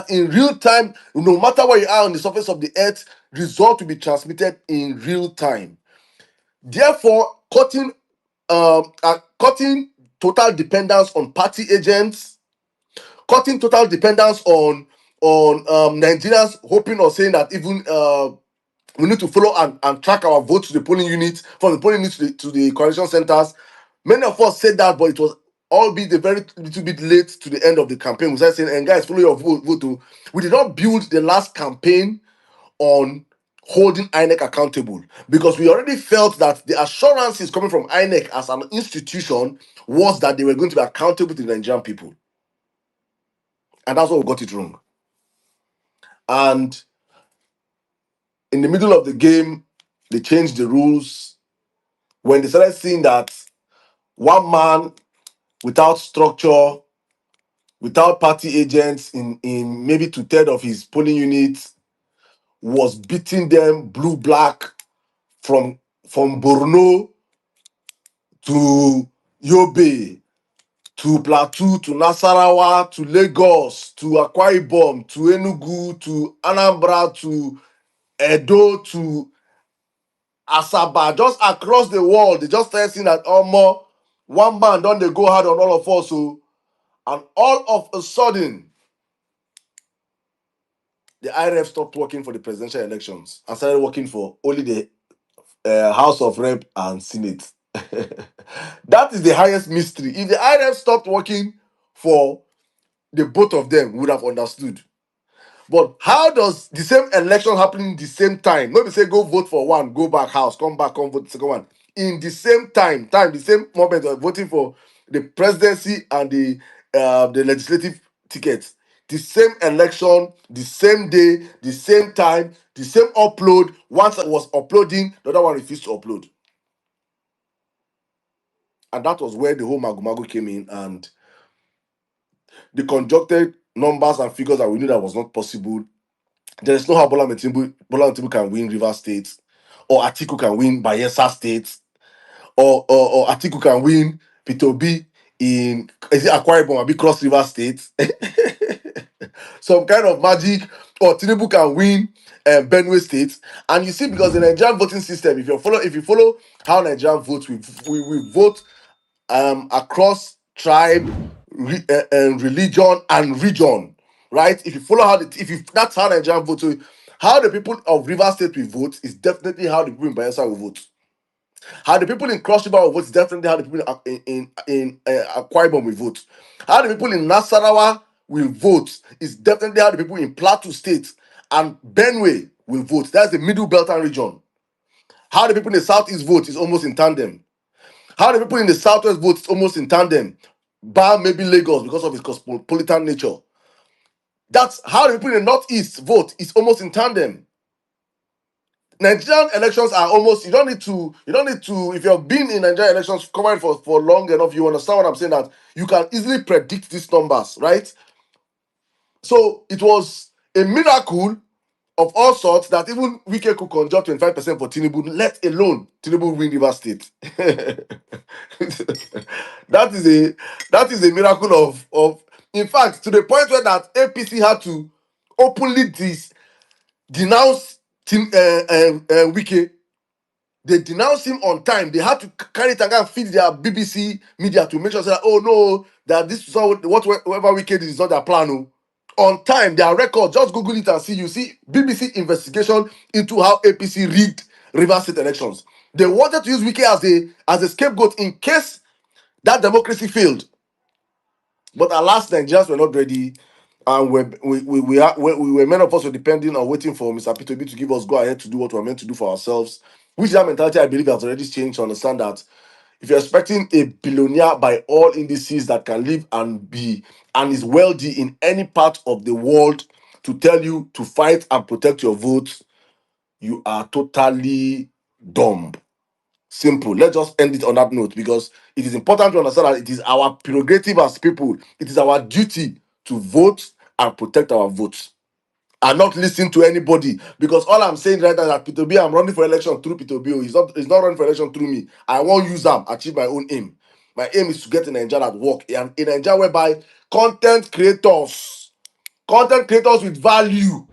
that in real time, no matter where you are on the surface of the earth, results will be transmitted in real time. Therefore, cutting total dependence on party agents, cutting total dependence on Nigerians hoping or saying that even we need to follow and track our votes to the polling unit, from the polling unit to the coalition centers. Many of us said that, but it was albeit a very little bit late to the end of the campaign. We started saying, and guys, follow your vote. We did not build the last campaign on holding INEC accountable, because we already felt that the assurances coming from INEC as an institution was that they were going to be accountable to the Nigerian people. And that's what we got it wrong. And in the middle of the game, they changed the rules. When they started seeing that one man without structure, without party agents in maybe 2/3 of his polling units was beating them blue-black from Borno to Yobe, to Plateau, to Nasarawa, to Lagos, to Akwa Ibom, to Enugu, to Anambra, to Edo, to Asaba, just across the world. They just started seeing that one man don't they go hard on all of us. So, and all of a sudden, the IRF stopped working for the presidential elections and started working for only the House of Rep and Senate. That is the highest mystery. If the IRF stopped working for the both of them, we would have understood. But how does the same election happening the same time? Nobody say go vote for one, go back house, come back, come vote the second one. In the same time, the same moment of voting for the presidency and the legislative tickets. The same election, the same day, the same time, the same upload. Once it was uploading, the other one refused to upload. And that was where the whole magu came in, and the conjuncted numbers and figures that we knew that was not possible. There is no how Bola Tinubu can win Rivers State, or Atiku can win Bayelsa State, or Atiku can win P2B in Akwa Ibom, Abi Cross River State. Some kind of magic, or Tinubu can win Benue State. And you see, because the Nigerian voting system, if you follow how Nigerian votes, we vote across tribe, religion, and region, right? If you follow that's how Nigerian vote. So how the people of River State will vote is definitely how the people in Bayelsa will vote. How the people in Cross River will vote is definitely how the people in Akwa Ibom will vote. How the people in Nasarawa will vote is definitely how the people in Plateau State and Benue will vote. That's the Middle Belt and region. How the people in the Southeast vote is almost in tandem. How the people in the Southwest vote is almost in tandem. Bar maybe Lagos because of its cosmopolitan nature. That's how the people in the Northeast vote is almost in tandem. Nigerian elections are almost, you don't need to, if you've been in Nigerian elections covered for long enough, you understand what I'm saying, that you can easily predict these numbers, right? So it was a miracle of all sorts that even Wike could conjure 25% for Tinubu, let alone Tinubu win River State. that is a miracle of in fact, to the point where that APC had to openly denounce Wike. They denounced him on time. They had to carry it and go and feed their BBC media to make sure that, oh no, that this is whatever Wike did is not their plan. Oh. On time, their record, just Google it and see. You see BBC investigation into how APC rigged Rivers State elections. They wanted to use Wike as a scapegoat in case that democracy failed. But alas, Nigerians were not ready. And many of us were depending on waiting for Mr. P2B to give us go ahead to do what we're meant to do for ourselves. Which that mentality, I believe, has already changed to understand that if you're expecting a billionaire by all indices that can live and is wealthy in any part of the world to tell you to fight and protect your votes, you are totally dumb. Simple. Let's just end it on that note, because it is important to understand that it is our prerogative as people. It is our duty to vote and protect our votes and not listen to anybody. Because all I'm saying right now is that P2B, I'm running for election through P2B. He's not running for election through me. I won't use them, achieve my own aim. My aim is to get a Nigeria that work. And in Nigeria whereby content creators content creators with value.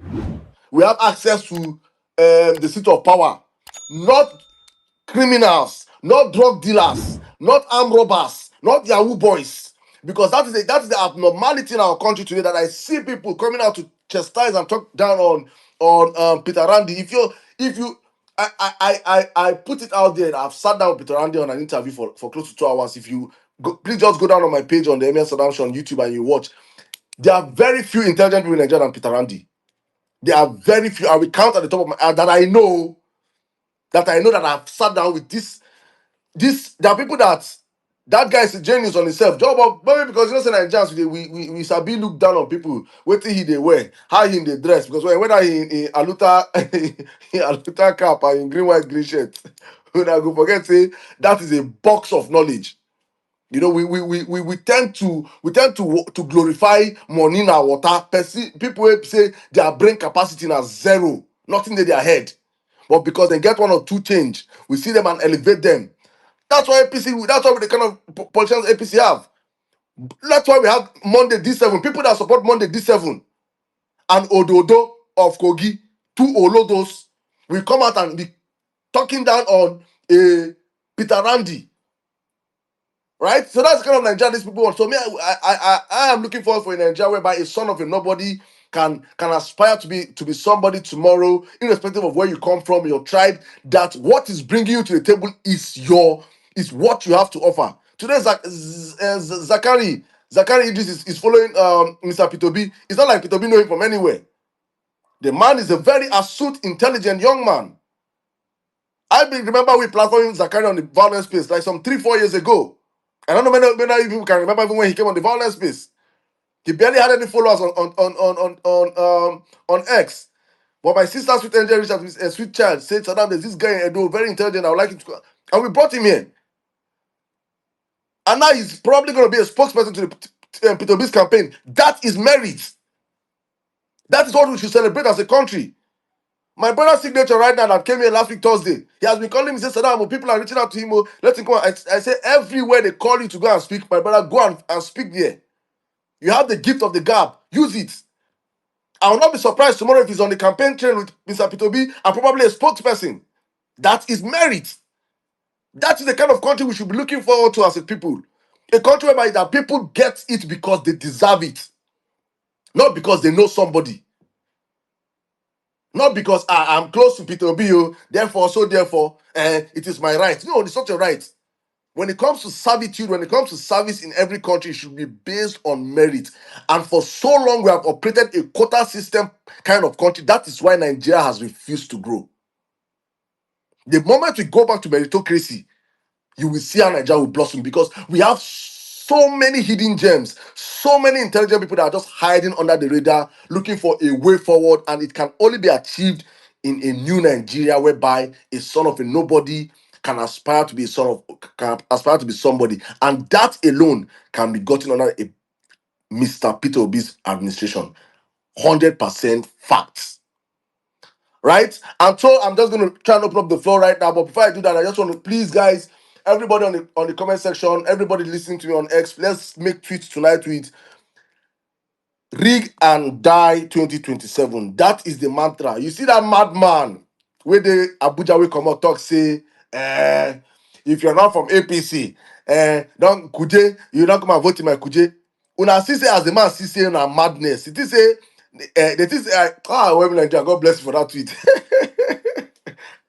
We have access to the seat of power, not criminals, not drug dealers, not armed robbers, not Yahoo boys. Because that is the abnormality in our country today, that I see people coming out to chastise and talk down on Peter Randy. If you I put it out there. I've sat down with Peter Randy on an interview for close to 2 hours. If you go, please just go down on my page on the MS Saddam Show on YouTube and you watch. There are very few intelligent people in Nigeria than Peter Randy. There are very few. I will count at the top of my that I know that I've sat down with this. There are people that guy is a genius on himself. Job of maybe because you know say Nigerians we sabi look down on people. Wetin he they wear, how he they dress. Because whether he in aluta in aluta cap or in green white green shirt, when I go forget say that is a box of knowledge. You know, we tend to glorify money in our water. People wey say their brain capacity na zero, nothing in their head. But because they get one or two change, we see them and elevate them. That's why APC, that's why the kind of politicians APC have. That's why we have Monday D7. People that support Monday D7 and Ododo of Kogi, two Olodos, will come out and be talking down on a Peter Randy. Right? So that's the kind of Nigeria these people want. So me, I am looking forward for a Nigeria whereby a son of a nobody can aspire to be somebody tomorrow, irrespective of where you come from, your tribe. That what is bringing you to the table is what you have to offer. Today, Zakari Idris is following Mr. Pitobi. It's not like Pitobi know him from anywhere. The man is a very astute, intelligent young man. Remember we platforming Zakari on the violence space like some 3-4 years ago. I don't know whether you can remember even when he came on the violence space. He barely had any followers on X. But my sister, Sweet Angel, reached out to a sweet child, said, Saddam, there's this guy in Edo, very intelligent, I would like him to come. And we brought him here. And now he's probably going to be a spokesperson to the Peter Ob's campaign. That is merit. That is what we should celebrate as a country. My brother's signature right now that came here last week, Thursday, he has been calling me, say, Saddam, people are reaching out to him, let him come. I say, everywhere they call you to go and speak, my brother, go and speak there. You have the gift of the gab. Use it. I will not be surprised tomorrow if he's on the campaign trail with Mr. Pitobi and probably a spokesperson. That is merit. That is the kind of country we should be looking forward to as a people. A country whereby that people get it because they deserve it. Not because they know somebody. Not because I'm close to Pitobi, therefore, it is my right. No, it's not your right. When it comes to servitude, when it comes to service in every country, it should be based on merit. And for so long, we have operated a quota system kind of country. That is why Nigeria has refused to grow. The moment we go back to meritocracy, you will see how Nigeria will blossom, because we have so many hidden gems, so many intelligent people that are just hiding under the radar, looking for a way forward. And it can only be achieved in a new Nigeria whereby a son of a nobody can aspire to be somebody, and that alone can be gotten under a Mr. Peter Obi's administration. 100% facts. Right? And so I'm just going to try and open up the floor right now. But before I do that, I just want to please, guys, everybody on the comment section, everybody listening to me on X, let's make tweets tonight with Rig and Die 2027. That is the mantra. You see that madman where the Abuja will come out talk say, if you're not from APC, don't Kuje, you don't come and vote in my Kuje. Una see say as the man see say na madness. It is say women Nigeria, God bless you for that tweet.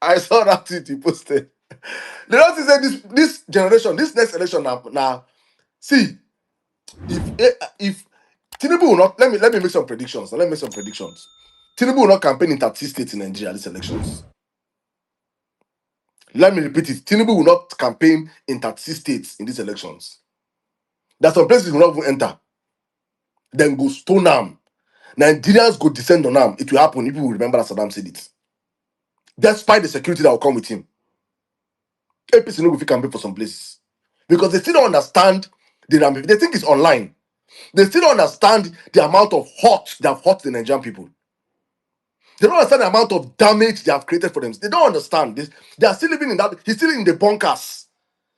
I saw that tweet he posted. The other thing say this generation, this next election now, see, if Tinubu will not, let me make some predictions. Let me make some predictions. Tinubu will not campaign in 30 states in Nigeria these elections. Let me repeat it. Tinubu will not campaign in 30 states in these elections. There's some places he will not even enter. Then go stone am. Nigerians go descend on him. It will happen if people will remember that Saddam said it. Despite the security that will come with him. APC no go fit campaign for some places. Because they still don't understand the ramifications. They think it's online. They still don't understand the amount of hurt they have hurt the Nigerian people. They don't understand the amount of damage they have created for them. They don't understand this. They are still living in that. He's still in the bunkers.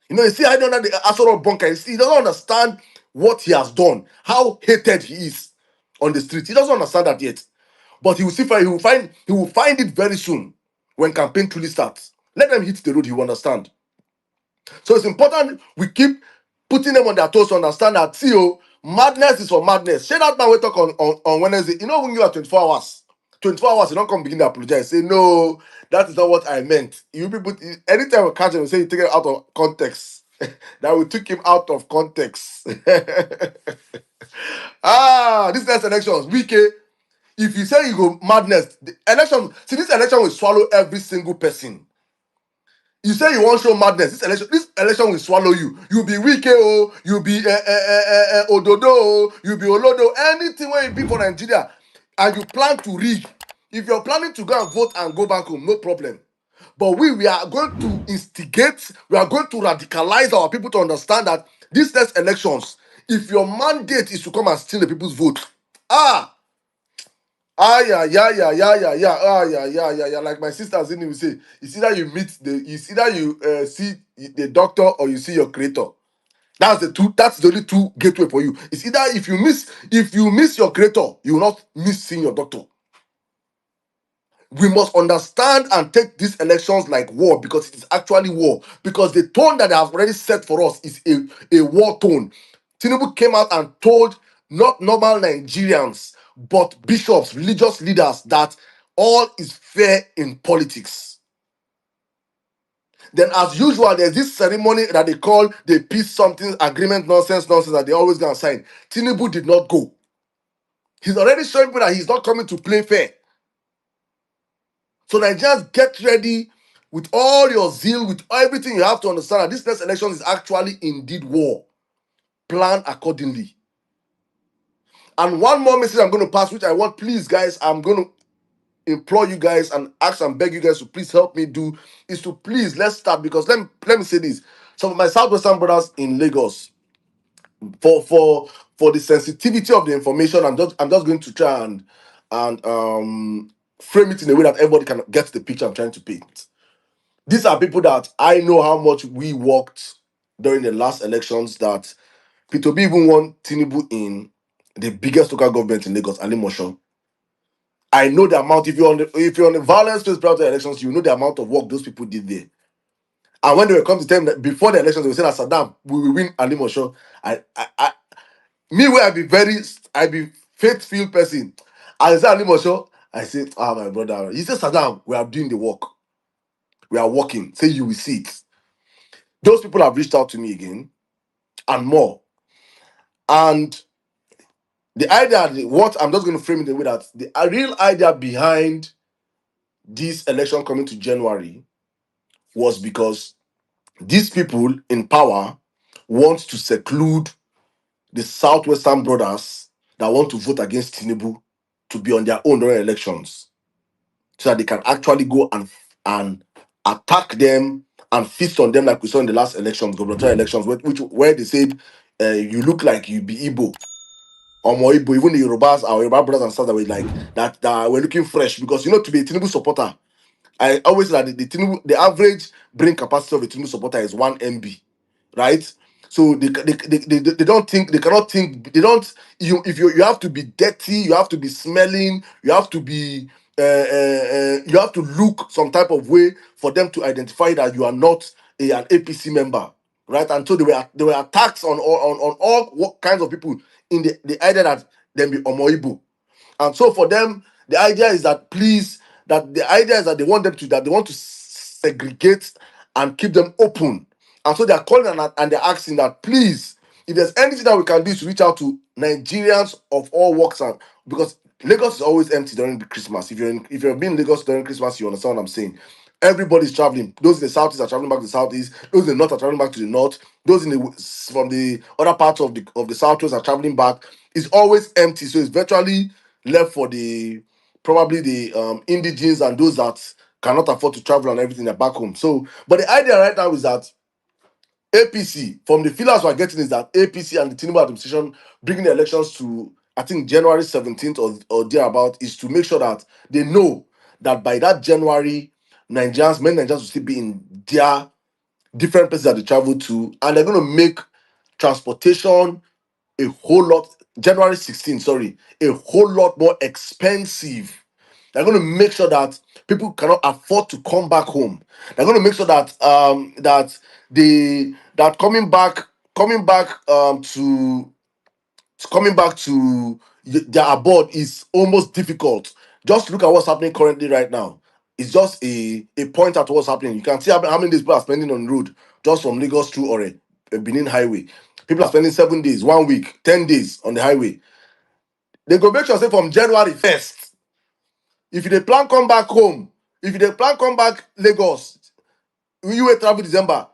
You know, you see, I don't know the Asoro bunker. He doesn't understand what he has done, how hated he is. on the street. He doesn't understand that yet. But he will see he will find it very soon when campaign truly starts. Let them hit the road, he will understand. So it's important we keep putting them on their toes to understand that, see, oh, madness is for madness. Say that man we talk on Wednesday. You know, when you are 24 hours, 24 hours, you don't come begin to apologize. Say, no, that is not what I meant. You people, anytime we catch him, we say you take it out of context. That we took him out of context. This next elections, Wike, if you say you go madness, the election, see, this election will swallow every single person. You say you want show madness. This election will swallow you. You'll be Wike, oh, you'll be Ododo, oh, you'll be Olodo, anything where you be for Nigeria, and you plan to rig. If you're planning to go and vote and go back home, no problem. But we are going to instigate, we are going to radicalize our people to understand that these next elections, if your mandate is to come and steal the people's vote, yeah. Like my sisters in will say, it's either you see the doctor or you see your creator. That's the only two gateway for you. It's either if you miss your creator, you will not miss seeing your doctor. We must understand and take these elections like war, because it is actually war. Because the tone that they have already set for us is a war tone. Tinubu came out and told not normal Nigerians, but bishops, religious leaders, that all is fair in politics. Then, as usual, there's this ceremony that they call the peace something agreement nonsense that they always gonna sign. Tinubu did not go. He's already showing people that he's not coming to play fair. So Nigerians, get ready with all your zeal, with everything. You have to understand that this next election is actually indeed war. Plan accordingly. And one more message I'm going to pass, which I want, please, guys, I'm going to implore you guys and ask and beg you guys to please help me do, is to please, let's start, because let me say this. Some of my Southwestern brothers in Lagos, for the sensitivity of the information, I'm just going to try and frame it in a way that everybody can get the picture I'm trying to paint. These are people that I know how much we worked during the last elections, that Peter B even won Tinubu in the biggest local government in Lagos, Alimosho. I know the amount, if you're on the violence phase prior to the elections, you know the amount of work those people did there. And when they were coming to tell me that before the elections, they were saying that Saddam, we will win Alimosho. Where I be faith-filled person. I say Alimosho, I say, my brother. He said, Saddam, we are doing the work. We are working. Say you will see it. Those people have reached out to me again and more. And the idea, what I'm just going to frame it in a way that the real idea behind this election coming to January was because these people in power want to seclude the Southwestern brothers that want to vote against Tinubu to be on their own during elections, so that they can actually go and attack them and feast on them, like we saw in the last elections, gubernatorial elections, where they said you look like you be Igbo or more Igbo. Even the Yorubas, our Yoruba brothers and sisters, that were like that were looking fresh, because to be a Tinubu supporter, I always say that the average brain capacity of a Tinubu supporter is 1 MB, right? So they don't think, they cannot think, they don't, you have to be dirty, you have to be smelling, you have to be you have to look some type of way for them to identify that you are not an APC member, right? And so there were attacks on all kinds of people in the idea that them be Omoibo. And so for them, the idea is that they want to segregate and keep them open. And so they're calling and they're asking that, please, if there's anything that we can do to reach out to Nigerians of all walks, and because Lagos is always empty during Christmas. If you're in Lagos during Christmas, you understand what I'm saying. Everybody's traveling. Those in the southeast are traveling back to the southeast. Those in the north are traveling back to the north. Those from the other parts of the southwest are traveling back. It's always empty, so it's virtually left for probably the indigenes and those that cannot afford to travel and everything. They're back home. So, but the idea right now is that APC, from the feelers we're getting, is that APC and the Tinubu administration bringing the elections to, I think, January 17th or thereabout, is to make sure that they know that by that January, many Nigerians will still be in their different places that they travel to, and they're going to make transportation a whole lot January 16, sorry, a whole lot more expensive. They're going to make sure that people cannot afford to come back home. They're going to make sure that coming back to their abode is almost difficult. Just look at what's happening currently right now. It's just a pointer to what's happening. You can see how many days people are spending on the road just from Lagos through or a Benin highway. People are spending 7 days, 1 week, 10 days on the highway. They go make sure say from January 1st. If you dey plan come back home, if you dey plan come back Lagos, you wait travel December.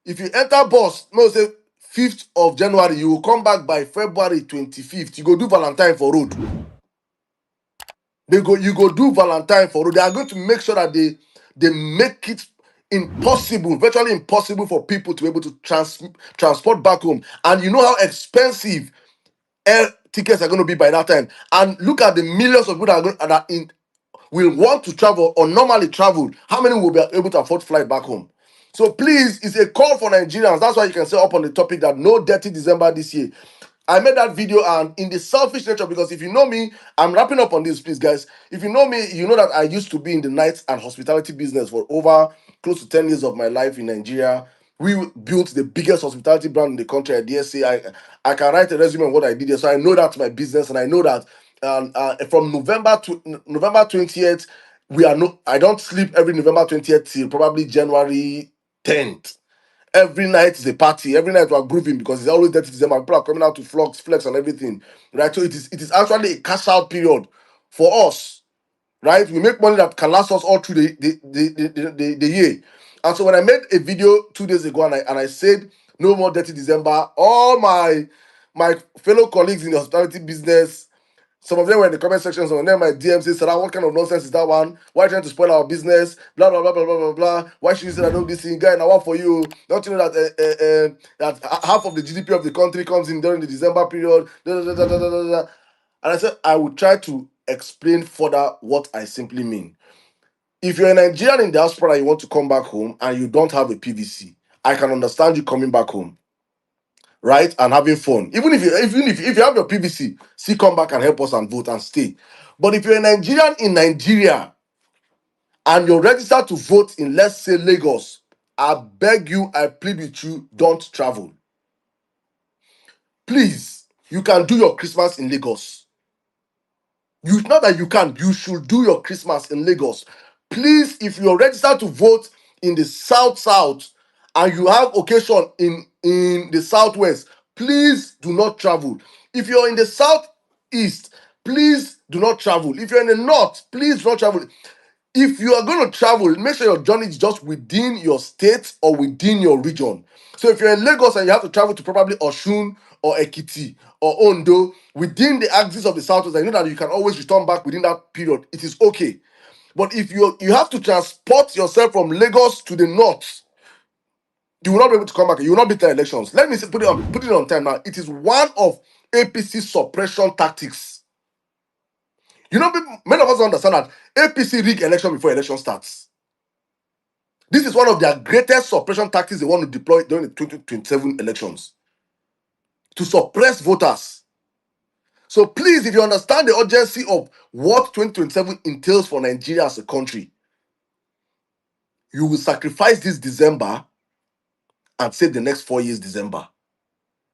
If you enter bus, no say 5th of January, you will come back by February 25th. You go do Valentine for road. You go do Valentine for road. They are going to make sure that they make it impossible, virtually impossible for people to be able to transport back home. And you know how expensive air tickets are going to be by that time. And look at the millions of people that will want to travel or normally travel. How many will be able to afford to fly back home? So please, it's a call for Nigerians. That's why you can say up on the topic that no dirty December this year. I made that video, and in the selfish nature, because if you know me, I'm wrapping up on this, please, guys. If you know me, you know that I used to be in the night and hospitality business for over close to 10 years of my life in Nigeria. We built the biggest hospitality brand in the country. I dare say I can write a resume on what I did there, so I know that's my business, and I know that from November 20th, I don't sleep every November 20th till probably January 10th. Every night is a party. Every night we are grooving because it's always 30 December. People are coming out to flex and everything, right? So it is actually a cash out period for us, right? We make money that can last us all through the year. And so when I made a video 2 days ago and I said no more dirty December, all my fellow colleagues in the hospitality business, some of them were in the comment section, some of them my DM say, Sarah, what kind of nonsense is that one? Why are you trying to spoil our business? Blah, blah, blah, blah, blah, blah, blah. Why should you say I know this thing? Guy, now what for you? Don't you know that half of the GDP of the country comes in during the December period? Da, da, da, da, da, da, da. And I said, I will try to explain further what I simply mean. If you're a Nigerian in diaspora and you want to come back home and you don't have a PVC, I can understand you coming back home, right, and having fun. Even if you have your PVC, still come back and help us and vote and stay. But if you're a Nigerian in Nigeria and you're registered to vote in, let's say, Lagos, I beg you, I plead with you, don't travel. Please, you can do your Christmas in Lagos. Not that you can, you should do your Christmas in Lagos. Please, if you're registered to vote in the south and you have occasion in the southwest, please do not travel. If you're in the southeast, please do not travel. If you're in the north, please do not travel. If you are going to travel, make sure your journey is just within your state or within your region. So if you're in Lagos and you have to travel to probably Osun or Ekiti or Ondo, within the axis of the southwest, I know that you can always return back within that period. It is okay. But if you have to transport yourself from Lagos to the north, you will not be able to come back. You will not beat the elections. Let me put it on time now. It is one of APC suppression tactics. Many of us don't understand that APC rig election before election starts. This is one of their greatest suppression tactics they want to deploy during the 2027 elections. To suppress voters. So please, if you understand the urgency of what 2027 entails for Nigeria as a country, you will sacrifice this December and save the next 4 years December.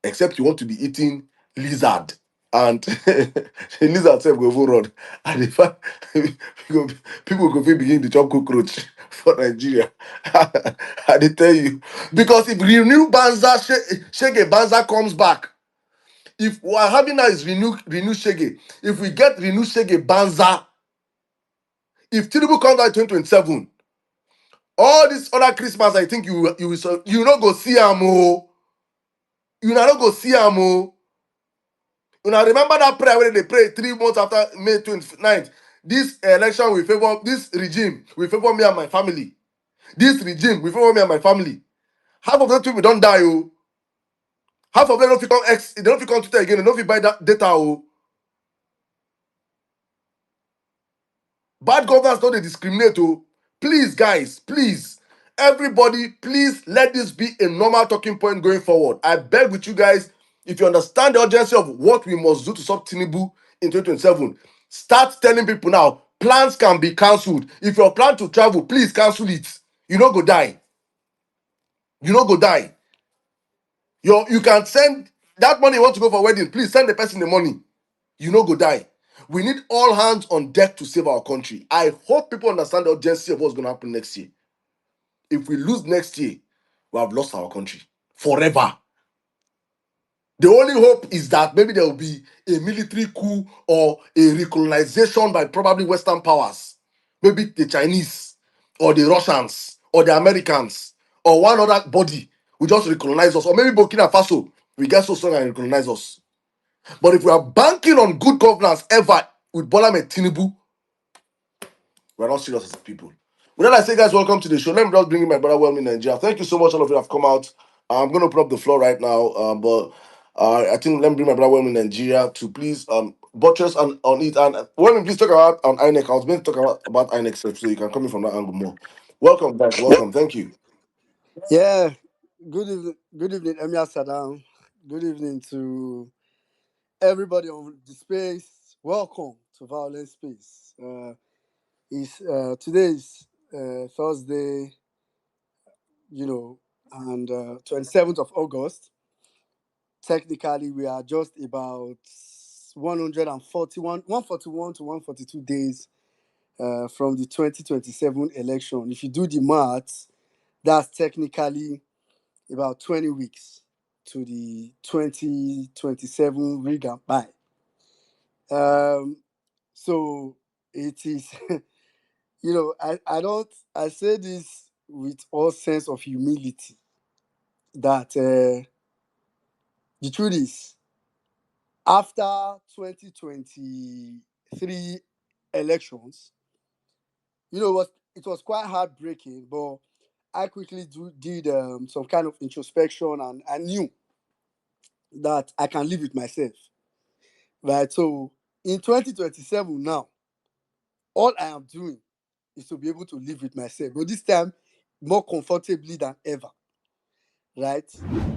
Except you want to be eating lizard. And the lizard self go over run. And if people go begin to chop cockroach for Nigeria. I dey tell you. Because if renew Banza, Shege Banza comes back, if we are having now is renew Shege, if we get renew Shege Banza, if Tinubu comes out in 2027, all this other Christmas, I think you not go see am oh. You not go see am oh. You now remember that prayer when they pray 3 months after May 29th. This election will favor this regime, will favor me and my family. This regime will favor me and my family. Half of them people don't die, oh. Half of them don't become they don't become Twitter again, they don't buy that data, oh. Bad governance don't they discriminate, oh. Please, guys, please. Everybody, please let this be a normal talking point going forward. I beg with you guys, If you understand the urgency of what we must do to stop Tinubu in 2027, start telling people now, plans can be cancelled. If you're planning to travel, please cancel it. You no go die. You no go die. You can send that money you want to go for wedding, please send the person the money. You no go die. We need all hands on deck to save our country. I hope people understand the urgency of what's going to happen next year. If we lose next year, we have lost our country forever. The only hope is that maybe there will be a military coup or a recolonization by probably Western powers. Maybe the Chinese or the Russians or the Americans or one other body will just recolonize us. Or maybe Burkina Faso will get so strong and recolonize us. But if we are banking on good governance ever with Bola Ahmed Tinubu, we're not serious as a people. With that, I say, guys, welcome to the show. Let me just bring in my brother, Well in Nigeria. Thank you so much, all of you have come out. I'm going to open up the floor right now, but I think let me bring my brother, Well in Nigeria, to please buttress on it. And Well, please talk about on INEC. I was going to talk about INEC, so you can come in from that angle more. Welcome, guys. Welcome. Thank you. Yeah. Good evening, Emia Sadam. Good evening to everybody on the space. Welcome to Violent Space. Today is Thursday, and 27th of August. Technically, we are just about 141 to 142 days from the 2027 election. If you do the maths, that's technically about 20 weeks to the 2027 rig and buy. So it is, I say this with all sense of humility that the truth is, after 2023 elections, it was quite heartbreaking, but I quickly did some kind of introspection, and I knew that I can live with myself. Right. So in 2027 now, all I am doing is to be able to live with myself, but this time more comfortably than ever. Right.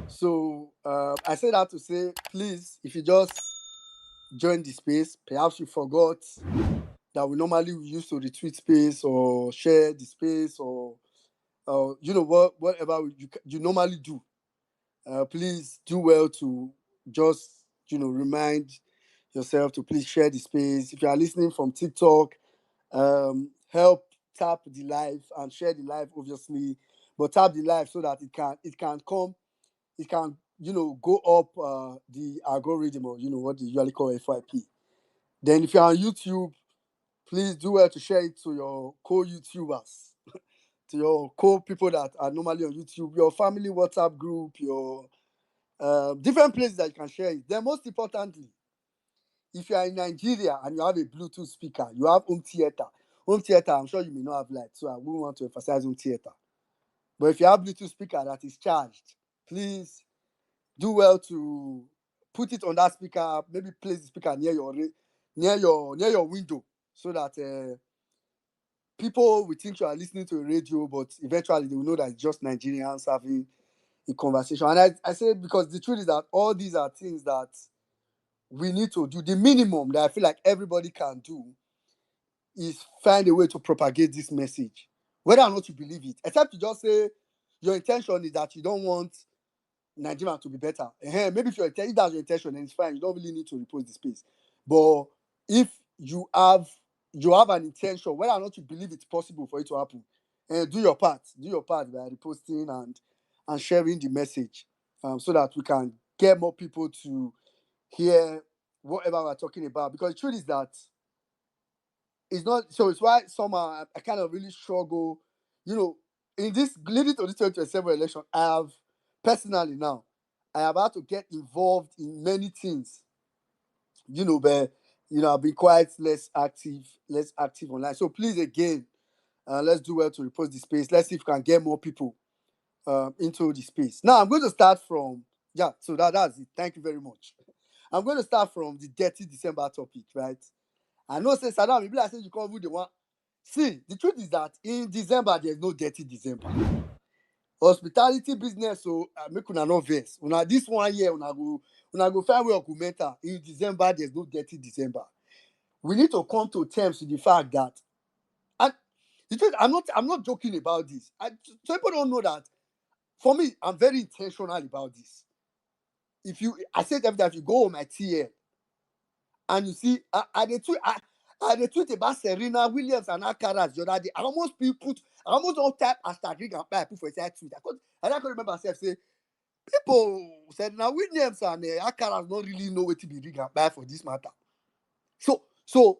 So I said that to say, please, if you just join the space, perhaps you forgot that we normally used to retweet space or share the space, or whatever you normally do. Please do well to just remind yourself to please share the space. If you are listening from TikTok, help tap the live and share the live, obviously, but tap the live so that it can go up the algorithm, or what they usually call FYP. Then if you're on YouTube, please do well to share it to your co-YouTubers, to your co-people that are normally on YouTube, your family WhatsApp group, your different places that you can share it. Then most importantly, if you are in Nigeria and you have a Bluetooth speaker, you have home theater. Home theater, I'm sure you may not have light, so I wouldn't want to emphasize home theater. But if you have Bluetooth speaker that is charged, please do well to put it on that speaker. Maybe place the speaker near your window, so that people will think you are listening to a radio, but eventually they will know that it's just Nigerians having a conversation. And I say, because the truth is that all these are things that we need to do. The minimum that I feel like everybody can do is find a way to propagate this message, whether or not you believe it. Except to just say your intention is that you don't want Nigeria to be better. Maybe if that's your intention, then it's fine. You don't really need to repost the space. But if you have an intention, whether or not you believe it's possible for it to happen, do your part. Do your part by reposting and sharing the message, so that we can get more people to hear whatever we're talking about. Because the truth is that it's not. So it's why somehow I kind of really struggle. In this leading to this 2027 election, I have personally now, I have had to get involved in many things. But I've been quite less active online. So please again, let's do well to repost the space. Let's see if we can get more people into the space. Now I'm going to start from So that's it. Thank you very much. I'm going to start from the dirty December topic, right? I know, say Saddam, maybe I say you can't the one. See, the truth is that in December there's no dirty December. Hospitality business, so make una no vex. Una this one year, una When I go find way documenta in December, there's no dirty December. We need to come to terms with the fact that, and the truth, I'm not joking about this. So people don't know that. For me, I'm very intentional about this. I said every time, if you go on my TL and you see, I the tweet about Serena Williams and Alcaraz the other day. I almost don't type hashtag ring and pie put for inside tweet. I don't remember myself say people said now Williams and Alcaraz don't really know what to be ring and pie for this matter. So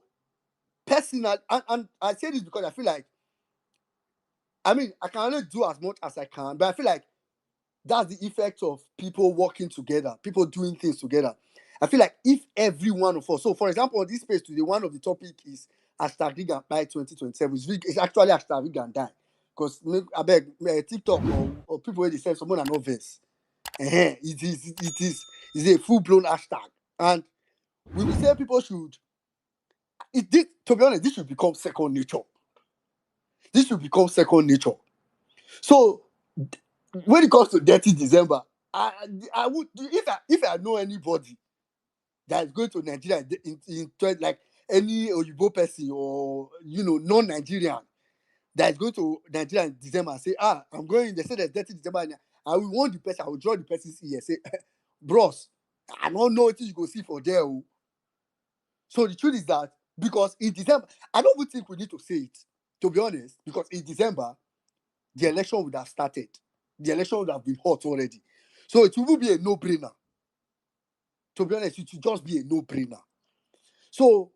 personal, and I say this because I feel like, I mean, I can only do as much as I can, but I feel like that's the effect of people working together, people doing things together. I feel like if every one of us, so for example, on this space today, one of the topic is hashtag rig and die 2027. It's actually hashtag rig and die. Because I beg TikTok or people where they say someone are not verse. It is a full-blown hashtag. And we will say people should, to be honest, this should become second nature. This should become second nature. So when it comes to dirty December, I would, if I know anybody that is going to Nigeria in like any Oyibo person or non-Nigerian that is going to Nigeria in December and say, I'm going, they say there's dirty December, and I will want the person, I will draw the person's ear, say, bros, I don't know what you go see for there. So the truth is that, because in December, I don't even think we need to say it, to be honest, because in December, the election would have started. The election would have been hot already. So it will be a no-brainer. To be honest, it will just be a no-brainer. So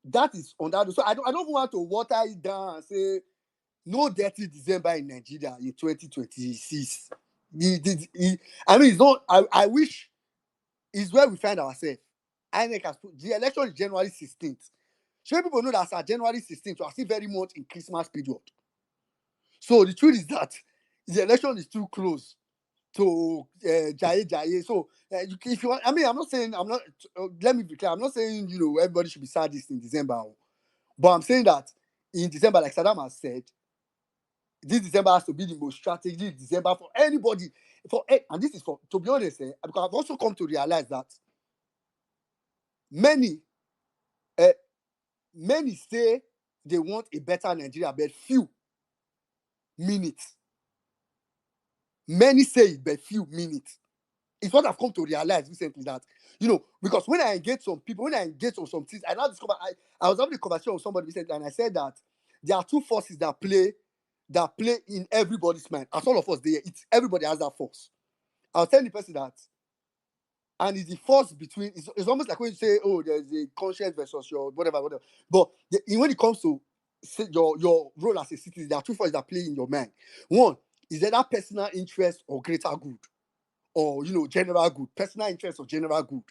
that is on that. So I don't want to water it down and say no dirty December in Nigeria in 2026. I mean, it's not. I wish it's where we find ourselves. INEC has put the election is January 16th. So people know that as January 16th, we are still very much in Christmas period. So the truth is that the election is too close to Jaye. So if you want, I mean, I'm not saying let me be clear. I'm not saying everybody should be sadist in December, but I'm saying that in December, like Saddam has said, this December has to be the most strategic December for anybody. And this is for, to be honest, because I've also come to realize that many say they want a better Nigeria, but few mean it. Many say it, but few mean it. It's what I've come to realize recently, that because when I engage some people, when I engage on some things, I now discover I was having a conversation with somebody recently, and I said that there are two forces that play in everybody's mind. As all of us there, everybody has that force. I was telling the person that, and it's the force between. It's almost like when you say, "Oh, there's a conscience versus your whatever." But when it comes to your role as a citizen, there are two forces that play in your mind. One is either personal interest or greater good, or general good, personal interest or general good.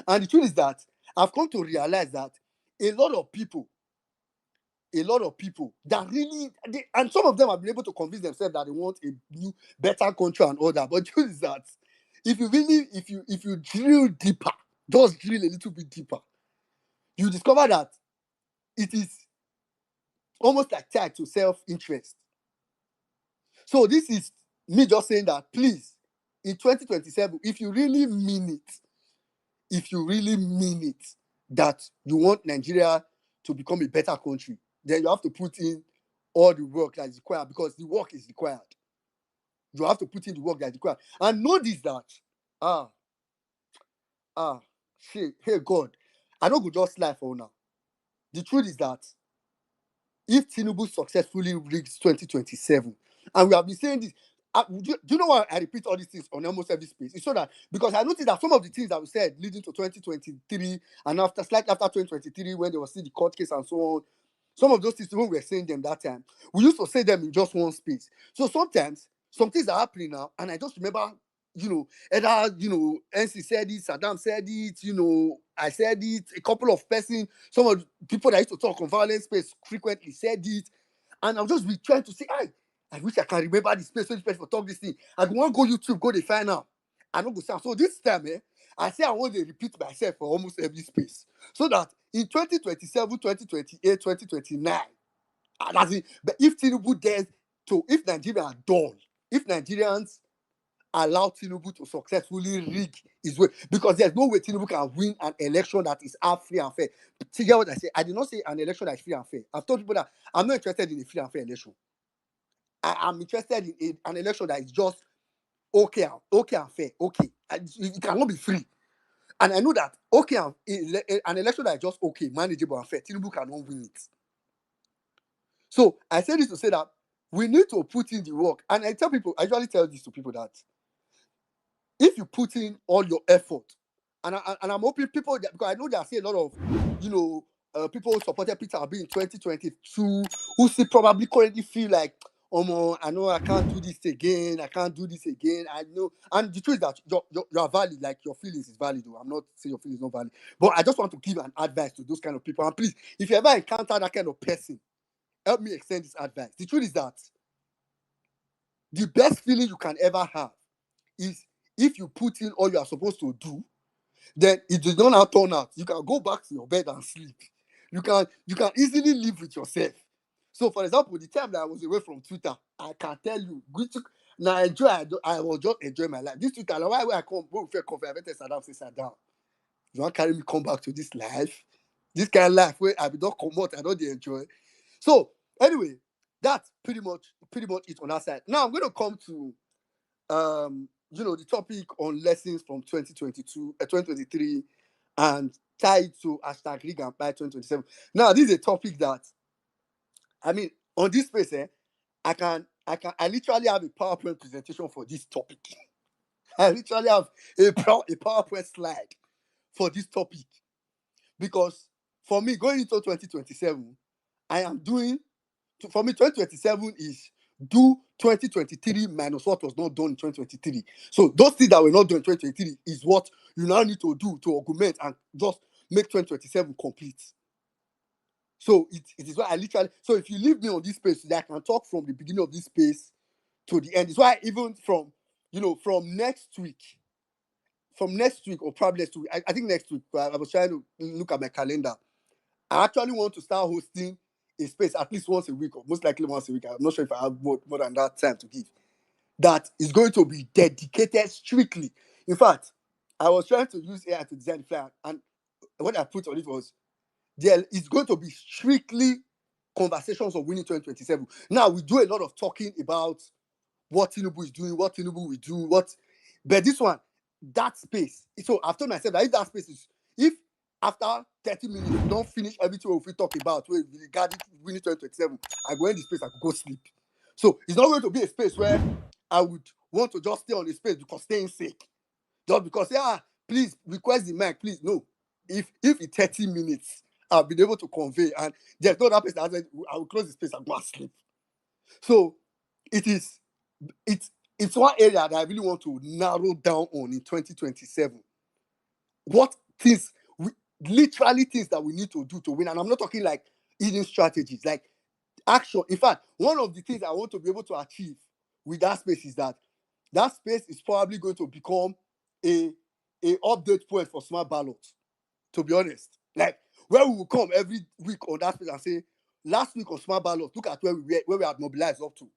And the truth is that I've come to realize that a lot of people that really, and some of them have been able to convince themselves that they want a new, better country and all that. But the truth is that if you drill deeper, just drill a little bit deeper, you discover that it is almost like tied to self-interest. So this is me just saying that, please, in 2027, if you really mean it, that you want Nigeria to become a better country, then you have to put in all the work that is required, because the work is required. You have to put in the work that is required. And know this, that, hey God, I don't go just lie for now. The truth is that if Tinubu successfully rigs 2027, and we have been saying this, do you know why I repeat all these things on almost every space? It's so that, because I noticed that some of the things that we said leading to 2023 and slightly after 2023, when there was still the court case and so on, some of those things, when we were saying them that time, we used to say them in just one space. So sometimes some things are happening now, and I just remember, either NC said it, Saddam said it, I said it, a couple of persons, some of the people that used to talk on violence space frequently said it, and I'll just be trying to say, I wish I can remember this space, so this person for talk this thing. I want to go YouTube, go to find out. I don't go sound. So this time, I say I want to repeat myself for almost every space, so that in 2027, 2028, 2029, but if Tinubu dares if Nigerians are dull, if Nigerians allow Tinubu to successfully rig his way, because there's no way Tinubu can win an election that is half free and fair. See, get what I say? I did not say an election that is free and fair. I've told people that I'm not interested in a free and fair election. I'm interested in an election that is just okay and fair. Okay, it cannot be free. And I know that an election that is just okay, manageable and fair, Tinubu cannot win it. So I say this to say that we need to put in the work. And I usually tell this to people that if you put in all your effort, and I'm hoping people, because I know there are a lot of people who supported Peter Obi in 2022 who still probably currently feel like, oh, I know I can't do this again. I know, and the truth is that you are valid. Like, your feelings is valid. I'm not saying your feelings not valid, but I just want to give an advice to those kind of people. And please, if you ever encounter that kind of person, help me extend this advice. The truth is that the best feeling you can ever have is if you put in all you are supposed to do, then it does not turn out. You can go back to your bed and sleep. You can easily live with yourself. So, for example, the time that I was away from Twitter, I can tell you, now I was just enjoying my life. This Twitter, why I come, go for coffee, I better sit down. You want to carry me come back to this life? This kind of life where I don't come out, I don't enjoy. So, anyway, that's pretty much it on that side. Now I'm going to come to the topic on lessons from 2022, 2023, and tied to hashtag Rig and Buy 2027. Now, this is a topic that, I mean, on this space, I literally have a PowerPoint presentation for this topic. I literally have a PowerPoint slide for this topic, because for me, going into 2027, for me, 2027 is do 2023 minus what was not done in 2023. So those things that were not done in 2023 is what you now need to do to augment and just make 2027 complete. So it is why I literally, so if you leave me on this space today, I can talk from the beginning of this space to the end. It's why even from next week, or probably next week, I think next week, I was trying to look at my calendar. I actually want to start hosting a space at least once a week, or most likely once a week. I'm not sure if I have more than that time to give. That is going to be dedicated strictly. In fact, I was trying to use AI to design the flyer, and what I put on it was, it's going to be strictly conversations of winning 2027. Now, we do a lot of talking about what Tinubu is doing, what Tinubu will do, but this one, that space. So I've told myself that if after 30 minutes we don't finish everything we talk about regarding winning 2027, I go in the space, I could go sleep. So it's not going to be a space where I would want to just stay on the space because staying sick. Just because, please request the mic, please. No. If in 30 minutes I've been able to convey, and there's no other person that said I will close the space and go and sleep. So it's one area that I really want to narrow down on in 2027. What things, literally things that we need to do to win. And I'm not talking like hidden strategies, like action. In fact, one of the things I want to be able to achieve with that space is that space is probably going to become a update point for smart ballots, to be honest. Like, where we will come every week on that space and say, last week on smart ballots, look at where we have mobilized up to.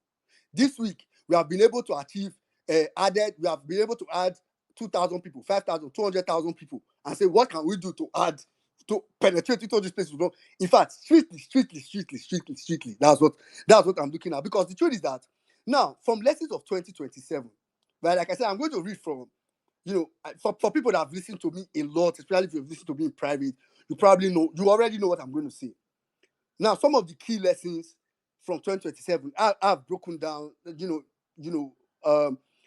This week, we have been able to achieve, we have been able to add 2,000 people, 5,000, 200,000 people, and say, what can we do to add, to penetrate into this place? In fact, strictly. That's what I'm looking at. Because the truth is that, now, from lessons of 2027, right, like I said, I'm going to read from, for people that have listened to me a lot, especially if you've listened to me in private, you already know what I'm going to say. Now, some of the key lessons from 2027, I've broken down,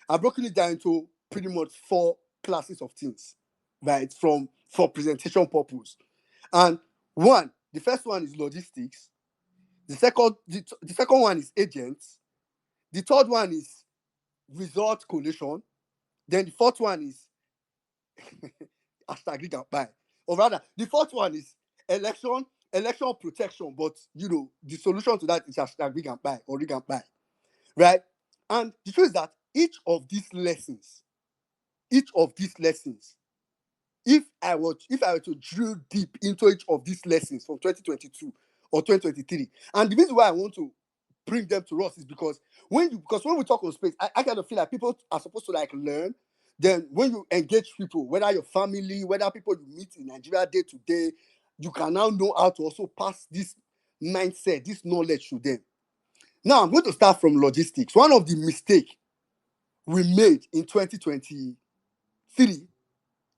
I've broken it down into pretty much 4 classes of things, right, for presentation purpose. And the first one is logistics. The second one is agents. The third one is result collation. Then the fourth one is hashtag rig and buy. Or rather, the fourth one is election protection, but the solution to that is hashtag rig and buy, or rig and buy, right? And the truth is that each of these lessons, if I were to drill deep into each of these lessons from 2022 or 2023, and the reason why I want to bring them to us is because when we talk on space, I kind of feel like people are supposed to like learn. Then when you engage people, whether your family, whether people you meet in Nigeria day to day, you can now know how to also pass this mindset, this knowledge to them. Now I'm going to start from logistics. One of the mistakes we made in 2023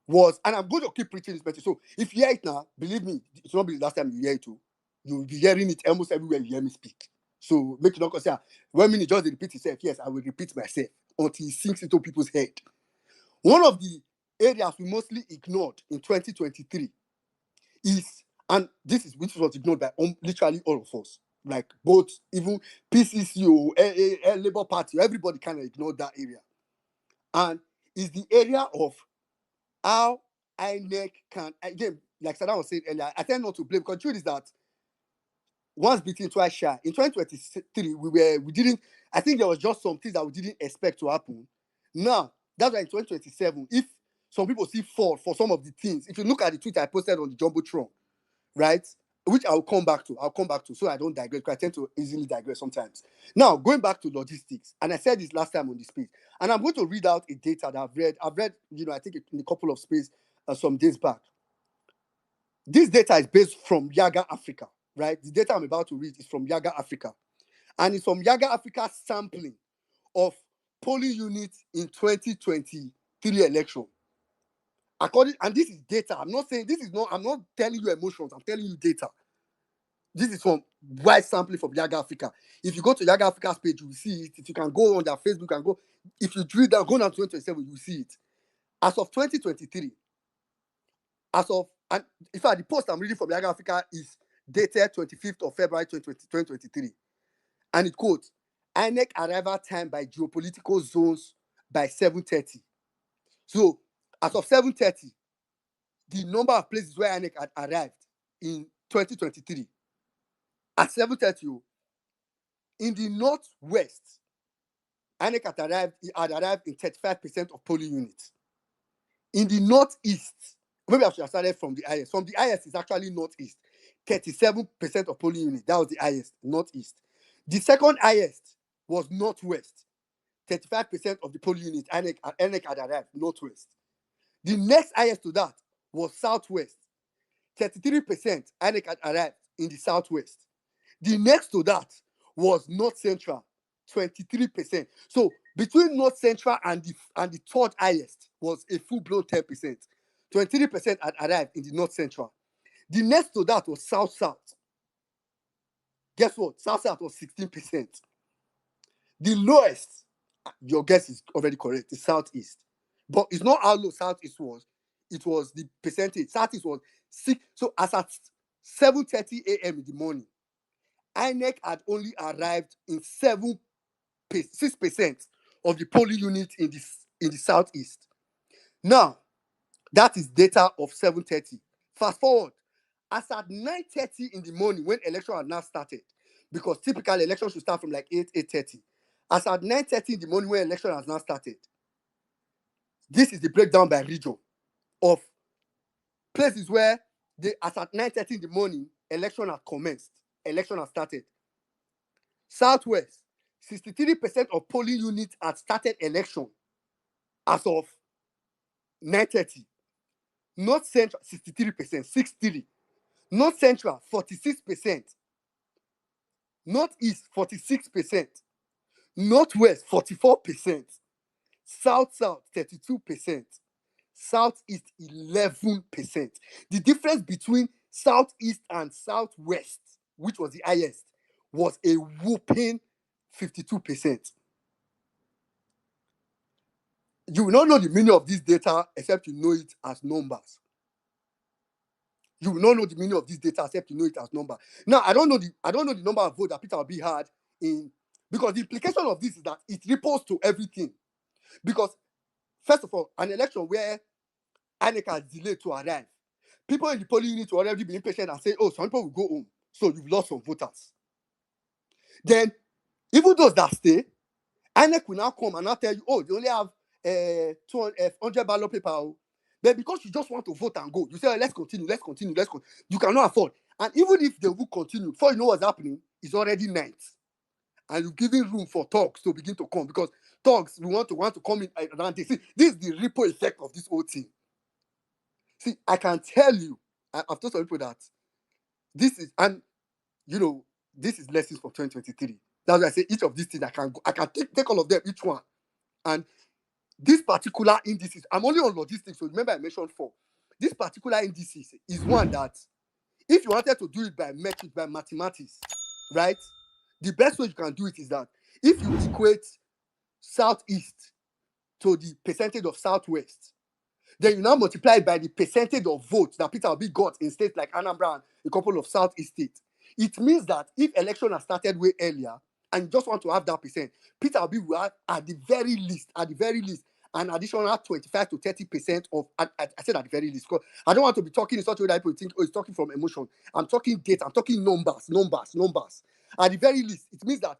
was, and I'm going to keep preaching this message. So if you hear it now, believe me, it's not be the last time you hear it too. You'll be hearing it almost everywhere you hear me speak. So make it not say, 1 minute just repeat itself. Yes, I will repeat myself until it sinks into people's head. One of the areas we mostly ignored in 2023 is, and this is which was ignored by literally all of us, like both even PCC or Labour Party, everybody kind of ignored that area, and is the area of how INEC can, again, like Saddam was saying earlier, I tend not to blame, because the truth is that once beaten, twice shy. In 2023, we didn't, I think there was just some things that we didn't expect to happen. Now, that's why in 2027, if some people see fall for some of the things, if you look at the tweet I posted on the Jumbotron, right, which I'll come back to, so I don't digress, because I tend to easily digress sometimes. Now, going back to logistics, and I said this last time on the space, and I'm going to read out a data that I've read, I think in a couple of space some days back. This data is based from Yaga Africa, right? The data I'm about to read is from Yaga Africa, and it's from Yaga Africa sampling of polling units in 2023 election. And this is data. I'm not telling you emotions, I'm telling you data. This is from wide sampling from Yaga Africa. If you go to Yaga Africa's page, you will see it. If you can go on their Facebook and go, if you drill down, go down to 2027, you will see it. As of 2023, and in fact, the post I'm reading from Yaga Africa is dated 25th of February 2023. And it quotes, INEC arrival time by geopolitical zones by 7:30. So, as of 7:30, the number of places where INEC had arrived in 2023, at 7:30, in the northwest, INEC had arrived in 35% of polling units. In the northeast, maybe I should have started from the highest. From the highest is actually northeast. 37% of polling units. That was the highest, northeast. The second highest was northwest. 35% of the polling units, INEC had arrived, northwest. The next highest to that was southwest. 33% INEC had arrived in the southwest. The next to that was north central, 23%. So between north central and the third highest was a full-blown 10%. 23% had arrived in the north central. The next to that was south. Guess what? South was 16%. The lowest, your guess is already correct, is southeast. But it's not how low southeast was. It was the percentage. Southeast was 6. So as at 7:30 a.m. in the morning, INEC had only arrived in 6% of the polling units in the southeast. Now, that is data of 7:30. Fast forward, as at 9:30 in the morning, when election had now started, because typically election should start from like 8:30. As at 9:30 in the morning, when election has now started, this is the breakdown by region of places where as at 9:30 in the morning, election had commenced, election had started. Southwest, 63% of polling units had started election as of 9:30. North Central, 63%, 63. North Central, 46%. Northeast, 46%. Northwest, 44%. South, 32%. Southeast, 11%. The difference between Southeast and Southwest, which was the highest, was a whooping 52%. You will not know the meaning of this data except you know it as numbers. You will not know the meaning of this data except you know it as number. Now, I don't know the number of votes that Peter Obi had in, because the implication of this is that it ripples to everything. Because first of all, an election where INEC has delayed to arrive, people in the polling unit will already be impatient and say, oh, some people will go home, so you've lost some voters. Then, even those that stay, INEC will now come and now tell you, oh, they only have 100 ballot paper. But because you just want to vote and go, you say, oh, let's continue. You cannot afford. And even if they will continue, before you know what's happening, it's already night. and you've given room for thugs to begin to come, because thugs we want to come in around this. See, this is the ripple effect of this whole thing. See, I can tell you, I've told some people that this is, and this is lessons for 2023. That's why I say each of these things I can take all of them, each one. And this particular indices, I'm only on logistics, so remember I mentioned 4. This particular indices is one that, if you wanted to do it by metric, by mathematics, right? The best way you can do it is that if you equate southeast to the percentage of southwest, then you now multiply it by the percentage of votes that Peter Obi got in states like Anambra and a couple of southeast states. It means that if election has started way earlier and you just want to have that percent, Peter Obi will have at the very least, an additional 25 to 30% of, I said at the very least, because I don't want to be talking in such a way that people think, oh, he's talking from emotion. I'm talking data, I'm talking numbers. At the very least, it means that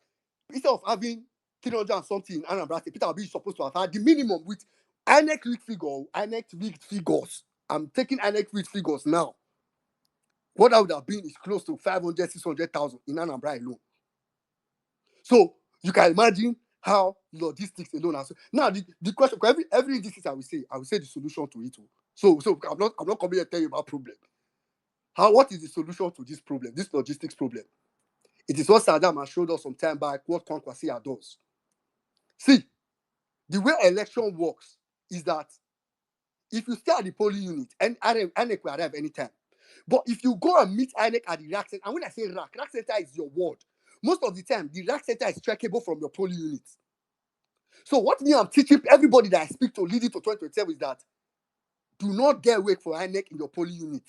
instead of having 300 and something in Anambra State, Peter Obi is supposed to have had the minimum with INEC rigged figures. I'm taking INEC rigged figures now. What that would have been is close to 500, 600,000 in Anambra alone. So you can imagine how logistics alone are. Now the question, every indices I will say the solution to it. So I'm not coming here to tell you about problem. What is the solution to this problem, this logistics problem? It is what Saddam has showed us some time back, what Kwankwasia does. See, the way election works is that if you stay at the polling unit, and INEC will arrive anytime. But if you go and meet INEC at the rack center, and when I say rack center is your ward, most of the time the rack center is trackable from your polling unit. So what me I'm teaching everybody that I speak to leading to 2027 is that do not get wait for INEC in your polling unit.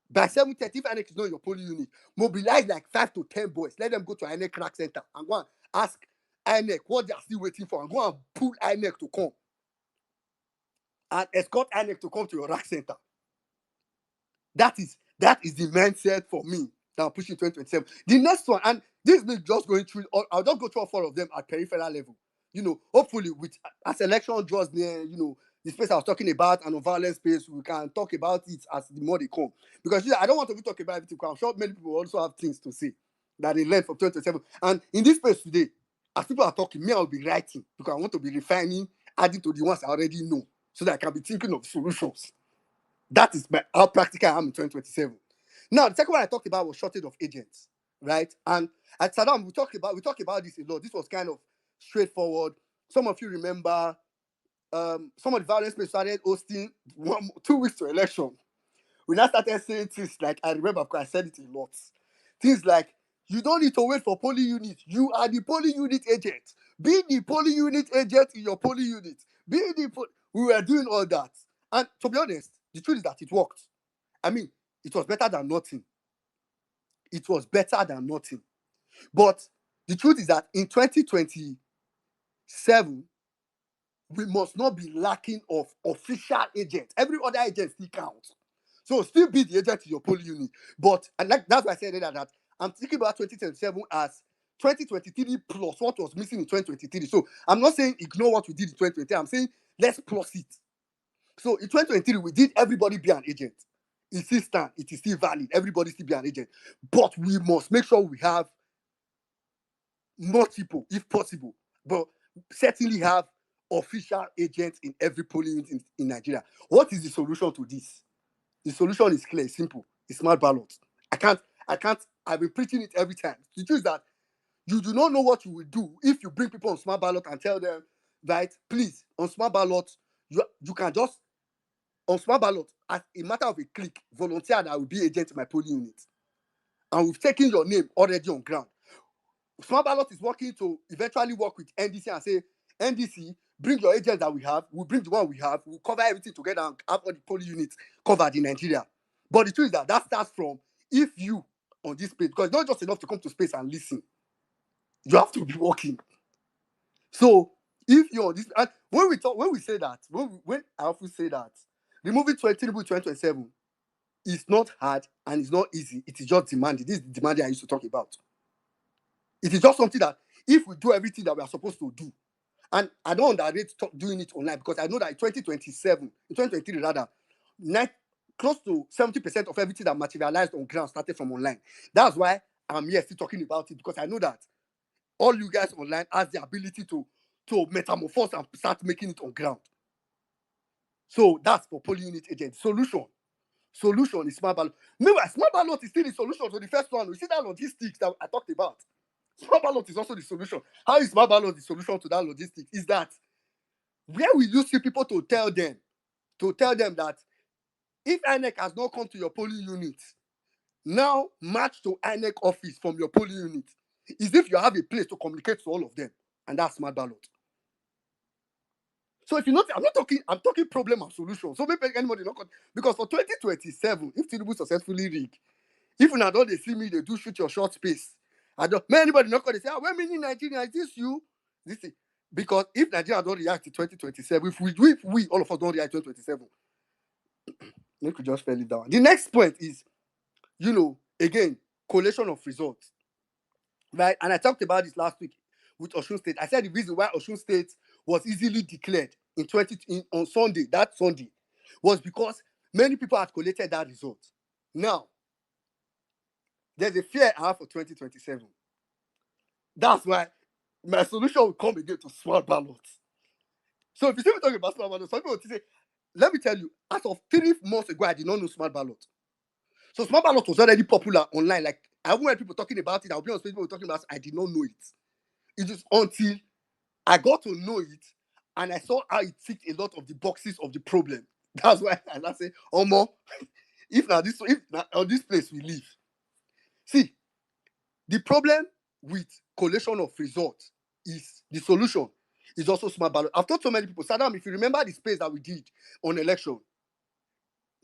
By 7:30, if INEC is not in your polling unit, mobilize like 5 to 10 boys. Let them go to INEC rack center and go and ask INEC what they are still waiting for, and go and pull INEC to come. And escort INEC to come to your rack center. That is the mindset for me that I'm pushing 2027. The next one, and this is me just going through, I'll just go through all 4 of them at peripheral level. Hopefully, as election draws near, the space I was talking about, and non-violent space, we can talk about it as the more they come. Because I don't want to be talking about everything, because I'm sure many people also have things to say that they learned from 2027. And in this space today, as people are talking, me, I'll be writing, because I want to be refining, adding to the ones I already know, so that I can be thinking of solutions. That is how practical I am in 2027. Now, the second one I talked about was shortage of agents, right? And at Saddam, we talked about this a lot. This was kind of straightforward. Some of you remember some of the violence space started hosting 2 weeks to election. We now started saying things like, I remember because I said it a lot. Things like, you don't need to wait for polling unit. You are the polling unit agent. Be the polling unit agent in your polling unit. We were doing all that. And to be honest, the truth is that it worked. I mean, it was better than nothing. But the truth is that in 2027, we must not be lacking of official agents. Every other agent still counts. So still be the agent in your polling unit. But that's why I said that I'm thinking about 2027 as 2023 plus what was missing in 2023. So I'm not saying ignore what we did in 2023. I'm saying let's plus it. So in 2023, we did everybody be an agent. It still stands. It is still valid. Everybody still be an agent. But we must make sure we have multiple, if possible, but certainly have official agents in every polling unit in Nigeria. What is the solution to this? The solution is clear, simple. It's smart ballot. I've been preaching it every time. The truth is that you do not know what you will do if you bring people on smart ballot and tell them, right, please, on smart ballot, you can just, on smart ballot, as a matter of a click, volunteer that I will be agent in my polling unit. And we've taken your name already on ground. Smart ballot is working to eventually work with NDC and say, NDC, bring your agents that we have, we'll bring the one we have, we'll cover everything together and have all the polling units covered in Nigeria. But the truth is that starts from if you on this space, because it's not just enough to come to space and listen. You have to be working. So if you're on this, and when I often say that, removing Tinubu 2027 is not hard and it's not easy. It is just demanding. This is the demanding I used to talk about. It is just something that if we do everything that we are supposed to do, and I don't underrate doing it online, because I know that in 2023 rather, close to 70% of everything that materialized on ground started from online. That's why I'm here still talking about it, because I know that all you guys online has the ability to metamorphose and start making it on ground. So that's for polling unit agents. Solution is smart ballot. Meanwhile, smart ballot is still the solution to the first one. We see that logistics that I talked about. Smart ballot is also the solution. How is smart ballot the solution to that logistics? Is that where will you see people to tell them that if INEC has not come to your polling unit, now march to INEC office from your polling unit. Is if you have a place to communicate to all of them, and that's smart ballot. So if you notice, I'm talking problem and solution. So maybe anybody not because for 2027, if Tinubu successfully rig, if you don't they see me, they do shoot your short space. I don't anybody not going to say, when many Nigeria, is this you? This is because if Nigeria don't react to 2027, if we all of us don't react to 2027, we could just fell it down. The next point is, again, collation of results. Right? And I talked about this last week with Osun State. I said the reason why Osun State was easily declared on Sunday, that Sunday, was because many people had collated that result. Now, there's a fear I have for 2027. That's why my solution will come again to smart ballots. So if you see me talking about smart ballots, some people will say, let me tell you, as of 3 months ago, I did not know smart ballot. So smart ballot was already popular online. Like, I haven't heard people talking about it. I'll be honest, people talking about it. I did not know it. It is until I got to know it and I saw how it ticked a lot of the boxes of the problem. That's why I say, Omo, if on this place we live. See, the problem with collation of results is the solution is also smart ballot. I've told so many people, Saddam, if you remember the space that we did on election,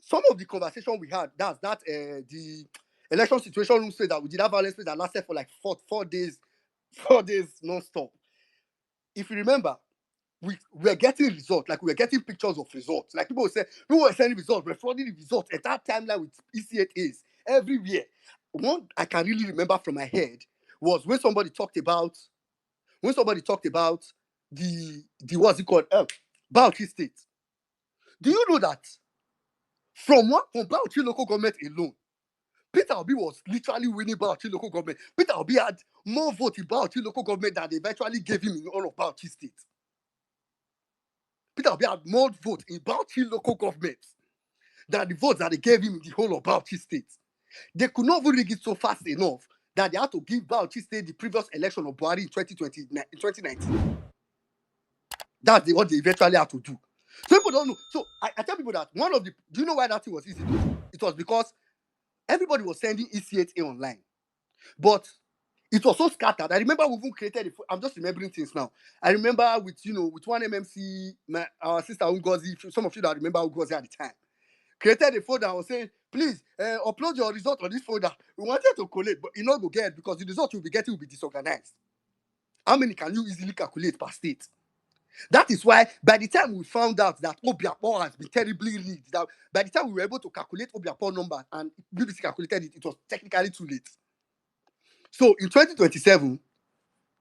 some of the conversation we had, the election situation room space that we did, that violence space that lasted for like four days non-stop. If you remember, we were getting results, like we were getting pictures of results. Like people were sending results, we're flooding the results at that timeline with ECHAs everywhere. One I can really remember from my head was when somebody talked about the what's it called? Bauchi State. Do you know that from Bauchi local government alone, Peter Obi was literally winning Bauchi local government. Peter Obi had more votes in Bauchi local government than they eventually gave him in all of Bauchi State. Peter Obi had more votes in Bauchi local government than the votes that they gave him in the whole of Bauchi State. They could not even rig it so fast enough that they had to give Bauchi State the previous election of Buhari in 2019. That's what they eventually had to do. So people don't know. So I tell people that do you know why that thing was easy to do? It was because everybody was sending ECHA online. But it was so scattered. I remember we even created I'm just remembering things now. I remember with one MMC, our sister Ngozi, some of you that remember Ngozi at the time, created a folder and was saying, please upload your result on this folder. We wanted to collate, but you know go get because the result you'll be getting will be disorganized. How many can you easily calculate per state? That is why by the time we found out that Obiapo has been terribly rigged, that by the time we were able to calculate Obiapo number and BBC calculated it, it was technically too late. So in 2027,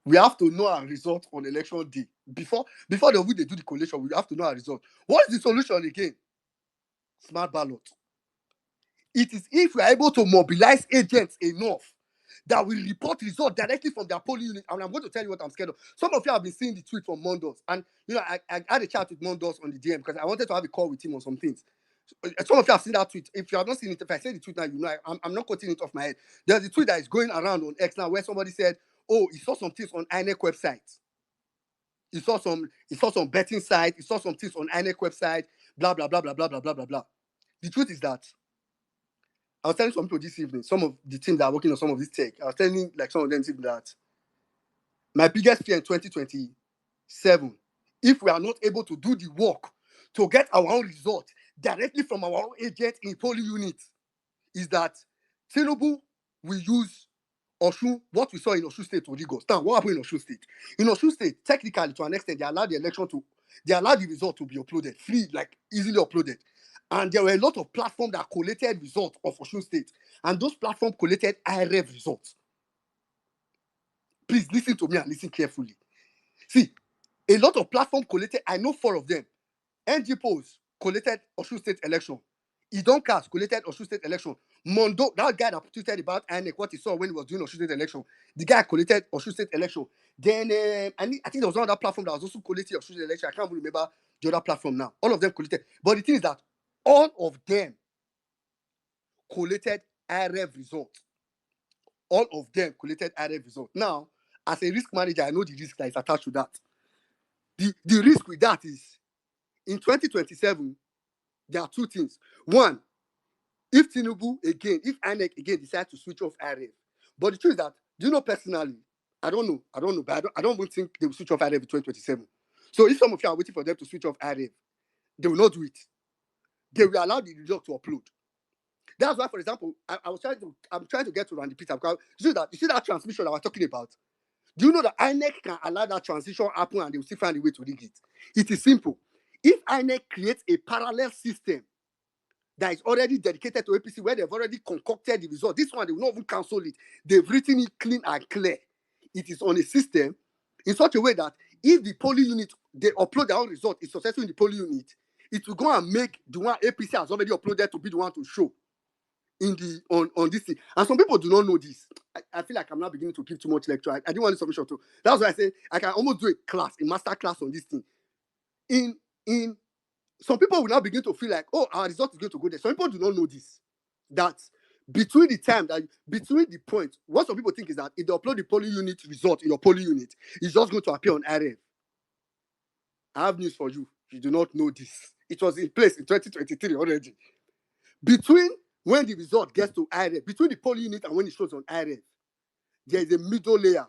we have to know our result on election day. Before they do the collation, we have to know our result. What is the solution again? Smart ballot. It is if we are able to mobilize agents enough that will report results directly from their polling unit. And I'm going to tell you what I'm scared of. Some of you have been seeing the tweet from Mondos. And, I had a chat with Mondos on the DM because I wanted to have a call with him on some things. Some of you have seen that tweet. If you have not seen it, if I say the tweet now, I'm not quoting it off my head. There's a tweet that is going around on X now where somebody said, oh, he saw some things on INEC website. He saw some betting site. He saw some things on INEC website. Blah, blah, blah, blah, blah, blah, blah, blah, blah. The truth is that I was telling some people this evening, some of the teams that are working on some of this tech, I was telling like some of them that my biggest fear in 2027, if we are not able to do the work to get our own result directly from our own agent in polling units, is that Tinubu will use what we saw in Osun State to rig us. Now, what happened in Osun State? In Osun State, technically, to an extent, they allowed the result to be uploaded, free, like easily uploaded. And there were a lot of platforms that collated results of Osun State. And those platforms collated IREV results. Please listen to me and listen carefully. See, a lot of platforms collated, I know 4 of them. NG Polls collated Osun State election. He don't cast collated Osun State election. Mondo, that guy that tweeted about INEC, what he saw when he was doing Osun State election, the guy collated Osun State election. Then I think there was another platform that was also collating Osun State election. I can't even remember the other platform now. All of them collated. But the thing is that all of them collated IREV results. All of them collated IREV results. Now, as a risk manager, I know the risk that is attached to that. The risk with that is in 2027, there are two things. One, if Tinubu again, if INEC again decide to switch off IREV, but the truth is that, do you know personally, I don't know, but I don't even think they will switch off IREV in 2027. So if some of you are waiting for them to switch off IREV, they will not do it. They will allow the result to upload. That's why, for example, I'm trying to get to Randy Peter because you see that transmission I was talking about. Do you know that INEC can allow that transition happen and they will still find a way to rig it? It is simple. If INEC creates a parallel system that is already dedicated to APC, where they've already concocted the result, this one they will not even cancel it. They've written it clean and clear. It is on a system in such a way that if the polling unit they upload their own result is successful in the polling unit, it will go and make the one APC has already uploaded to be the one to show in the on this thing. And some people do not know this. I feel like I'm not beginning to give too much lecture. I didn't want this submission too. That's why I say I can almost do a master class on this thing. In some people will now begin to feel like, oh, our result is going to go there. Some people do not know this. That between the point, what some people think is that if they upload the polling unit result in your polling unit, it's just going to appear on IREV. I have news for you. You do not know this. It was in place in 2023 already. Between when the result gets to IREV, between the polling unit and when it shows on IREV, there is a middle layer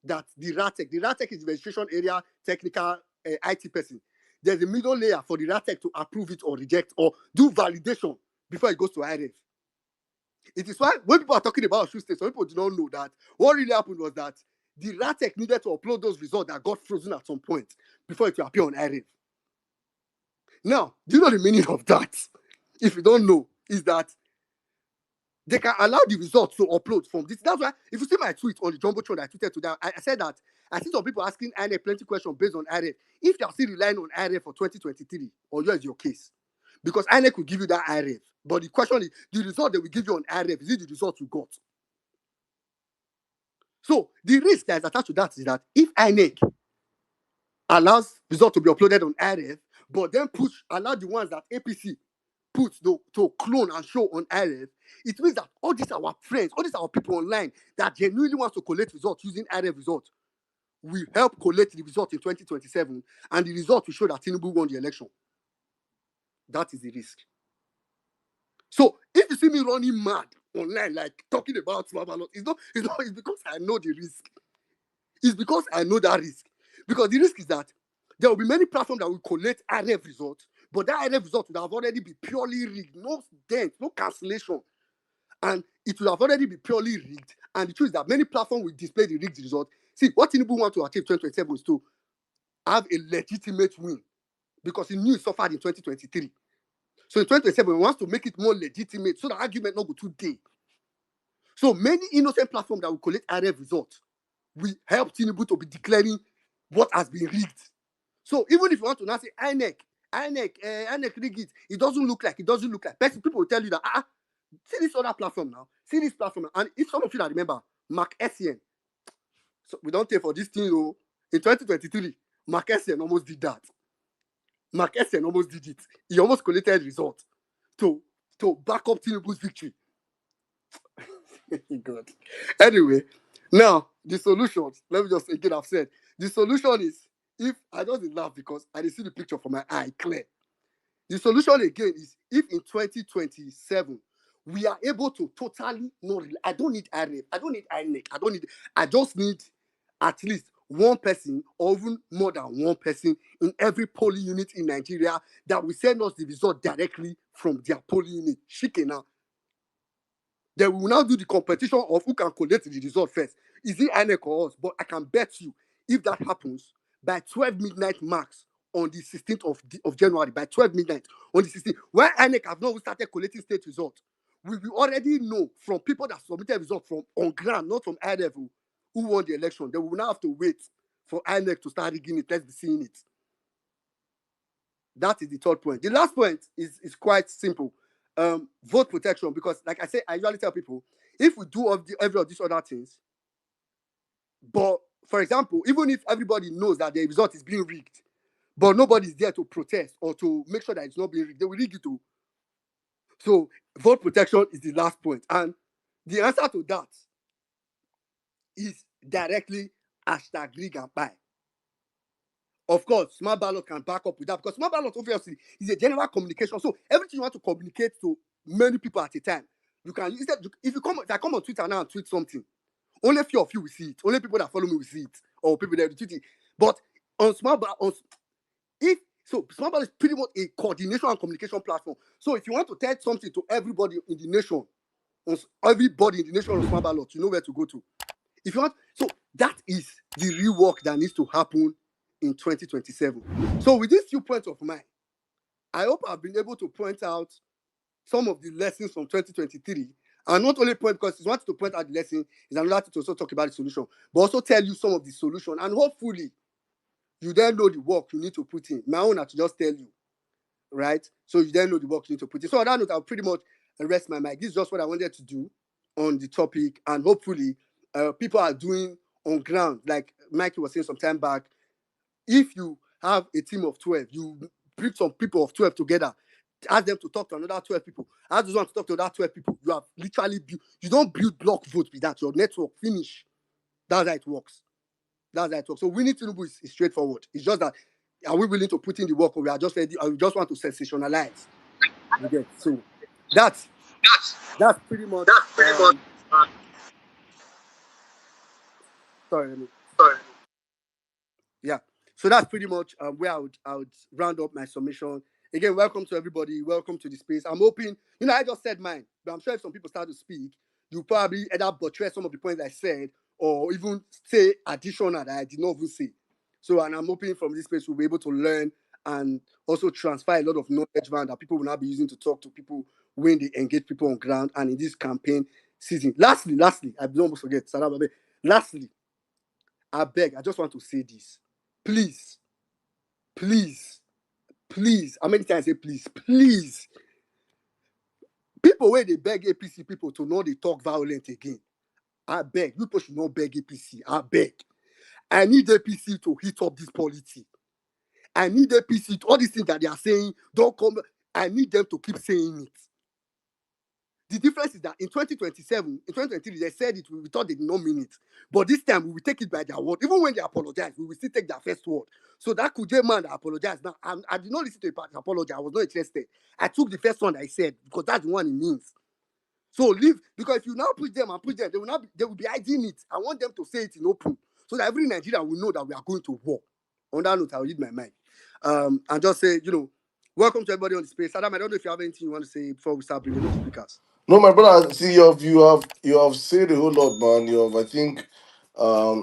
that the RATEC is the registration area technical IT person. There's a middle layer for the RATEC to approve it or reject or do validation before it goes to IREV. It is why when people are talking about Osun State, some people do not know that what really happened was that the RATEC needed to upload those results that got frozen at some point before it will appear on IREV. Now, do you know the meaning of that? If you don't know, is that they can allow the results to upload from this. That's why, if you see my tweet on the Jumbotron that I tweeted today, I said that I see some people asking INEC plenty questions based on IREF. If they are still relying on IREF for 2023, or yours is your case. Because INEC will give you that IREF. But the question is, the result they will give you on IREF, is it the result you got? So, the risk that is attached to that is that if INEC allows result to be uploaded on IREF, but then allow the ones that APC puts to clone and show on IREF, it means that all these our friends, all these our people online that genuinely wants to collect results using IREF results will help collect the result in 2027, and the result will show that Tinubu won the election. That is the risk. So if you see me running mad online, like talking about Babalot, it's because I know the risk. It's because I know that risk. Because the risk is that there will be many platforms that will collect IREF results, but that IREF result would have already been purely rigged, no dent, no cancellation. And it will have already been purely rigged. And the truth is that many platforms will display the rigged result. See, what Tinubu wants to achieve 2027 is to have a legitimate win, because he knew he suffered in 2023. So in 2027, he wants to make it more legitimate so the argument not go too deep. So many innocent platforms that will collect IREF results will help Tinubu to be declaring what has been rigged. So even if you want to now say INEC rigged it, it doesn't look like. People will tell you that, see this other platform now, see this platform now. And if some of you that remember, Mark Essien, so we don't take for this thing, in 2023, Mark Essien almost did that. Mark Essien almost did it. He almost collected results to back up Tinubu's victory. God. Anyway, now the solutions. Let me just again, I've said the solution is, if I just laugh because I didn't see the picture for my eye clear. The solution again is, if in 2027 we are able to totally I don't need IREF, I don't need INEC, I just need at least one person or even more than one person in every polling unit in Nigeria that will send us the result directly from their polling unit. Shikena. Then we will now do the competition of who can collect the result first. Is it INEC or us? But I can bet you, if that happens, by 12 midnight marks on the 16th of January, by 12 midnight on the 16th, when INEC have not started collecting state results, we will already know from people that submitted results from on ground, not from INEC, who won the election. Then we will now have to wait for INEC to start rigging it. Let's be seeing it. That is the third point. The last point is quite simple. vote protection, because like I say, I usually tell people, if we do every of these other things, but for example, even if everybody knows that the result is being rigged, but nobody's there to protest or to make sure that it's not being rigged, they will rig it too. So vote protection is the last point, and the answer to that is directly hashtag rig and buy. Of course, smart ballot can back up with that, because smart ballot obviously is a general communication. So everything you want to communicate to many people at a time, you can use that. If I come on Twitter now and tweet something, only a few of you will see it. Only people that follow me will see it, or people that retweet it. But on smart ballot, smart ballot is pretty much a coordination and communication platform. So if you want to tell something to everybody in the nation, everybody in the nation on smart ballot, you know where to go to. If you want, so that is the real work that needs to happen in 2027. So with these few points of mine, I hope I've been able to point out some of the lessons from 2023. And not only point, because it's one to point out the lesson, is another to also talk about the solution, but also tell you some of the solution. And hopefully, you then know the work you need to put in. My own are to just tell you, right? So you then know the work you need to put in. So on that note, I'll pretty much rest my mic. This is just what I wanted to do on the topic. And hopefully, people are doing on ground. Like Mikey was saying some time back, if you have a team of 12, you bring some people of 12 together, ask them to talk to another 12 people, ask those ones to talk to other 12 people. You have literally built, you don't build block vote with that. Your network finish. That's how it works. That's how it works. So winning Tinubu is straightforward. It's just that, are we willing to put in the work, or we are just ready, or we just want to sensationalize? You get. So that's that's pretty much sorry, let me yeah. So that's pretty much where I would round up my submission. Again, welcome to everybody. Welcome to the space. I'm hoping, I just said mine, but I'm sure if some people start to speak, you probably either buttress some of the points I said, or even say additional that I did not even say. So, and I'm hoping from this space we'll be able to learn and also transfer a lot of knowledge around that people will now be using to talk to people when they engage people on ground and in this campaign season. Lastly, I don't almost forget, Sarah Babe. Lastly, I beg, I just want to say this. Please, please, please. How many times I say please? Please. People where they beg APC people to know they talk violent again. I beg. People should not beg APC. I beg. I need APC to hit up this policy. I need APC to, all these things that they are saying, don't come. I need them to keep saying it. The difference is that in 2027, in 2023, they said it, we thought they did not mean it. But this time, we will take it by their word. Even when they apologize, we will still take their first word. So that Kuje man that apologized, now, I did not listen to a apology. I was not interested. I took the first one that I said, because that's the one it means. So leave, because if you now push them and push them, they will be hiding it. I want them to say it in open, so that every Nigerian will know that we are going to war. On that note, I'll read my mind. And just say, welcome to everybody on the space. Adam, I don't know if you have anything you want to say before we start bringing up speakers. No, my brother. See, you have said a whole lot, man. I think,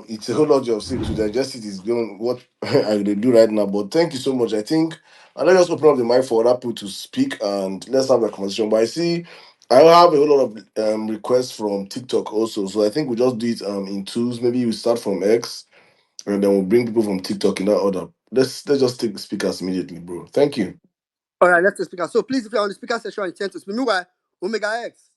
it's a whole lot you have said to digest it is going what I will do right now. But thank you so much. I think, and let's just open up the mic for other people to speak and let's have a conversation. But I see, I have a whole lot of requests from TikTok also. So I think we just do it in twos. Maybe we start from X and then we'll bring people from TikTok in that order. Let's just take the speakers immediately, bro. Thank you. All right, let's take speakers. So please, if you're on the speaker section, intend to speak. Meanwhile, Omega X,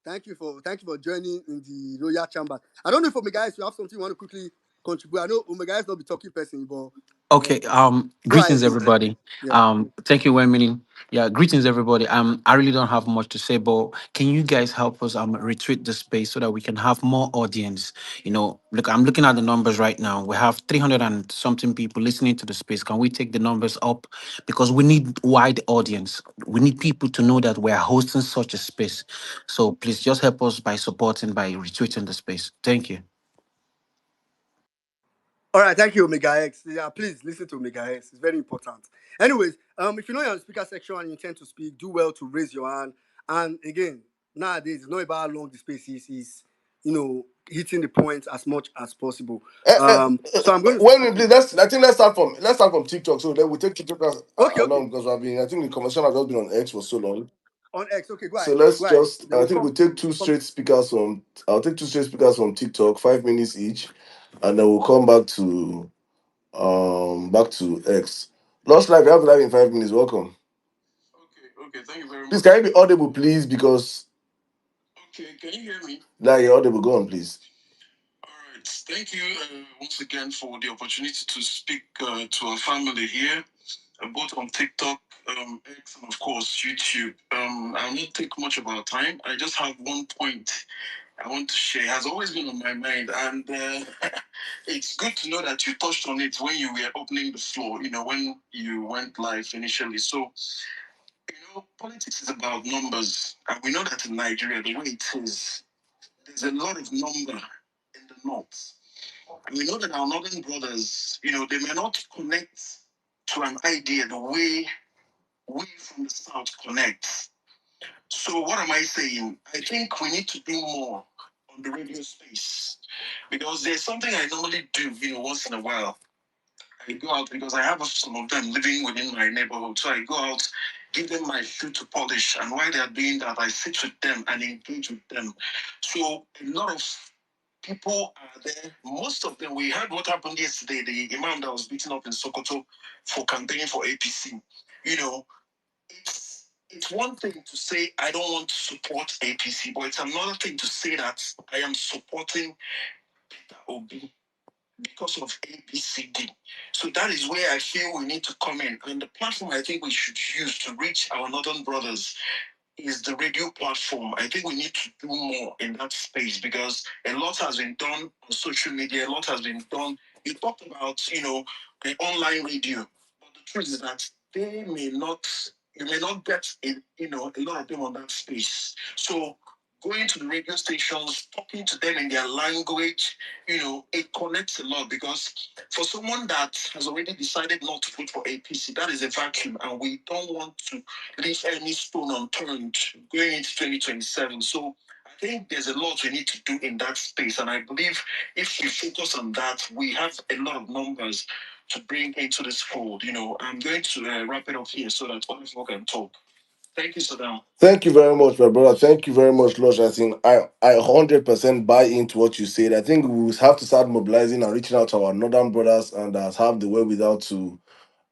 thank you for joining in the royal chamber. I don't know if Omega X, you have something you want to quickly contribute. I know Omega X not be talking person, but Okay, go ahead, greetings bro. everybody. Yeah. Thank you, Wemini. Yeah, greetings everybody. I really don't have much to say, but can you guys help us retweet the space so that we can have more audience? Look, I'm looking at the numbers right now. We have 300 and something people listening to the space. Can we take the numbers up? Because we need wide audience. We need people to know that we are hosting such a space. So please just help us by supporting, by retweeting the space. Thank you. All right, thank you, Omega X. Yeah, please listen to Omega X. It's very important. Anyways, if you know you're on the speaker section and you intend to speak, do well to raise your hand. And again, nowadays, it's not about how long the space is. Is hitting the point as much as possible. Eh, eh, So I'm going to When we please, I think let's start from TikTok. So then we take TikTok okay along because I think the conversation has just been on X for so long. on X. Okay, go So ahead, let's go ahead. just Then I we'll think come. we'll take two come straight speakers from I'll take two straight speakers from TikTok, 5 minutes each, and then we'll come back to X. Lost Life, you have live in 5 minutes. Welcome. Please, can you be audible, please? Because now you're audible. Go on, please. Thank you very much, my brother. Thank you very much, Lush. I think I 100% buy into what you said. I think we will have to start mobilizing and reaching out to our northern brothers and have the wherewithal to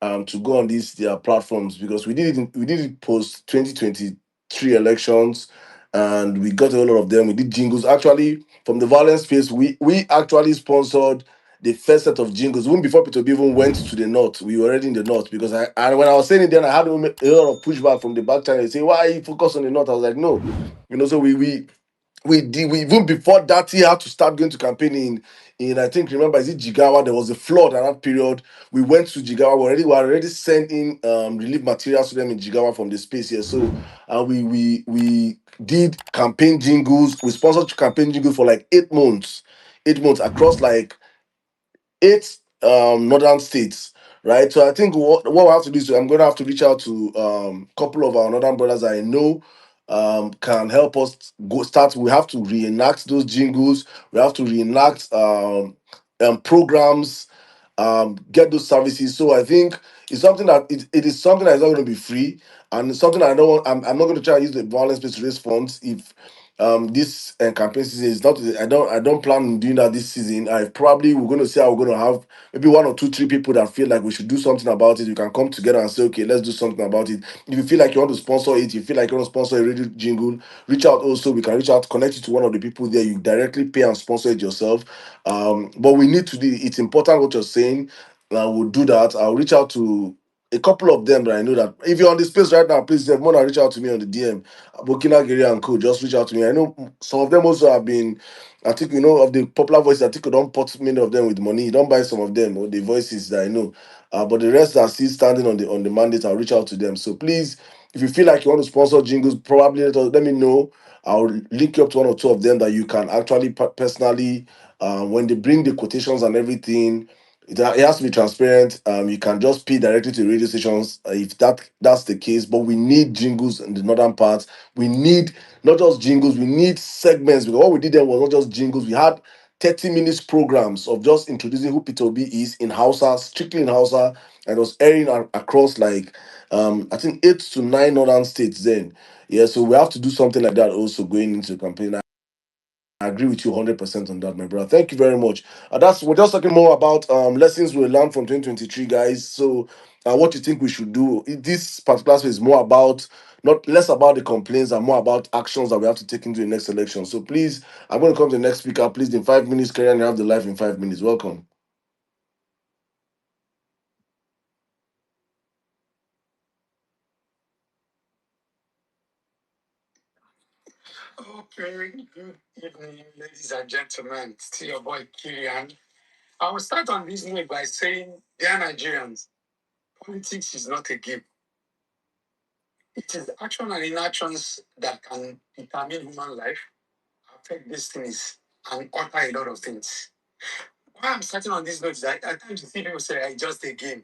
go on these their platforms, because we did it post 2023 elections, and we got a lot of them. We did jingles actually from the violence space. We actually sponsored the first set of jingles even before Peter B even went to the north. We were already in the north, because I and when I was saying it then, I had a lot of pushback from the back channel. They say, why you focus on the north? I was like, no, so we did, we even before that he had to start going to campaign in I think, remember, is it Jigawa? There was a flood at that period. We went to Jigawa. We were already sending relief materials to them in Jigawa from the space here. So we did campaign jingles. We sponsored campaign jingles for like 8 months, 8 months across like 8 northern states, right? So I think what we have to do is I'm going to have to reach out to a couple of our northern brothers I know can help us go start. We have to reenact those jingles. We have to reenact programs, get those services. So I think it's something that it is something that is not going to be free, and it's something I don't want. I'm not going to try and use the violence space to raise funds if this campaign season is not. I don't plan on doing that this season. I probably we're going to say we're going to have maybe one or two, three people that feel like we should do something about it. You can come together and say, okay, let's do something about it. If you feel like you want to sponsor it, you feel like you want to sponsor a radio jingle, reach out also. We can reach out, connect you to one of the people there. You directly pay and sponsor it yourself. But we need to do it's important what you're saying. We'll do that. I'll reach out to a couple of them that I know that if you're on the space right now, please more than reach out to me on the DM. Burkina Giri and Co. Just reach out to me. I know some of them also have been. I think of the popular voices. I think we don't put many of them with money. You don't buy some of them or the voices that I know. But the rest are still standing on the mandate. I'll reach out to them. So please, if you feel like you want to sponsor jingles, probably let me know. I'll link you up to one or two of them that you can actually personally, when they bring the quotations and everything, it has to be transparent. You can just pay directly to radio stations if that's the case. But we need jingles in the northern parts. We need not just jingles. We need segments, because what we did then was not just jingles. We had 30 minutes programs of just introducing who Peter Obi is in Hausa, strictly in Hausa, and it was airing across like I think 8 to 9 northern states then. Yeah, so we have to do something like that also going into the campaign. I agree with you 100% on that, my brother. Thank you very much. That's We're just talking more about lessons we learned from 2023, guys. So and what you think we should do. This particular space is more about, not less about the complaints and more about actions that we have to take into the next election. So please, I'm going to come to the next speaker. Please, in 5 minutes, carry on, you have the life in 5 minutes. Welcome. Okay, good evening, ladies and gentlemen. It's your boy Kirian. I will start on this note by saying, dear Nigerians, politics is not a game. It is action and inactions that can determine human life, affect destinies, and alter a lot of things. Why I'm starting on this note is that at times you see people say, it's just a game.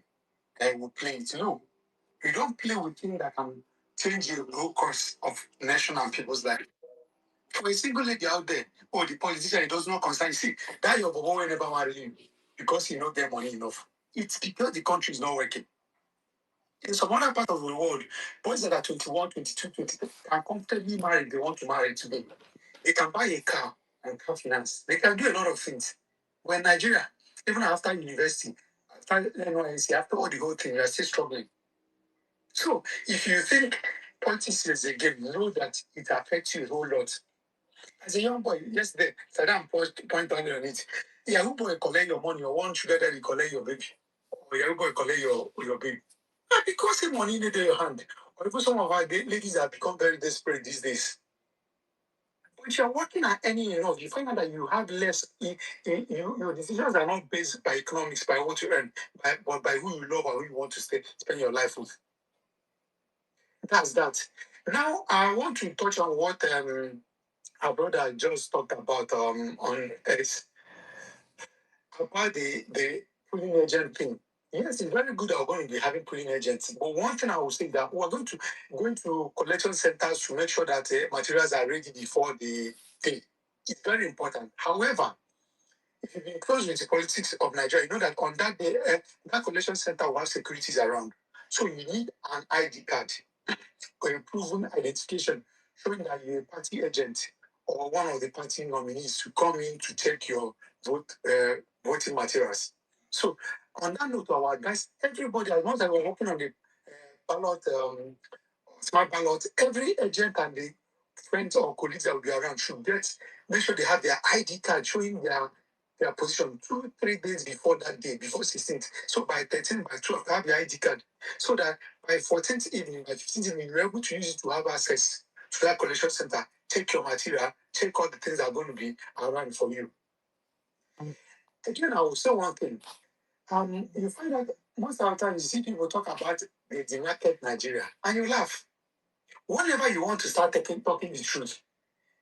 I will play it. No, you don't play with things that can change the whole course of nation and people's life. For a single lady out there, or the politician, it does not concern you. See, that your boy will never marry you because you don't get money enough. It's because the country is not working. In some other part of the world, boys that are 21, 22, 23 can comfortably marry if they want to marry today. They can buy a car and car finance. They can do a lot of things. When Nigeria, even after university, after NYSC, after all the whole thing, we are still struggling. So if you think politics is a game, know that it affects you a whole lot. As a young boy, yesterday, Saddam point on it. Yahoo boy collect your money, or one sugar daddy collect your baby. Or Yahoo boy collect your baby. And because the money in your hand, or even some of our ladies have become very desperate these days. But you're working at any enough, you find out that you have less. Your decisions are not based by economics, by what you earn, but by who you love or who you want to spend your life with. That's that. Now, I want to touch on what our brother just talked about on X, about the pulling agent thing. Yes, it's very good that we're going to be having pulling agents. But one thing I will say that we're going to collection centers to make sure that materials are ready before the thing. It's very important. However, if you've been close with the politics of Nigeria, you know that on that day, that collection center will have securities around. So you need an ID card or a proven identification showing that you're a party agent or one of the party nominees to come in to take your voting materials. So, on that note, our advice, everybody, as long as we're working on the ballot, smart ballot, every agent and the friends or colleagues that will be around should make sure they have their ID card showing their position 2-3 days before that day, before 16th. So by 13th, by 12th, they have the ID card. So that by 14th evening, by 15th evening, you're able to use it to have access to that collection center, take your material, check all the things that are going to be around for you. Again, I will say one thing. You find out most of the time you see people talk about the market Nigeria, and you laugh. Whenever you want to start talking the truth,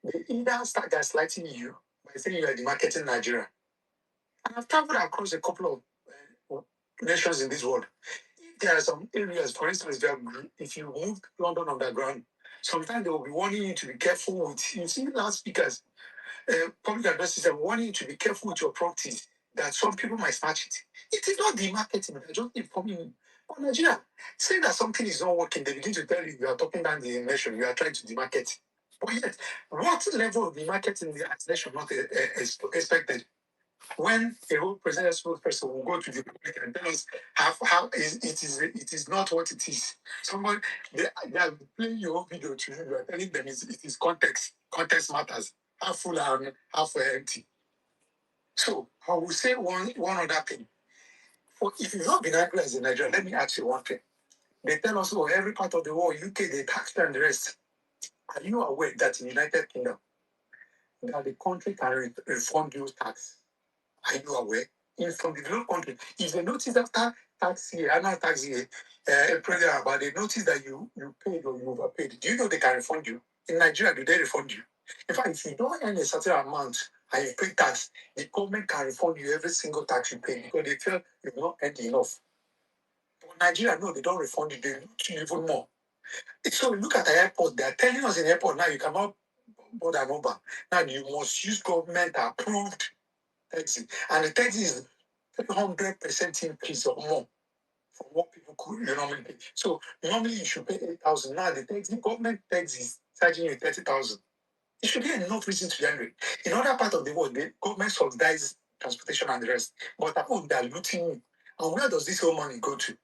they either start gaslighting you by saying you are the market in Nigeria. And I've traveled across a couple of nations in this world. If there are some areas, for instance, if you move London underground, sometimes they will be warning you to be careful with, you see loudspeakers, public address system warning you to be careful with your properties, that some people might snatch it. It is not the marketing, they're just informing you. But Nigeria, saying that something is not working, they begin to tell you are talking down the nation, you are trying to demarket. But yet, what level of demarketing the nation not expected? When a whole presidential person will go to the public and tell us how it is not what it is. Someone they are playing your video to you, you are telling them it is context. Context matters. Half full and half empty. So I will say one other thing. For if you've not been angry as a Nigerian, let me ask you one thing. They tell us, oh, every part of the world, UK, they tax and the rest. Are you aware that in the United Kingdom, that the country can refund you tax? Are you aware? In from the developed country, if they notice after tax year, annual tax year, April, but they notice that you paid or you overpaid, do you know they can refund you? In Nigeria, do they refund you? In fact, if you don't earn a certain amount and you pay tax, the government can refund you every single tax you pay because they feel you've not earned enough. But Nigeria, no, they don't refund you, they look you even more. So look at the airport, they're telling us in the airport now you cannot board an Uber. Now you must use government approved taxi. And the taxi is 300% increase or more from what people could normally pay. So normally you should pay 8,000. Now the government tax is charging you 30,000. It should be enough reason to generate. In other part of the world, the government subsidizes transportation and the rest. But at home, they are looting you. And where does this whole money go to?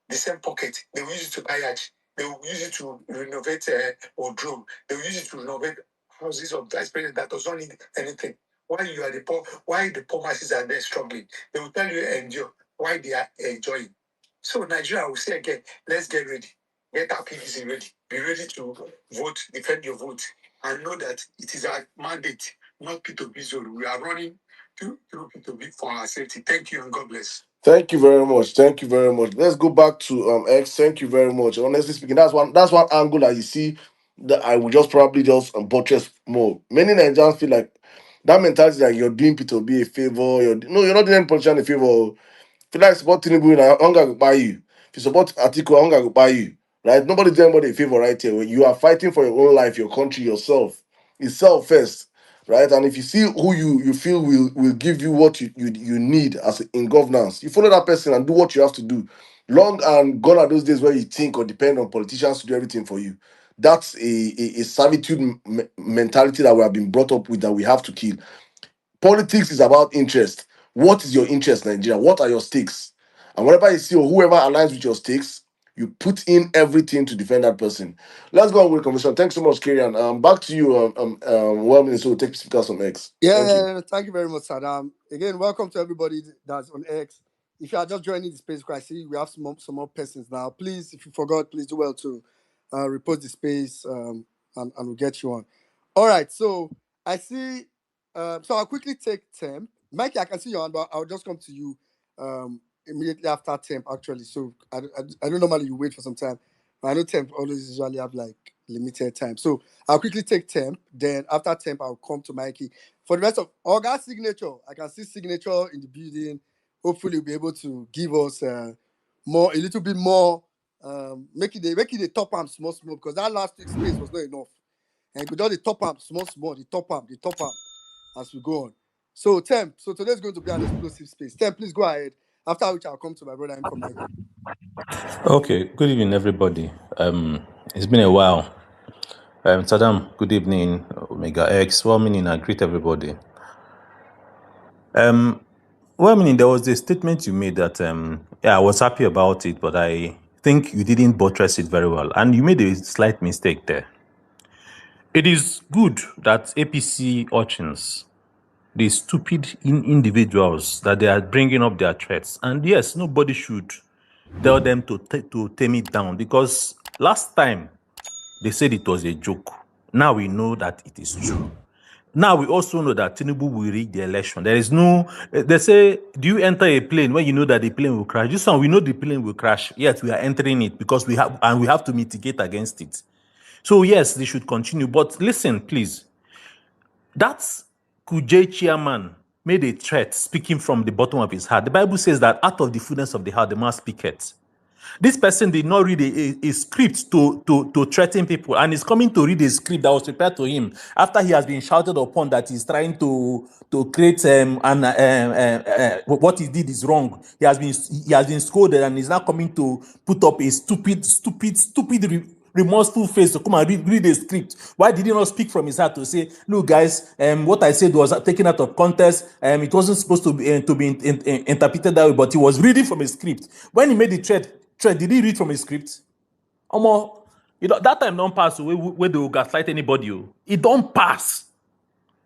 the same pocket. They will use it to buy yacht. They will use it to renovate wardrobe. They will use it to renovate houses of vice president that does not need anything. Why you are the poor? Why the poor masses are there struggling? They will tell you endure. Why they are enjoying. So Nigeria will say again, let's get ready. Get our PVC ready. Be ready to vote, defend your vote, and know that it is our mandate, not P2B zone. We are running through P2B for our safety. Thank you and God bless. Thank you very much. Thank you very much. Let's go back to X. Thank you very much. Honestly speaking, that's one angle that you see that I would just probably just buttress more. Many Nigerians feel like that mentality that you're doing people be a favor. You're not doing any politician a favor. If you like support Tinubu, hunger will buy you. If you support Atiku, hunger will buy you. Right? Nobody's doing anybody a favor right here. When you are fighting for your own life, your country, yourself. It's self first. Right? And if you see who you feel will give you what you need as in governance, you follow that person and do what you have to do. Long and gone are those days where you think or depend on politicians to do everything for you. That's a servitude mentality that we have been brought up with that we have to kill. Politics is about interest. What is your interest, Nigeria? What are your stakes? And whatever you see or whoever aligns with your stakes, you put in everything to defend that person. Let's go on with the conversation. Thanks so much, Kirian. Back to you, well, so we'll take speakers on X. Thank you. Yeah, thank you very much, Saddam. Again, welcome to everybody that's on X. If you are just joining the space, I see we have some more persons now. Please, if you forgot, please do well to repost the space and we'll get you on. All right, so I see. So I'll quickly take Temp. Mikey, I can see you on, but I'll just come to you immediately after Temp, actually. So I don't normally you wait for some time, but I know Temp always usually have like limited time. So I'll quickly take Temp. Then after Temp, I'll come to Mikey. For the rest of August signature, I can see signature in the building. Hopefully, we'll be able to give us a little bit more, make it the top arm small, because that last week's space was not enough. And we got the top arm small, the top arm as we go on. So, Temp, so today's going to be an explosive space. Temp, please go ahead. After which I'll come to my brother and come Mikey. Okay, good evening, everybody. It's been a while. Saddam, good evening. Omega X, well meaning, I greet everybody. Well meaning, there was a statement you made that I was happy about it, but I think you didn't buttress it very well, and you made a slight mistake there. It is good that APC urchins, the stupid individuals, that they are bringing up their threats, and yes, nobody should tell them to tame it down, because last time they said it was a joke. Now we know that it is true. Now we also know that Tinubu will rig the election. There is no. They say, do you enter a plane when you know that the plane will crash? This one, we know the plane will crash. Yet we are entering it because we have to mitigate against it. So yes, they should continue. But listen, please. That Kuje chairman made a threat speaking from the bottom of his heart. The Bible says that out of the fullness of the heart, the mouth speaketh. This person did not read a script to threaten people, and is coming to read a script that was prepared to him after he has been shouted upon that he's trying to create what he did is wrong. He has been scolded, and he's now coming to put up a stupid remorseful face to come and read a script. Why did he not speak from his heart to say, look, guys, what I said was taken out of context. It wasn't supposed to be interpreted that way, but he was reading from a script. When he made the threat, did he read from a script? That time don't pass where they will gaslight anybody. It don't pass.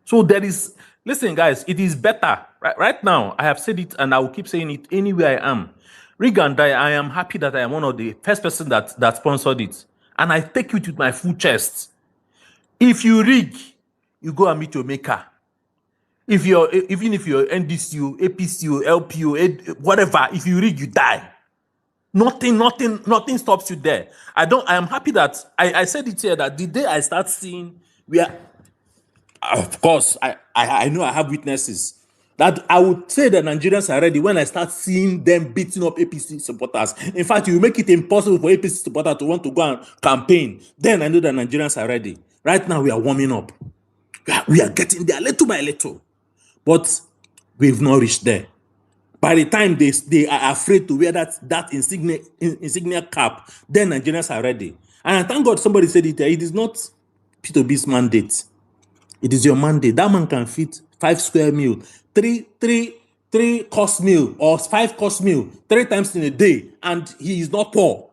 So there is, listen, guys, it is better. Right now, I have said it and I will keep saying it anywhere I am. Rig and die, I am happy that I am one of the first person that sponsored it. And I take it with my full chest. If you rig, you go and meet your maker. Even if you're NDCU, APCU, LPU, whatever, if you rig, you die. Nothing stops you there. I am happy that I said it here that the day I start seeing where, of course, I know I have witnesses that I would say that Nigerians are ready when I start seeing them beating up APC supporters. In fact, you make it impossible for APC supporters to want to go and campaign. Then I know that Nigerians are ready. Right now, we are warming up. We are getting there little by little, but we've not reached there. By the time they are afraid to wear that insignia cap, then Nigerians are ready. And I thank God somebody said it. It is not P2B's mandate. It is your mandate. That man can fit 5 square meal, three 3-course meal or 5-course meal 3 times in a day, and he is not poor.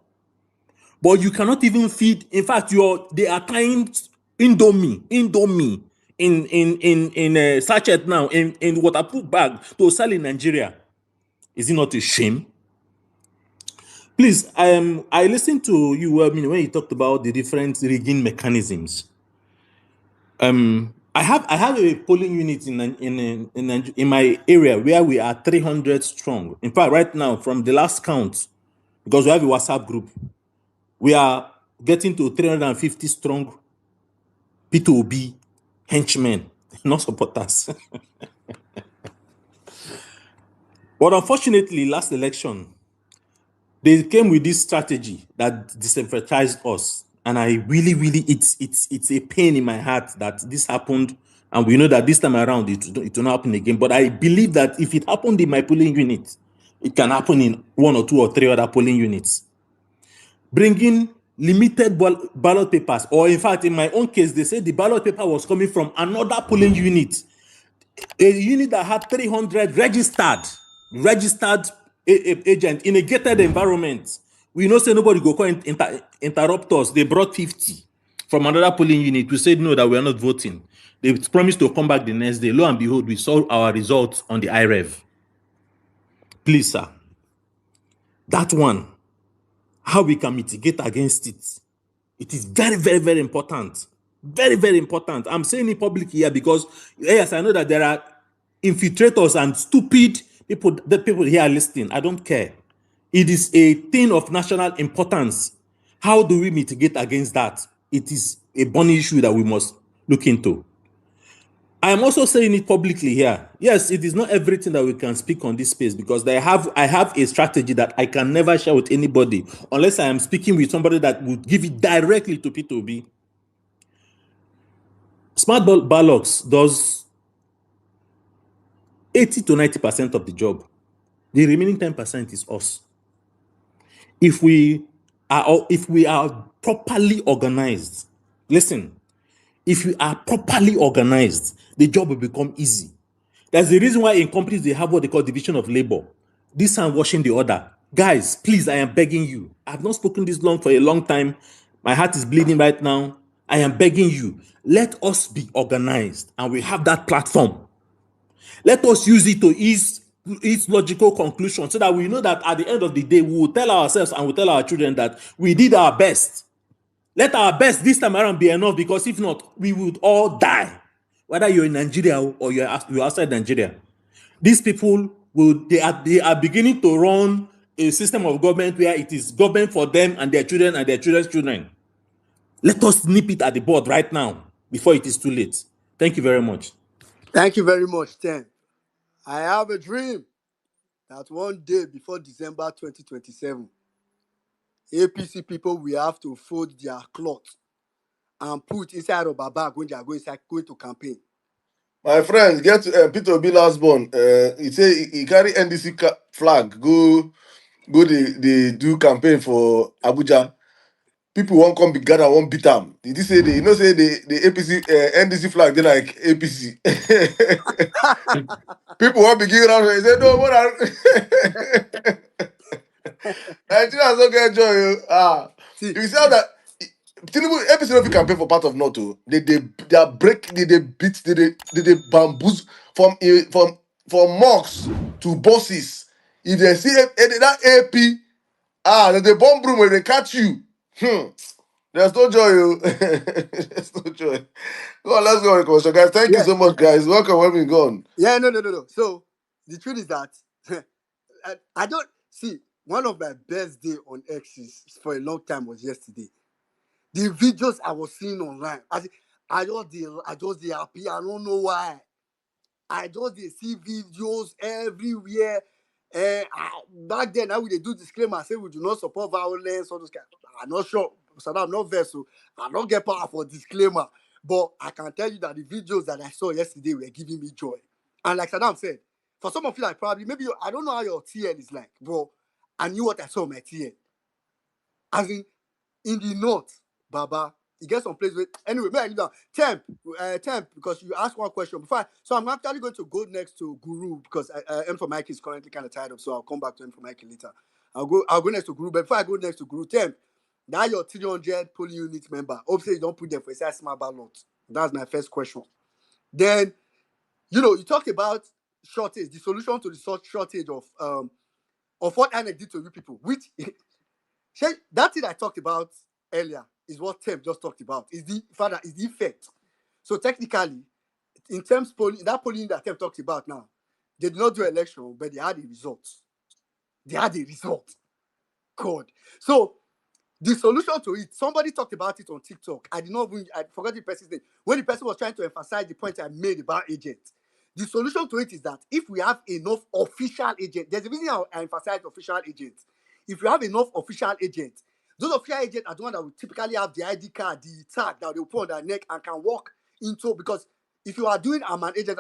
But you cannot even feed. In fact, they are tying Indomie in a sachet now in waterproof bag to sell in Nigeria. Is it not a shame? Please, I listened to you when you talked about the different rigging mechanisms. I have a polling unit in my area where we are 300 strong. In fact, right now, from the last count, because we have a WhatsApp group, we are getting to 350 strong P2B henchmen, not supporters. But unfortunately, last election, they came with this strategy that disenfranchised us. And I really, really, it's a pain in my heart that this happened. And we know that this time around, it will not happen again. But I believe that if it happened in my polling unit, it can happen in 1 or 2 or 3 other polling units. Bringing limited ballot papers, or in fact, in my own case, they said the ballot paper was coming from another polling unit, a unit that had 300 registered agent in a gated environment. We know say nobody go come interrupt us. They brought 50 from another polling unit. We said no, that we are not voting. They promised to come back the next day. Lo and behold, we saw our results on the IREV. Please, sir, that one, how we can mitigate against it, it is very, very, very important. Very, very important. I'm saying it publicly here because, yes, I know that there are infiltrators and stupid people, the people here are listening. I don't care. It is a thing of national importance. How do we mitigate against that? It is a burning issue that we must look into. I am also saying it publicly here. Yes, it is not everything that we can speak on this space because I have a strategy that I can never share with anybody unless I am speaking with somebody that would give it directly to P2B. Smart ballots does 80 to 90% of the job. The remaining 10% is us. If we are properly organized, listen, if we are properly organized, the job will become easy. That's the reason why in companies they have what they call division of labor. This hand washing the other. Guys, please, I am begging you. I've not spoken this long for a long time. My heart is bleeding right now. I am begging you. Let us be organized and we have that platform. Let us use it to ease logical conclusion so that we know that at the end of the day, we will tell ourselves and we will tell our children that we did our best. Let our best this time around be enough, because if not, we would all die. Whether you're in Nigeria or you're outside Nigeria. These people they are beginning to run a system of government where it is government for them and their children and their children's children. Let us nip it at the bud right now before it is too late. Thank you very much. Thank you very much, Ten. I have a dream that one day before December 2027, APC people will have to fold their cloth and put inside a bag when they are going to campaign. My friend, get Peter Obi last born. He say he carry NDC flag go they do campaign for Abuja. People won't come be gather, won't beat them. Did he say say the APC NDC flag they like APC. People won't be giving out. He said no, what are Nigerians don't get joy. See, You see how that Tinubu APC no fit campaign for part of North. They are break they beat they bamboos from mosques to buses. If they see that AP, they bomb broom when they catch you. There's no joy. There's no joy. Go on, let's go on the commercial, guys. Thank you yeah, so much, guys. Welcome when we gone. yeah, no. So the truth is that I don't see one of my best day on X is for a long time was yesterday. The videos I was seeing online, I just dey happy. I don't know why. I just dey see videos everywhere. Back then, how we dey do disclaimer say we do not support violence, all those kind. I'm not sure. So I'm not vessel. I don't get power for disclaimer. But I can tell you that the videos that I saw yesterday were giving me joy. And like Saddam said, for some of you, like probably maybe I don't know how your TL is like, but I knew what I saw on my TL. As in the north, Baba, You get some place with anyway. May I leave down temp because you asked one question before. So I'm actually going to go next to Guru because M for Mike is currently kind of tied up. So I'll come back to M for Mike later. I'll go next to Guru. But before I go next to Guru, temp. Now your 300 polling unit member. Hopefully you don't put them for a size small ballot. That's my first question. Then you talked about shortage, the solution to the shortage of what INEC did to you people, which that thing I talked about earlier is what Temp just talked about. Is the effect. So technically, in terms polling, that polling that Temp talked about now, they did not do election, but they had a result. They had a result. God. So the solution to it, somebody talked about it on TikTok. I forgot the person's name. When the person was trying to emphasize the point I made about agents. The solution to it is that if we have enough official agents, there's a reason I emphasize official agents. If you have enough official agents, those official agents are the ones that will typically have the ID card, the tag that they will put on their neck and can walk into, because if you are doing I'm an agent,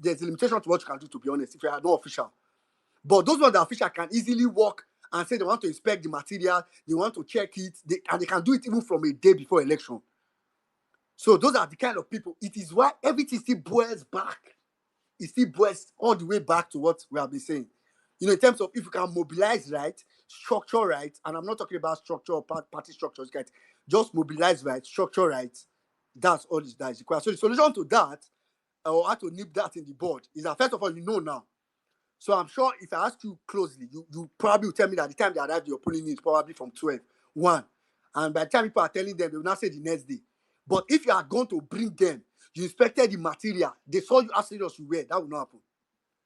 there's a limitation to what you can do, to be honest, if you are not official. But those ones that are official can easily walk and say they want to inspect the material, they want to check it, and they can do it even from a day before election. So those are the kind of people. It is why everything still boils back. It still boils all the way back to what we have been saying. In terms of if you can mobilize right, structure right, and I'm not talking about structure or party structures, guys. Just mobilize right, structure right. That's all that is required. So the solution to that, or how to nip that in the bud, is that first of all, now. So I'm sure if I ask you closely, you probably will tell me that the time they arrived, your polling is probably from 12, 1. And by the time people are telling them, they will not say the next day. But if you are going to bring them, you inspected the material, they saw you as serious you were, that will not happen.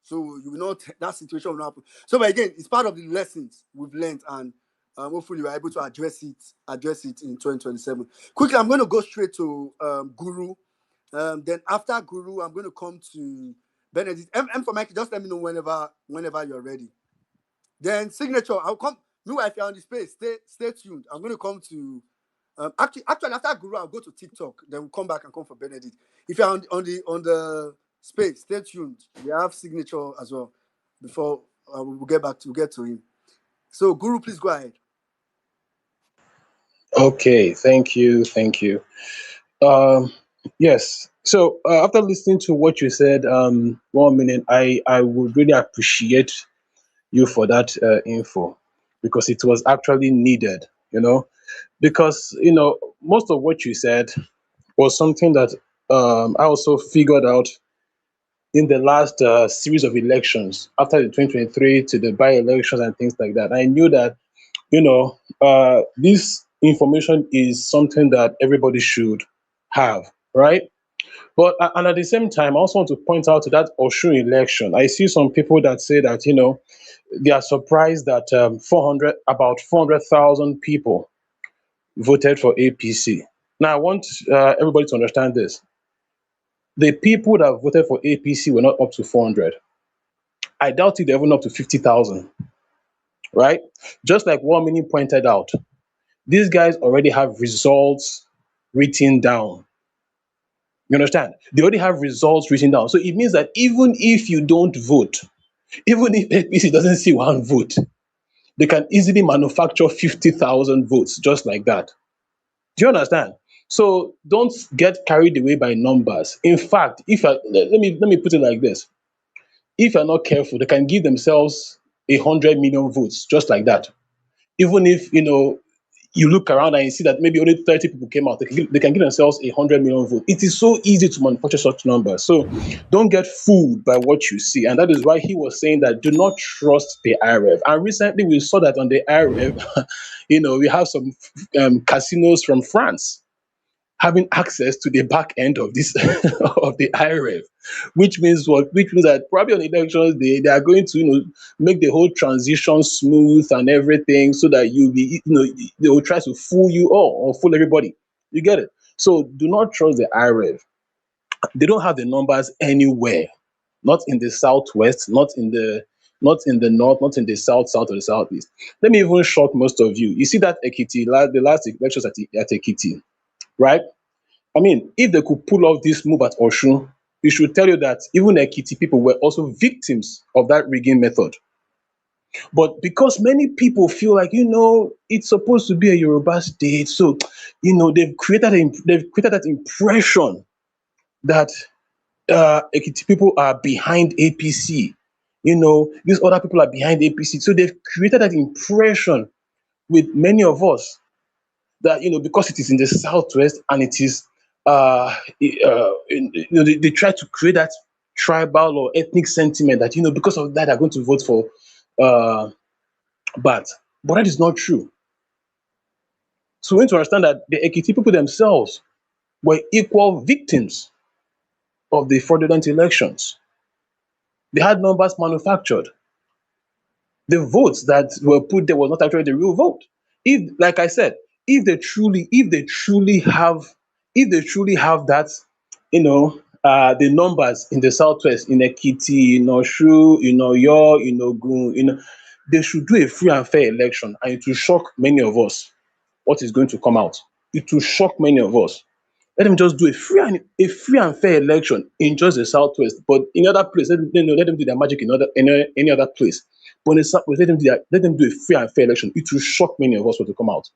So you will not, that situation will not happen. So but again, it's part of the lessons we've learned, and hopefully we're able to address it in 2027. Quickly, I'm going to go straight to Guru. Then after Guru, I'm going to come to Benedict. M for Mike, just let me know whenever you're ready. Then signature, I'll come. Meanwhile, if you're on the space, stay tuned. I'm going to come to actually after Guru, I'll go to TikTok. Then we'll come back and come for Benedict. If you're on the space, stay tuned. We have signature as well before we'll get to him. So Guru, please go ahead. Okay, thank you. Um, yes. So after listening to what you said, 1 minute, I would really appreciate you for that info, because it was actually needed. Because most of what you said was something that I also figured out in the last series of elections after the 2023 to the by-elections and things like that. I knew that this information is something that everybody should have, right? But and at the same time, I also want to point out to that Osun election. I see some people that say that they are surprised that 400,000 people voted for APC. Now, I want everybody to understand this. The people that voted for APC were not up to 400. I doubt it, they're even up to 50,000, right? Just like one minute pointed out, these guys already have results written down. You understand? They already have results written down. So it means that even if you don't vote, even if APC doesn't see one vote, they can easily manufacture 50,000 votes just like that. Do you understand? So don't get carried away by numbers. In fact, if I, let me put it like this: if you're not careful, they can give themselves 100 million votes just like that. Even if you look around and you see that maybe only 30 people came out, they can give themselves 100 million votes. It is so easy to manufacture such numbers. So don't get fooled by what you see. And that is why he was saying that do not trust the IRF. And recently we saw that on the IRF, we have some casinos from France having access to the back end of this of the IRF, which means what? Which means that probably on elections they are going to make the whole transition smooth and everything, so that they will try to fool you all or fool everybody. You get it? So do not trust the IRF. They don't have the numbers anywhere. Not in the southwest, not in the north, not in the south or the southeast. Let me even shock most of you. You see that Ekiti, the last elections at Ekiti, right? I mean, if they could pull off this move at Osun, it should tell you that even Ekiti people were also victims of that rigging method. But because many people feel like, it's supposed to be a Yoruba state, so they've created that impression that Ekiti people are behind APC. These other people are behind APC. So they've created that impression with many of us that, because it is in the southwest and it is they try to create that tribal or ethnic sentiment that, because of that they're going to vote for uh but that is not true. So we need to understand that the Ekiti people themselves were equal victims of the fraudulent elections. They had numbers manufactured. The votes that were put there was not actually the real vote. If, like I said, if they truly have that, the numbers in the southwest, in Ekiti, in Oshu, in Oyo, in Ogun, they should do a free and fair election, and it will shock many of us what is going to come out. It will shock many of us. Let them just do a free and fair election in just the southwest, but in other place, let them do their magic in any other place. But in the southwest, let them do a free and fair election. It will shock many of us what will come out.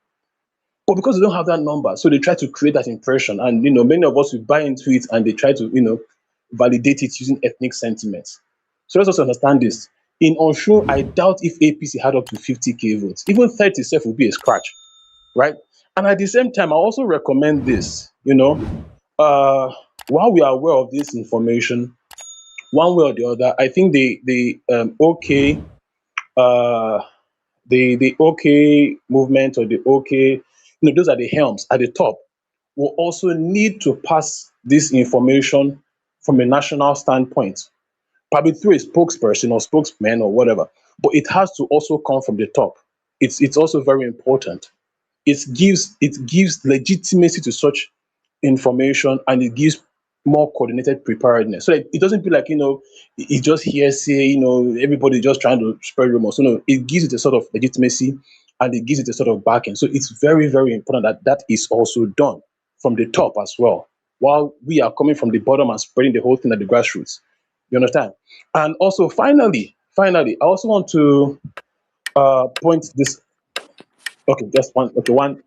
But because they don't have that number, so they try to create that impression, and many of us will buy into it, and they try to validate it using ethnic sentiments. So let's also understand this. In Osun, I doubt if APC had up to 50K votes. Even 30 self would be a scratch, right? And at the same time, I also recommend this. Uh, while we are aware of this information, one way or the other, I think uh, the OK movement, or the OK, those are the helms at the top, will also need to pass this information from a national standpoint, probably through a spokesperson or spokesman or whatever. But it has to also come from the top. It's also very important. It gives legitimacy to such information, and it gives more coordinated preparedness. So that it doesn't feel like, it just hearsay, everybody just trying to spread rumors. So no, it gives it a sort of legitimacy, and it gives it a sort of backing. So it's very, very important that that is also done from the top as well, while we are coming from the bottom and spreading the whole thing at the grassroots. You understand? And also, finally, I also want to point this. Okay, just one. Okay, one.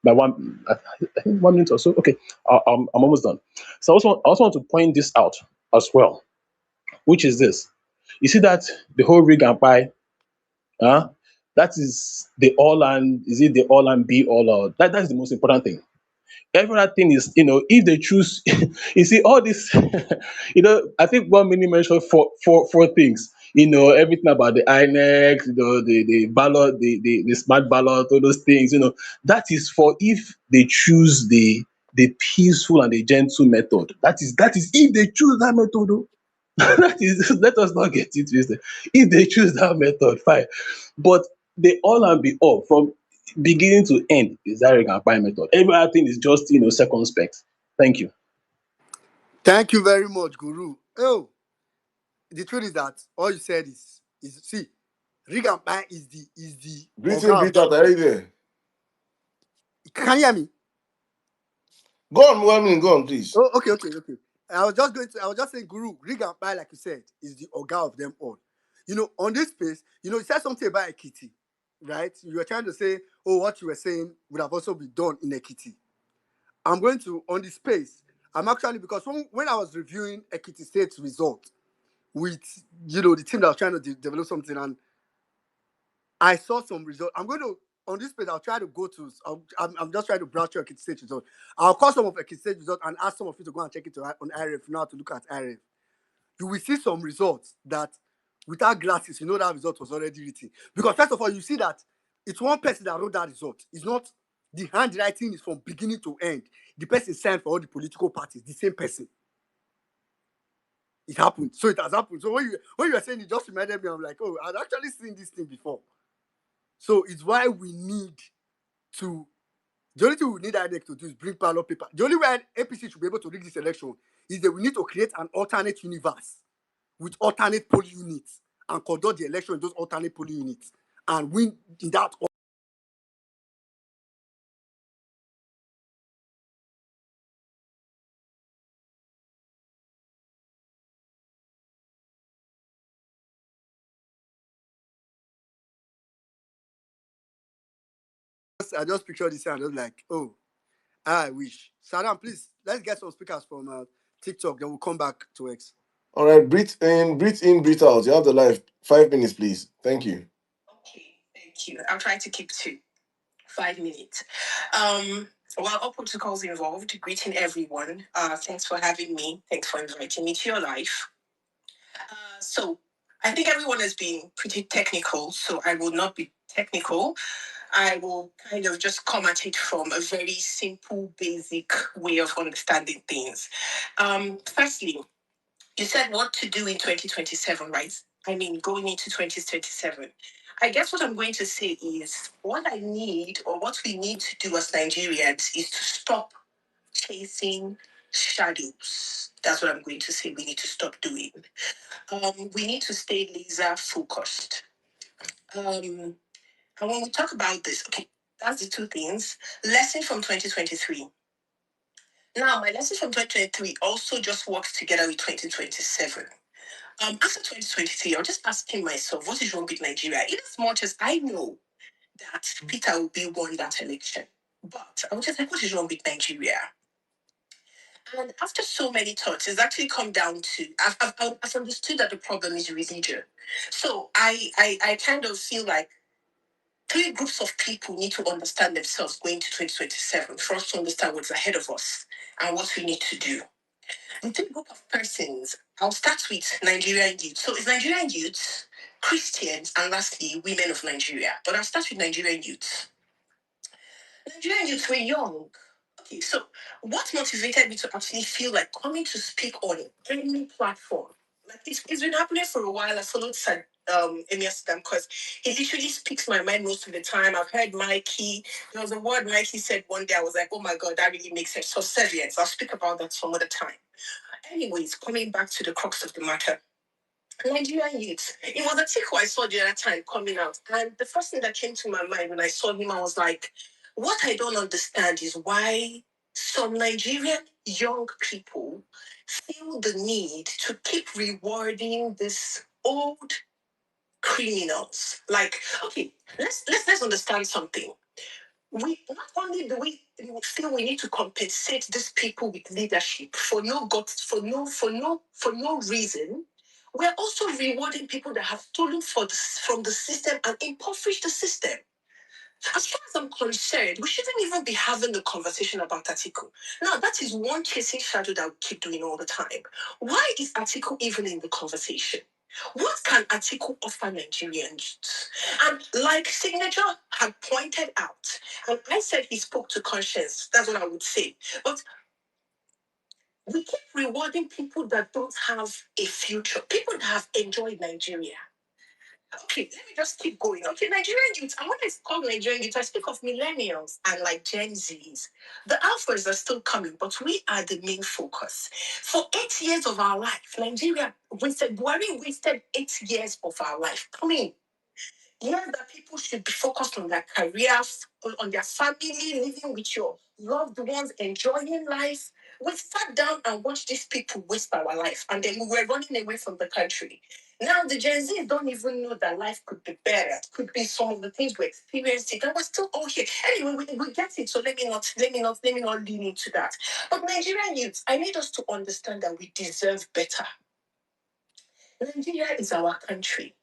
By one, I think 1 minute or so. Okay, I'm almost done. So I also want to point this out as well, which is this. You see that the whole rig and pie, huh? That is the all, and is it the all and be all, or that's the most important thing. Every other thing is, if they choose, you see all this, I think one mini mentioned four things. Everything about the INEC, the ballot, the smart ballot, all those things. That is for if they choose the peaceful and the gentle method. That is if they choose that method. Oh. That is, let us not get it twisted. If they choose that method, fine. But the all and be all from beginning to end is that Regan method. Every other thing is just circumspect. Thank you. Thank you very much, Guru. Oh, the truth is that all you said is see, Rig and Pan is the Greeting, Oga of greeter, them are all. you there? Can you hear me? Go on, 1 minute, go on, please. Oh, okay. I was just saying, Guru, Rig and Pan, like you said, is the Oga of them all. On this space, you said something about Ekiti, right? You were trying to say, oh, what you were saying would have also been done in Ekiti. I'm going to, on the space, I'm actually, because when I was reviewing Ekiti State's result with, the team that was trying to develop something, and I saw some results. I'm going to, on this page, I'll try to go to, I'm just trying to browse through Ekiti State result. I'll call some of Ekiti State result and ask some of you to go and check it on IRF now to look at IRF. You will see some results that without glasses, that result was already written. Because first of all, you see that it's one person that wrote that result. It's not, the handwriting is from beginning to end. The person signed for all the political parties, the same person. It happened. So it has happened. So when you were saying it, just reminded me, I'm like, oh, I'd actually seen this thing before. So it's why we need to, the only thing we need INEC to do is bring ballot paper. The only way APC should be able to rig this election is that we need to create an alternate universe with alternate polling units and conduct the election in those alternate polling units and win in that I just pictured this and I was like, oh, I wish. Saddam, please, let's get some speakers from TikTok. Then we'll come back to X. All right, breathe in, breathe out. You have the live. 5 minutes, please. Thank you. Okay, thank you. I'll try to keep to 5 minutes. Well, all protocols involved. Greeting everyone. Thanks for having me. Thanks for inviting me to your life. So I think everyone has been pretty technical, so I will not be technical. I will kind of just come at it from a very simple, basic way of understanding things. Firstly, you said what to do in 2027, right? I mean, going into 2027. I guess what I'm going to say is what I need or what we need to do as Nigerians is to stop chasing shadows. That's what I'm going to say we need to stop doing. We need to stay laser focused. And when we talk about this, okay, that's the two things. Lesson from 2023. Now, my lesson from 2023 also just works together with 2027. After 2023, I was just asking myself, what is wrong with Nigeria? In as much as I know that Peter Obi won that election, but I was just like, what is wrong with Nigeria? And after so many thoughts, it's actually come down to I've understood that the problem is religion. So I kind of feel like three groups of people need to understand themselves going to 2027 for us to understand what's ahead of us and what we need to do. The three group of persons, I'll start with Nigerian youth. So it's Nigerian youth, Christians, and lastly, women of Nigeria. But I'll start with Nigerian youth. Nigerian youth were young. Okay, so what motivated me to actually feel like coming to speak on any platform? Like it's been happening for a while. I followed Emir Sidam because he literally speaks my mind most of the time. I've heard Mikey. There was a word Mikey said one day. I was like, oh my God, that really makes sense. Subservience. I'll speak about that some other time. Anyways, coming back to the crux of the matter. Nigerian youth. It was a Atiku I saw the other time coming out. And the first thing that came to my mind when I saw him, I was like, what I don't understand is why some Nigerian young people feel the need to keep rewarding this old criminals. Like, okay, let's understand something. We not only do we feel we need to compensate these people with leadership for no reason. We're also rewarding people that have stolen from the system and impoverished the system. As far as I'm concerned, we shouldn't even be having the conversation about Atiku. Now, that is one chasing shadow that we keep doing all the time. Why is Atiku even in the conversation? What can Atiku offer Nigerians? And like Signature had pointed out, and I said he spoke to conscience, that's what I would say. But we keep rewarding people that don't have a future, people that have enjoyed Nigeria. Okay, let me just keep going. Okay, Nigerian youth. I want to call Nigerian youth. I speak of millennials and like Gen Zs. The alphas are still coming, but we are the main focus. For 8 years of our life, Nigeria Buhari wasted 8 years of our life. Clean. Yeah, that people should be focused on their careers, on their family, living with your loved ones, enjoying life. We sat down and watched these people waste our life, and then we were running away from the country. Now the Gen Zs don't even know that life could be better. It could be some of the things we experienced it, and we're still all here. Anyway, we get it. So let me not lean into that. But Nigerian youths, I need us to understand that we deserve better. Nigeria is our country.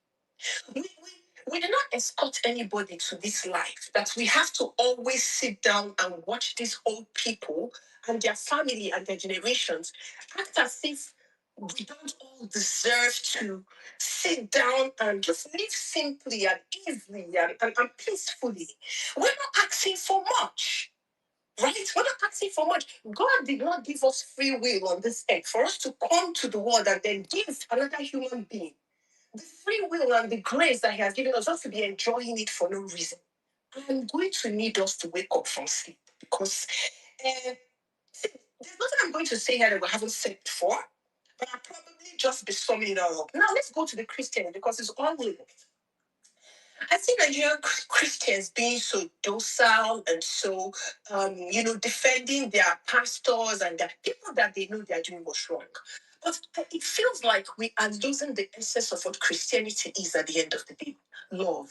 We do not escort anybody to this life, that we have to always sit down and watch these old people and their family and their generations act as if we don't all deserve to sit down and just live simply and easily and peacefully. We're not asking for much. Right? We're not asking for much. God did not give us free will on this earth for us to come to the world and then give another human being the free will and the grace that He has given us just to be enjoying it for no reason. I'm going to need us to wake up from sleep because there's nothing I'm going to say here that we haven't said before, but I'll probably just be summing it all up. Now let's go to the Christians because it's all linked. I see Nigerian Christians being so docile and so, defending their pastors and their people that they know they are doing what's wrong. But it feels like we are losing the essence of what Christianity is at the end of the day. Love.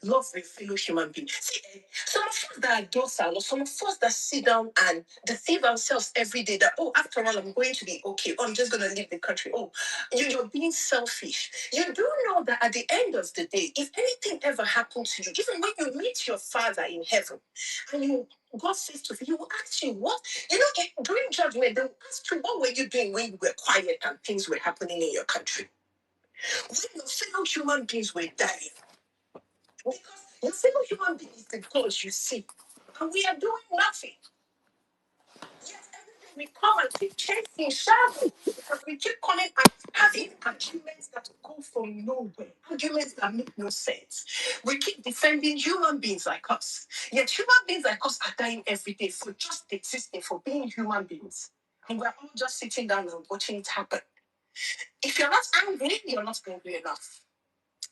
Love for a fellow human being. See, some of us that are docile, or some of us that sit down and deceive ourselves every day that, oh, after all, I'm going to be okay. Oh, I'm just going to leave the country. Oh, you're being selfish. You do know that at the end of the day, if anything ever happened to you, even when you meet your Father in heaven, and God says to you, He will ask you what, during judgment, they will ask you, what were you doing when you were quiet and things were happening in your country? When your fellow human beings were dying. Because your fellow human being is the God you see. And we are doing nothing. Yet every day we come and keep chasing shadows. Because we keep coming and having arguments that go from nowhere. Arguments that make no sense. We keep defending human beings like us. Yet human beings like us are dying every day for just existing, for being human beings. And we're all just sitting down and watching it happen. If you're not angry, you're not angry enough.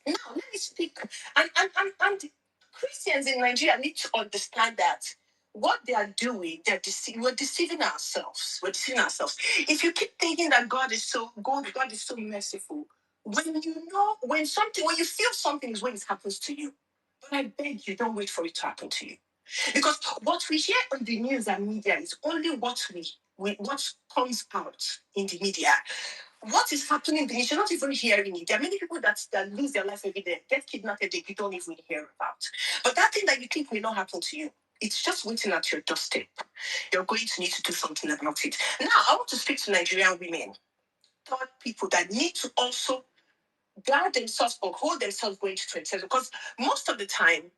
Now, let me speak. And Christians in Nigeria need to understand that what they are doing, we're deceiving ourselves. We're deceiving ourselves. If you keep thinking that God is so good, God is so merciful, when you feel something is when it happens to you. But I beg you, don't wait for it to happen to you. Because what we hear on the news and media is only what comes out in the media. What is happening in the nation, not even hearing it. There are many people that lose their life every day, get kidnapped every day, you don't even hear about. But that thing that you think may not happen to you, it's just waiting at your doorstep. You're going to need to do something about it. Now, I want to speak to Nigerian women, third people that need to also guard themselves or hold themselves going to 27. Because most of the time,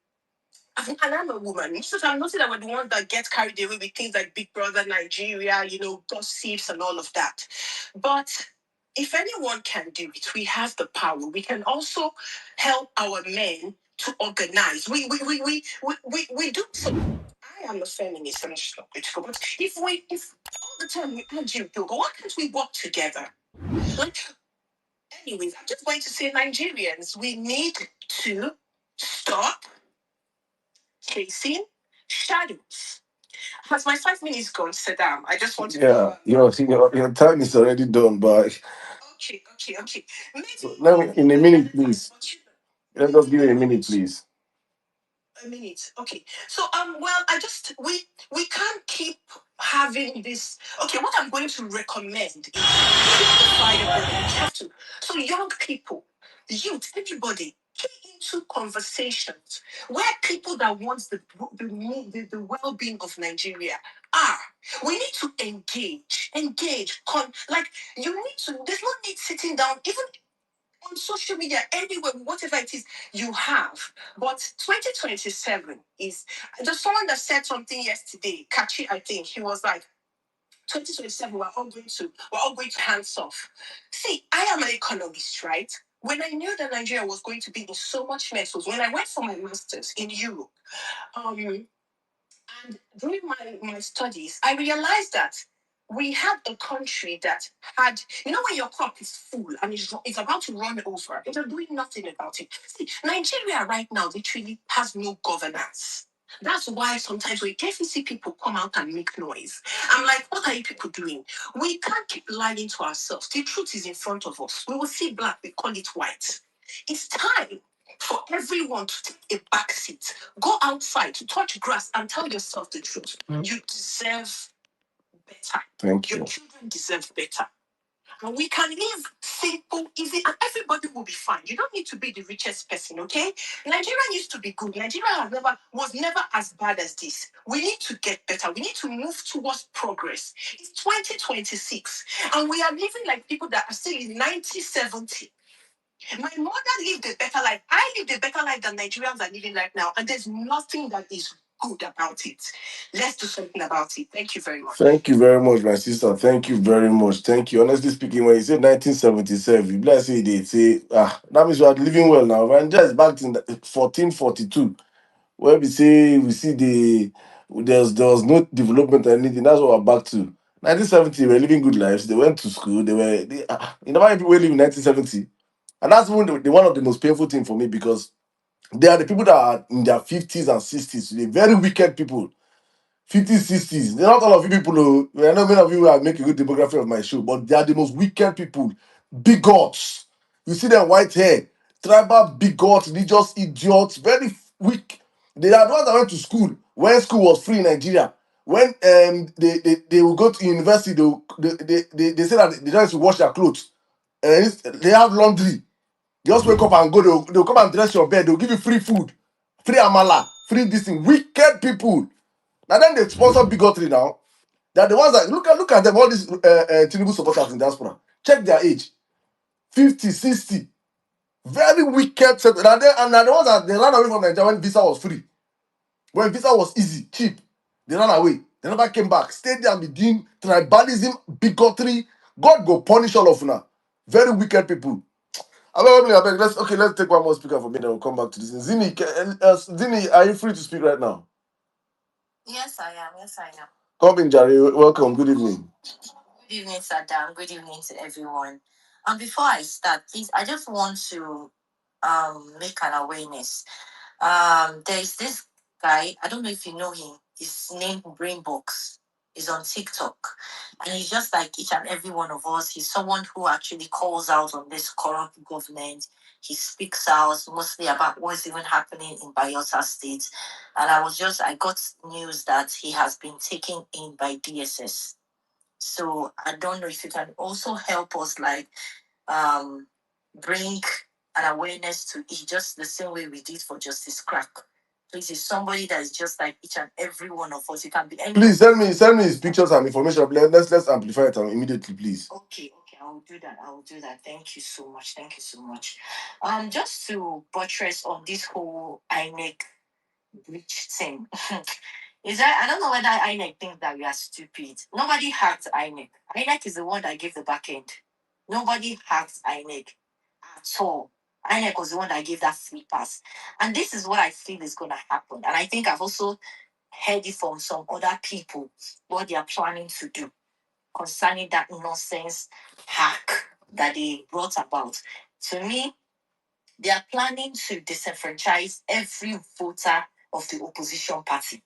and I'm a woman. Most of the time, noticing that we're the ones that get carried away with things like Big Brother Nigeria, gossips and all of that. But if anyone can do it, we have the power. We can also help our men to organize. We do so. I am a feminist, I'm just not critical. But if all the time we argue, but why can't we work together? Like, anyways, I'm just going to say, Nigerians, we need to stop chasing shadows. Has my 5 minutes gone, Saddam? I just want to. Yeah, your time is already done, but. Okay. Maybe so let me in a minute, please. Let us give it a minute, please. A minute. Okay. So well, we can't keep having this. Okay, what I'm going to recommend is keep the fire burning. We have to. So young people, youth, everybody, get into conversations where people that want the well-being of Nigeria are. We need to engage. Like you need to. There's no need sitting down, even on social media, anywhere, whatever it is you have. But 2027 is just someone that said something yesterday, Kachi, I think. He was like, 2027, we're all going to hands off. See, I am an economist, right? When I knew that Nigeria was going to be in so much mess was when I went for my master's in Europe. And during my studies, I realized that we had a country that had, when your cup is full and it's about to run over, and you're doing nothing about it. See, Nigeria right now literally has no governance. That's why sometimes when you see people come out and make noise, I'm like, what are you people doing? We can't keep lying to ourselves. The truth is in front of us. We will see black, we call it white. It's time for everyone to take a back seat. Go outside to touch grass and tell yourself the truth. You deserve better. Thank you. Your children deserve better. And we can live simple, easy, and everybody will be fine. You don't need to be the richest person, okay? Nigeria used to be good. Nigeria was never as bad as this. We need to get better. We need to move towards progress. It's 2026, and we are living like people that are still in 1970. My mother lived a better life. I lived a better life than Nigerians are living right now. And there's nothing that is good about it. Let's do something about it. Thank you very much. Thank you very much, my sister. Thank you very much. Thank you. Honestly speaking, when you say 1977, you bless say they say, that means we are living well now. And just back in 1442, where we see there was no development or anything. That's what we're back to. 1970, we were living good lives. They went to school. You know why people live in 1970? And that's even the one of the most painful thing for me because they are the people that are in their 50s and 60s. They're very wicked people. 50s, 60s. They're not all of you people. I know many of you are making a good demography of my show, but they are the most wicked people. Bigots. You see them white hair. Tribal bigots, religious idiots, very weak. They are the ones that went to school. when school was free in Nigeria, when they will go to university, they say that they don't have to wash their clothes. They have laundry. You just wake up and go, they'll come and dress your bed, they'll give you free food, free amala, free this thing. Wicked people. Now then they sponsor bigotry now. They're the ones that look at them, all these Tinubu supporters in diaspora. Check their age. 50, 60. Very wicked set. And they're the ones that they ran away from Nigeria when visa was free. When visa was easy, cheap. They ran away. They never came back. Stayed there and be doing tribalism, bigotry. God go punish all of now. Very wicked people. Let's take one more speaker for me, then we'll come back to this. Zini, are you free to speak right now? Yes, I am. Yes, I am. Come in, Jerry. Welcome. Good evening. Good evening, Saddam. Good evening to everyone. Before I start, please, I just want to make an awareness. There's this guy. I don't know if you know him. His name Brainbox. He's on TikTok, and he's just like each and every one of us. He's someone who actually calls out on this corrupt government. He speaks out mostly about what's even happening in Bayelsa State. And I got news that he has been taken in by DSS. So I don't know if you can also help us, like, bring an awareness to it, just the same way we did for Justice Crack. Please, is somebody that is just like each and every one of us. You can be any. Please send me his pictures and information. Let's amplify it immediately, please. Okay, I will do that. Thank you so much. Just to buttress on this whole INEC breach thing. I don't know whether INEC thinks that we are stupid. Nobody hacked INEC. INEC is the one that gave the back end. Nobody hacked INEC at all. INEC was the one that gave that free pass. And this is what I feel is going to happen. And I think I've also heard it from some other people, what they are planning to do concerning that nonsense hack that they brought about. To me, they are planning to disenfranchise every voter of the opposition party.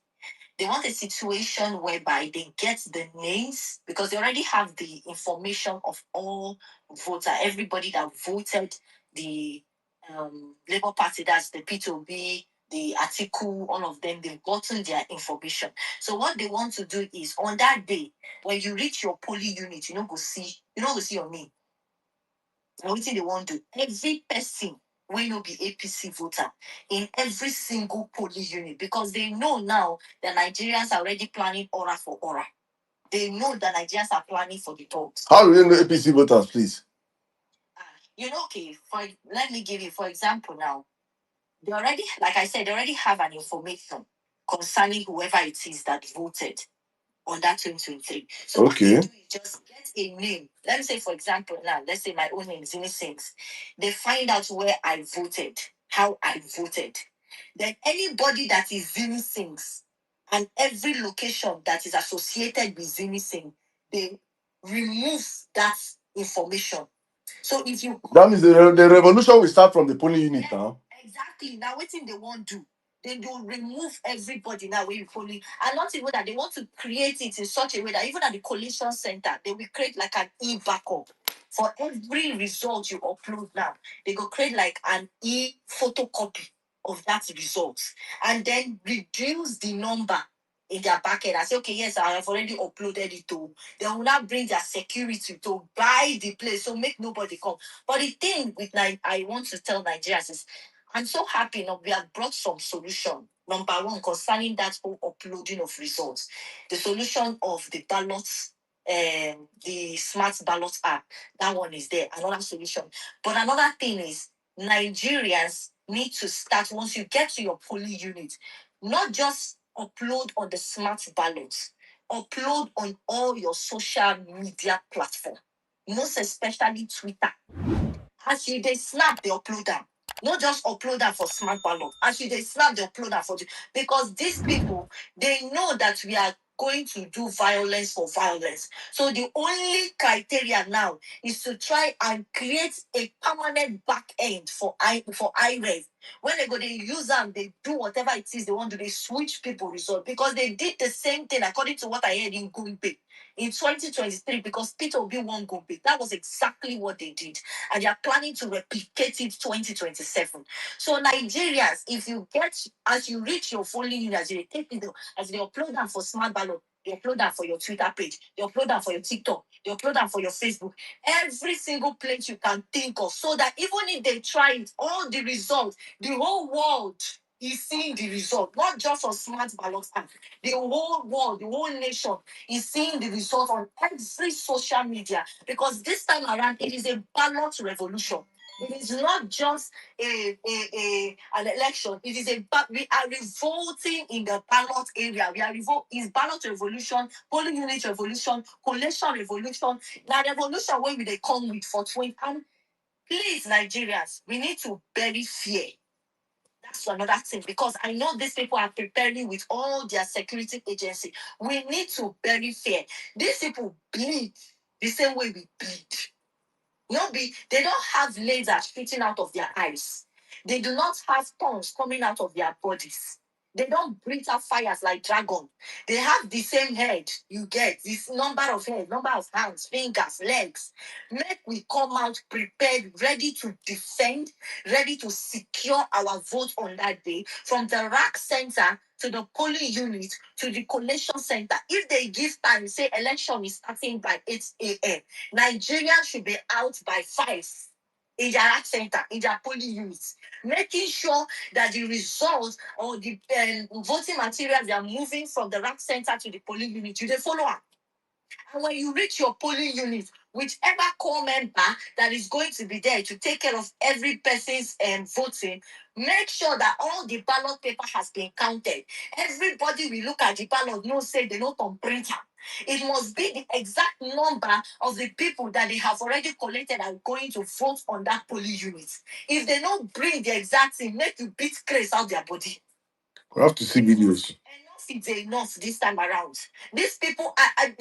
They want a situation whereby they get the names, because they already have the information of all voters, everybody that voted the Labour Party, that's the P2B, the Atiku, all of them, they've gotten their information. So what they want to do is, on that day, when you reach your polling unit, you don't go see your name. And what they want to do, every person will not be APC voter in every single polling unit, because they know now that Nigerians are already planning aura for aura. They know that Nigerians are planning for the dogs. How do you know APC voters, please? Okay, let me give you, for example, now, they already, like I said, they already have an information concerning whoever it is that voted on that 2023. So what they do is just get a name. Let me say, for example, now, let's say my own name is Zini Sings. They find out where I voted, how I voted. Then anybody that is Zini Sings and every location that is associated with Zini Singh, they remove that information. So if you... That means the revolution will start from the polling unit now. Exactly. Now, what thing they won't do? Then they'll remove everybody now where you polling. And not even that, they want to create it in such a way that even at the collation center, they will create like an e-backup. For every result you upload now, they go create like an e-photocopy of that result. And then reduce the number in their backend. I say, okay, yes, I have already uploaded it to. They will now bring their security to buy the place, so make nobody come. But the thing with I want to tell Nigerians is, I'm so happy now we have brought some solution. Number one, concerning that whole uploading of results, the solution of the ballots, the smart ballot app, that one is there. Another solution. But another thing is, Nigerians need to start, once you get to your polling unit, not just upload on the smart ballots, upload on all your social media platform, most especially Twitter. As you they snap, they upload them. Not just upload them for smart ballot. As you they snap, they upload them because these people, they know that we are going to do violence for violence. So the only criteria now is to try and create a permanent back end for IREV When they go, they use them, they do whatever it is they want to, they switch people result because they did the same thing according to what I heard in Gumbe in 2023 because Peter Obi won Gombe. That was exactly what they did. And they are planning to replicate it 2027. So Nigerians, if you get, as you reach your polling unit, as they take it, as they upload them for smart ballot, they upload that for your Twitter page, they upload that for your TikTok, they upload that for your Facebook, every single place you can think of, so that even if they try it, all the results, the whole world is seeing the result, not just on smart ballot app. The whole world, the whole nation is seeing the result on every social media because this time around it is a ballot revolution. It is not just an election. It is we are revolting in the ballot area. We are is ballot revolution, polling unit revolution, collation revolution. Now revolution where we they come with for 20. And please, Nigerians, we need to bury fear. That's another thing because I know these people are preparing with all their security agency. We need to bury fear. These people bleed the same way we bleed. They don't have lasers shooting out of their eyes. They do not have tongues coming out of their bodies. They don't breathe out fires like dragon. They have the same head. You get this number of head, number of hands, fingers, legs. Make we come out prepared, ready to defend, ready to secure our vote on that day from the rack center to the polling unit to the collation center. If they give time, say election is starting by 8 a.m. Nigerians should be out by 5 in their rack center, in their polling units, making sure that the results or the voting materials they are moving from the rack center to the polling unit, you they follow up. And when you reach your polling unit, whichever core member that is going to be there to take care of every person's voting, make sure that all the ballot paper has been counted. Everybody will look at the ballot, no say they not on printer. It must be the exact number of the people that they have already collected and going to vote on that polling unit. If they don't bring the exact thing, make you beat craze out their body. We have to see videos. Enough is enough this time around. These people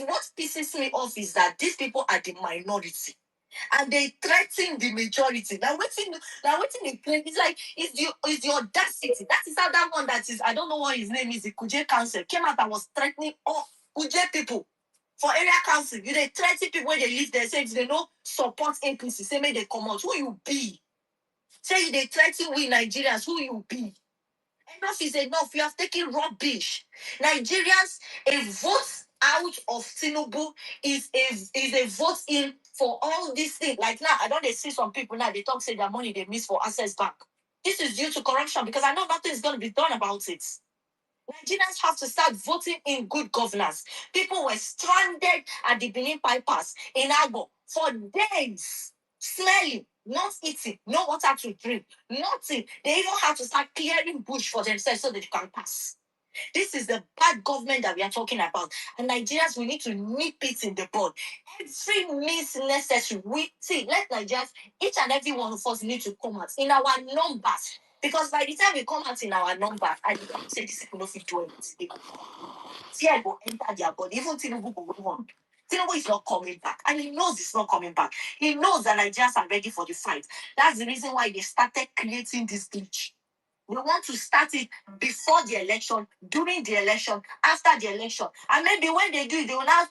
what pisses me off is that these people are the minority. And they threaten the majority. Now waiting they claim it's like it's the audacity. That is how that one that is, I don't know what his name is, the Kuje Council came out and was threatening all Kuje people for area council. You they threaten people when they live there, say they no support APC, say may they come out. Who you be? Say they threaten we Nigerians, who you be? Enough is enough. You have taken rubbish. Nigerians, a vote out of Tinubu is a vote in for all these things. Like now, I don't see some people now, they talk, say their money they miss for Access Bank. This is due to corruption because I know nothing is going to be done about it. Nigerians have to start voting in good governance. People were stranded at the Benin bypass in Agbo for days, smelling, not eating, no water to drink, nothing. They even had to start clearing bush for themselves so that they can pass. This is the bad government that we are talking about. And Nigerians, we need to nip it in the bud. Every means necessary. Let Nigerians, each and every one of us need to come out in our numbers. Because by the time we come out in our numbers, I don't say this people don't do it. Fear will enter their body. Even Tinubu will want. Tinubu is not coming back. And he knows it's not coming back. He knows that Nigerians are ready for the fight. That's the reason why they started creating this glitch. We want to start it before the election, during the election, after the election. And maybe when they do it,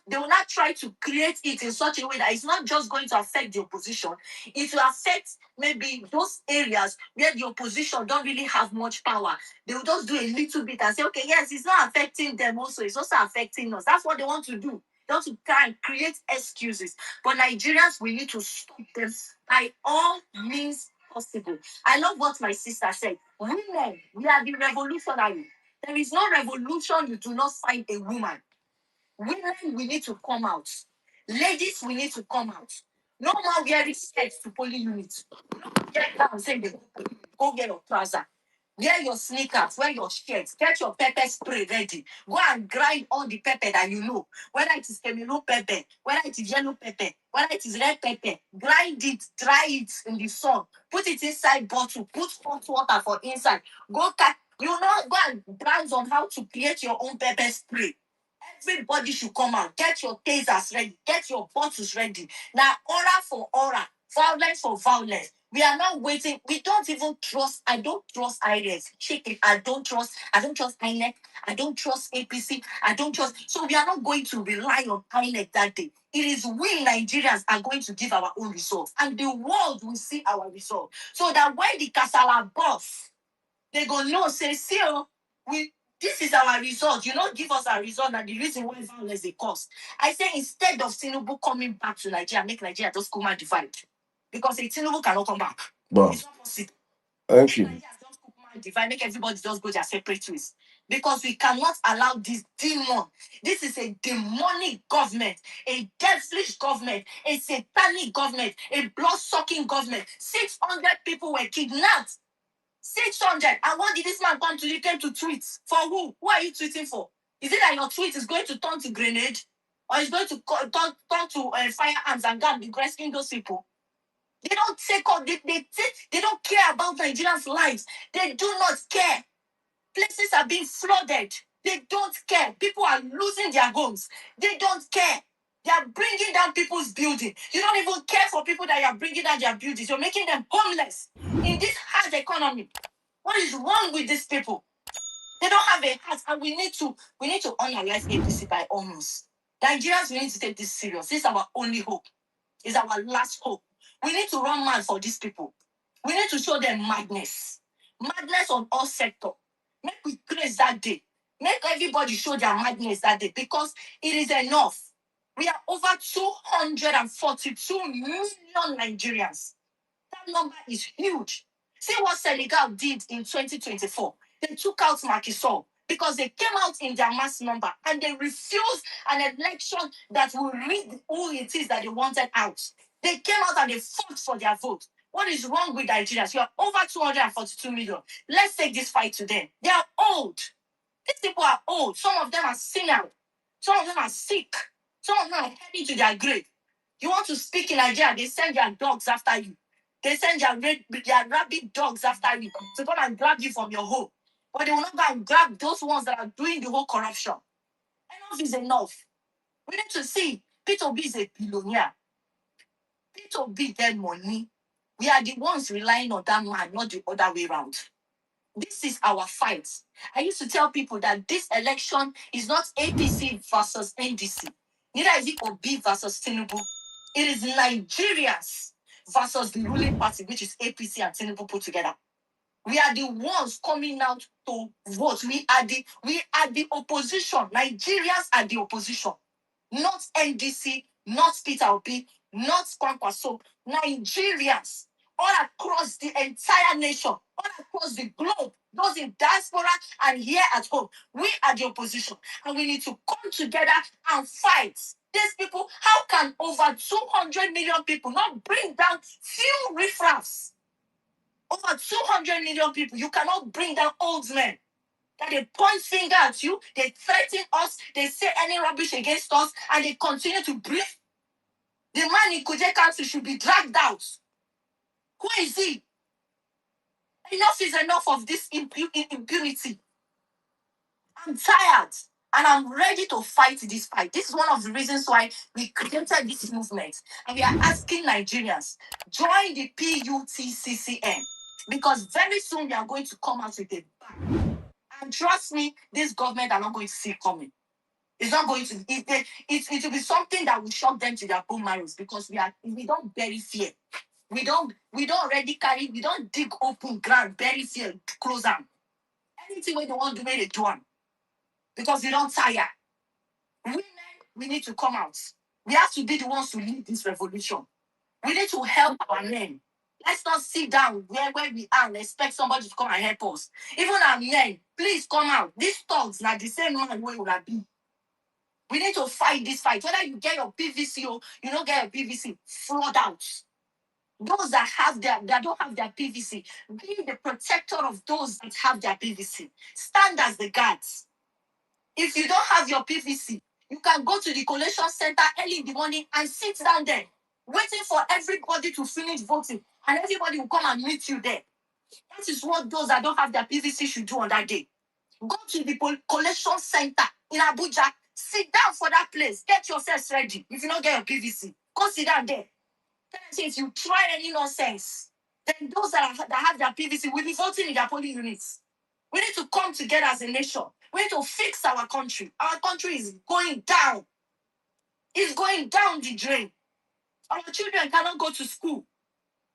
they will not try to create it in such a way that it's not just going to affect the opposition. It will affect maybe those areas where the opposition don't really have much power. They will just do a little bit and say, okay, yes, it's not affecting them also. It's also affecting us. That's what they want to do. They want to try and create excuses. But Nigerians, we need to stop them by all means possible. I love what my sister said. Women, we are the revolutionary. There is no revolution you do not find a woman. Women, we need to come out. Ladies, we need to come out. No more wearing skirts to polling units. Get down, say they go get your trouser. Wear your sneakers, wear your shirts, get your pepper spray ready. Go and grind all the pepper that you know. Whether it is Camilo pepper, whether it is yellow pepper, whether it is red pepper, grind it, dry it in the sun, put it inside bottle, put hot water for inside. Go and browse on how to create your own pepper spray. Everybody should come out. Get your tasers ready. Get your bottles ready. Now, aura for aura, violence for violence. We are not waiting. We don't even trust. I don't trust INEC. Check it. I don't trust INEC. I don't trust APC. I don't trust. So we are not going to rely on INEC that day. It is we Nigerians are going to give our own results, and the world will see our result. So that when the Kasala boss, they go no say, see, we this is our result. You know, give us our result and the reason why violence they cause. I say instead of Tinubu coming back to Nigeria, make Nigeria just come and divide. Because a Tinubu cannot come back. Wow. It's not possible. Thank you. Nigeria just come and divide, make everybody just go their separate ways. Because we cannot allow this demon. This is a demonic government, a devilish government, a satanic government, a blood-sucking government. 600 people were kidnapped. 600. And what did this man come to? He came to tweet. For who? Who are you tweeting for? Is it that your tweet is going to turn to grenade? Or is going to turn to firearms and gun be rescuing those people? They don't take up, they don't care about Nigerians' lives. They do not care. Places are being flooded. They don't care. People are losing their homes. They don't care. They are bringing down people's buildings. You don't even care for people that you are bringing down their buildings. You're making them homeless in this hard economy. What is wrong with these people? They don't have a heart, and we need to unalive APC by all means. Nigerians, we need to take this serious. This is our only hope. It's our last hope. We need to run mad for these people. We need to show them madness. Madness on all sectors. Make we grace that day. Make everybody show their madness that day because it is enough. We are over 242 million Nigerians. That number is huge. See what Senegal did in 2024. They took out Macky Sall because they came out in their mass number and they refused an election that will read who it is that they wanted out. They came out and they fought for their vote. What is wrong with Nigerians? You are over 242 million. Let's take this fight to them. They are old. These people are old. Some of them are senile. Some of them are sick. Some of them are heading to their grave. You want to speak in Nigeria, they send their dogs after you. They send their rabid dogs after you to come and grab you from your home. But they will not go and grab those ones that are doing the whole corruption. Enough is enough. We need to see P2B is a billionaire. P2B get money. We are the ones relying on that man, not the other way around. This is our fight. I used to tell people that this election is not APC versus NDC. Neither is it Obi versus Tinubu. It is Nigerians versus the ruling party, which is APC and Tinubu put together. We are the ones coming out to vote. We are the opposition. Nigerians are the opposition. Not NDC, not Peter Obi, not Kwankwaso. Nigerians all across the entire nation, all across the globe, those in diaspora and here at home. We are the opposition, and we need to come together and fight. These people, how can over 200 million people not bring down few riffraffs? Over 200 million people, you cannot bring down old men. That they point finger at you, they threaten us, they say any rubbish against us, and they continue to breathe. The man in Kuje Council should be dragged out. Who is he? Enough is enough of this impunity. I'm tired and I'm ready to fight this fight. This is one of the reasons why we created this movement. And we are asking Nigerians, join the PUTCCN because very soon we are going to come out with a bang. And trust me, this government are not going to see it coming. It's not going to. It will be something that will shock them to their bone marrows because we don't bury fear. We don't already carry. We don't dig open ground, bury fear, close them. Anything we don't want to make it do them because we don't tire. Women, we need to come out. We have to be the ones to lead this revolution. We need to help our men. Let's not sit down where we are and expect somebody to come and help us. Even our men, please come out. These thugs, not the same man where will be. We need to fight this fight. Whether you get your PVC or you don't get your PVC, flood out. Those that don't have their PVC, be the protector of those that have their PVC. Stand as the guards. If you don't have your PVC, you can go to the collation center early in the morning and sit down there, waiting for everybody to finish voting, and everybody will come and meet you there. That is what those that don't have their PVC should do on that day. Go to the collection center in Abuja. Sit down for that place. Get yourself ready. If you don't get your PVC, go sit down there. If you try any nonsense, then those that have their PVC will be voting in their polling units. We need to come together as a nation. We need to fix our country. Our country is going down. It's going down the drain. Our children cannot go to school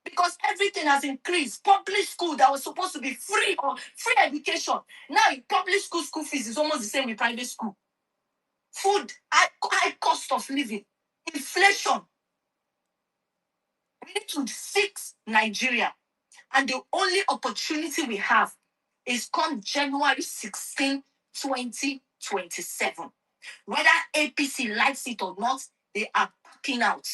because everything has increased. Public school that was supposed to be free or free education. Now, public school fees is almost the same with private school. Food, high cost of living, inflation. We need to fix Nigeria. And the only opportunity we have is come January 16, 2027. Whether APC likes it or not, they are backing out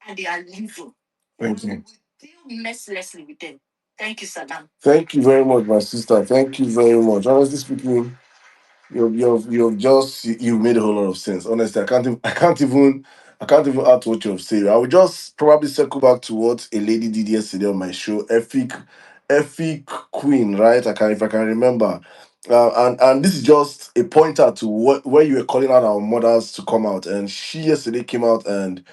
and they are leaving. Thank We you. will deal mercilessly with them. Thank you, Saddam. Thank you very much, my sister. Thank you very much. Honestly speaking, you've made a whole lot of sense. Honestly, I can't even add to what you've said. I will just probably circle back to what a lady did yesterday on my show, Epic Queen, right? If I can remember. And this is just a pointer to what where you were calling out our mothers to come out. And she yesterday came out and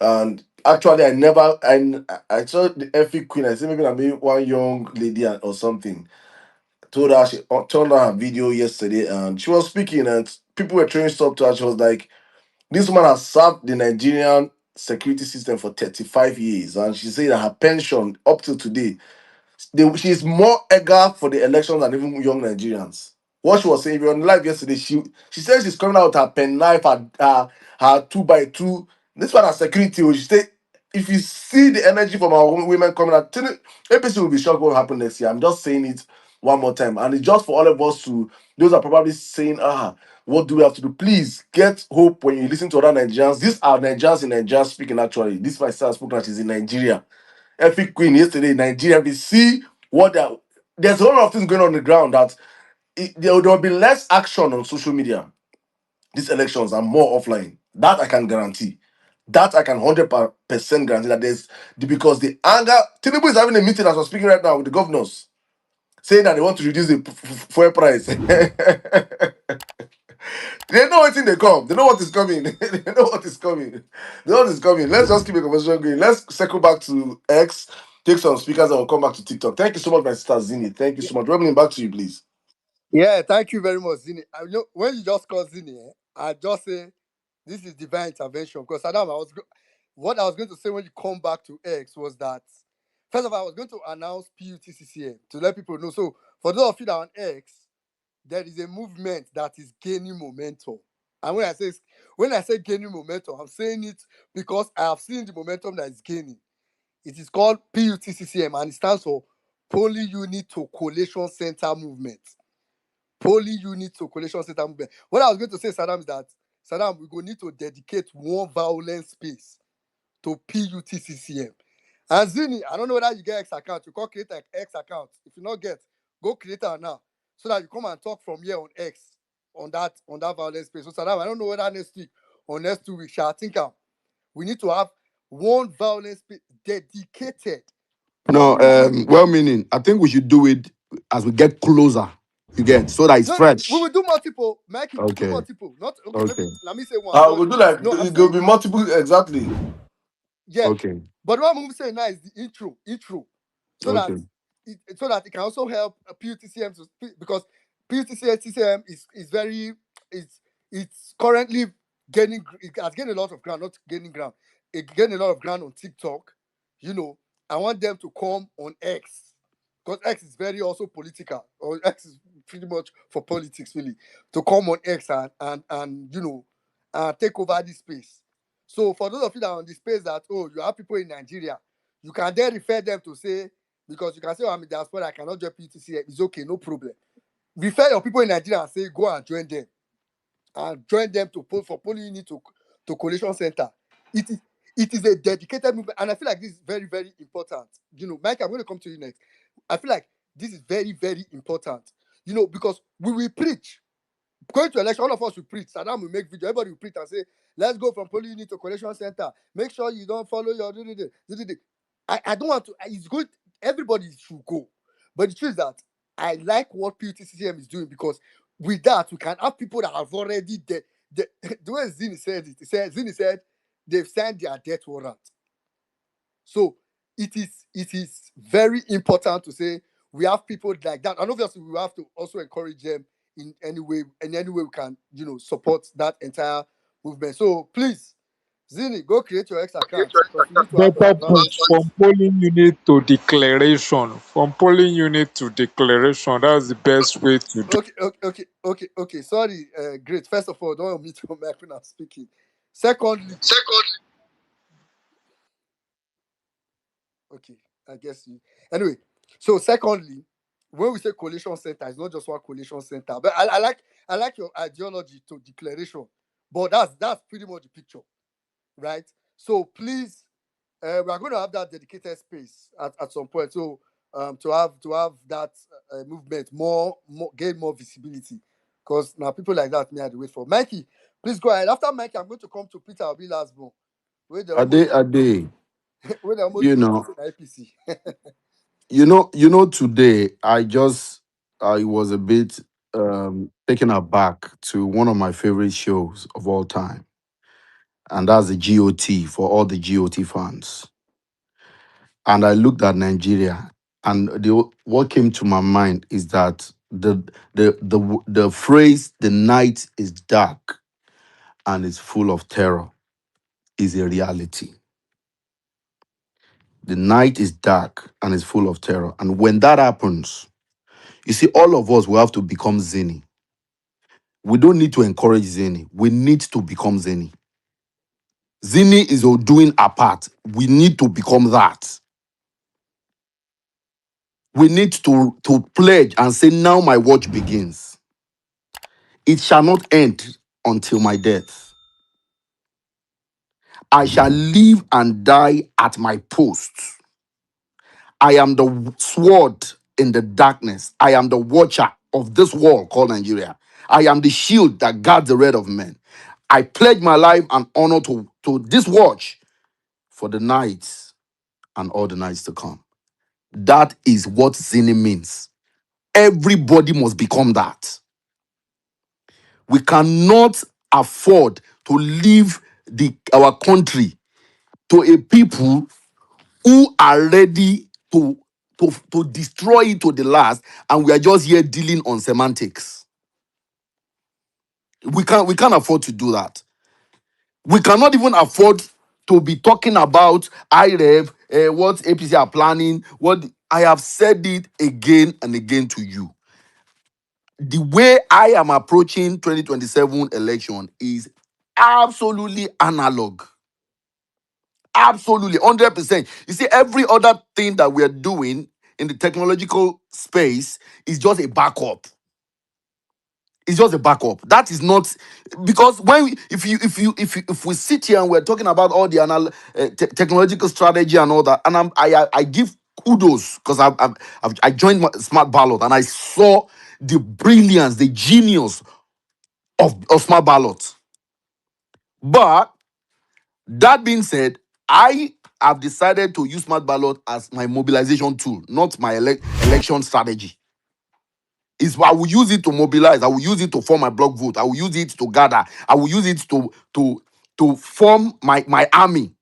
actually I saw the Epic Queen. I said maybe one young lady or something told her she turned on her video yesterday and she was speaking and people were throwing stuff to her. She was like, this woman has served the Nigerian security system for 35 years and she said that her pension up till today, she's more eager for the elections than even young Nigerians. What she was saying, we were on live yesterday, she said she's coming out with her pen knife, her 2x2. This one has security. She said, if you see the energy from our women coming out, APC will be shocked what will happen next year. I'm just saying it one more time. And it's just for all of us to, those are probably saying, what do we have to do? Please get hope when you listen to other Nigerians. These are Nigerians in Nigeria speaking actually. This my sister spoke that she's in Nigeria. Epic Queen yesterday in Nigeria. We see there's a lot of things going on the ground that there will be less action on social media. These elections are more offline. That I can guarantee. That I can 100% guarantee that because the anger. Tinubu is having a meeting as we're speaking right now with the governors, saying that they want to reduce the fuel price. They know what's in the come. They know what is coming. They know what is coming. They know what is coming. Let's just keep the conversation going. Let's circle back to X, take some speakers, and we'll come back to TikTok. Thank you so much, my sister Zini. Thank you so much. Robin, back to you, please. Yeah, thank you very much, Zini. When you just call Zini, I just say this is divine intervention because Adam, what I was going to say when you come back to X was that first of all, I was going to announce PUTCCM to let people know. So for those of you that are on X, there is a movement that is gaining momentum. And when I say gaining momentum, I'm saying it because I have seen the momentum that is gaining. It is called PUTCCM and it stands for Poly Unit to Collation Center Movement. Poly Unit to Collation Center Movement. What I was going to say, Saddam, is that Saddam, we're going to need to dedicate one violence space to PUTCCM. And Zini, I don't know whether you get X account. You can create an X account. If you not get, go create it now. So that you come and talk from here on X on that violence space. So Saddam, I don't know whether next week or next 2 weeks, I think we need to have one violence space dedicated. No, well-meaning. I think we should do it as we get closer. You get so that it's No, we fresh. will do multiple. Mike, we will do Okay. multiple. Not okay. Maybe Okay. let me say one. But We'll do like no, I'm there'll saying be multiple exactly. yeah. Okay. But what I'm saying now is the intro, so that Okay. it can also help PUTCM because PUTCM is very it's currently it has gained a lot of ground, not gaining ground. It gained a lot of ground on TikTok. You know, I want them to come on X because X is very also political, or X is pretty much for politics really. To come on X and take over this space. So for those of you that are on the space that you have people in Nigeria, you can then refer them to say, because you can say, I'm in diaspora, I cannot join PTC. It's okay, no problem. Refer your people in Nigeria and say, go and join them. And join them to poll for polling unit to coalition center. It is a dedicated movement, and I feel like this is very, very important. Mike, I'm going to come to you next. I feel like this is very, very important. Because we will preach. Going to election, all of us will preach. Saddam will make video. Everybody will preach and say, let's go from polling unit to collection center. Make sure you don't follow your... I don't want to... It's good. Everybody should go. But the truth is that I like what PUTCCM is doing because with that, we can have people that have already... The way Zini said it, Zini said they've signed their death warrant. So it is very important to say we have people like that, and obviously we have to also encourage them in any way we can, support that entire movement. So please, Zini, go create your X account because we need to have your Better put advantage. from polling unit to declaration. From polling unit to declaration. That's the best way to do. Okay. Sorry, great. First of all, don't want me to make when I'm speaking. Secondly, okay, I guess you. Anyway, so secondly, when we say coalition center, it's not just one coalition center. But I like your ideology to declaration, but that's pretty much the picture, right? So please, we are going to have that dedicated space at some point. So to have that movement more gain more visibility, because now people like that may have to wait for Mikey. Please go ahead. After Mikey, I'm going to come to Peter Obi last born. Where they almost Ade, where they almost you beat know, us in IPC. today I was a bit taken aback to one of my favorite shows of all time, and that's the GOT for all the GOT fans. And I looked at Nigeria, and what came to my mind is that the phrase "the night is dark and is full of terror" is a reality. The night is dark and is full of terror, and when that happens, you see, all of us will have to become zany. We don't need to encourage zany. We need to become zany. Zany is doing our part. We need to become that. We need to pledge and say, now my watch begins. It shall not end until my death. I shall live and die at my post. I am the sword in the darkness. I am the watcher of this wall called Nigeria. I am the shield that guards the red of men. I pledge my life and honor to this watch for the nights and all the nights to come. That is what Zini means. Everybody must become that. We cannot afford to leave our country to a people who are ready to destroy it to the last, and we are just here dealing on semantics. We can't afford to do that. We cannot even afford to be talking about IREV, what APC are planning. What I have said it again and again to you. The way I am approaching 2027 election is absolutely analog. Absolutely, 100%. You see, every other thing that we're doing in the technological space is just a backup. It's just a backup. That is not because if we sit here and we're talking about all the technological strategy and all that, and I give kudos because I joined Smart Ballot and I saw the brilliance, the genius of Smart Ballot. But that being said, I have decided to use Smart Ballot as my mobilization tool, not my election strategy. I will use it to mobilize. I will use it to form my block vote. I will use it to gather. I will use it to form my army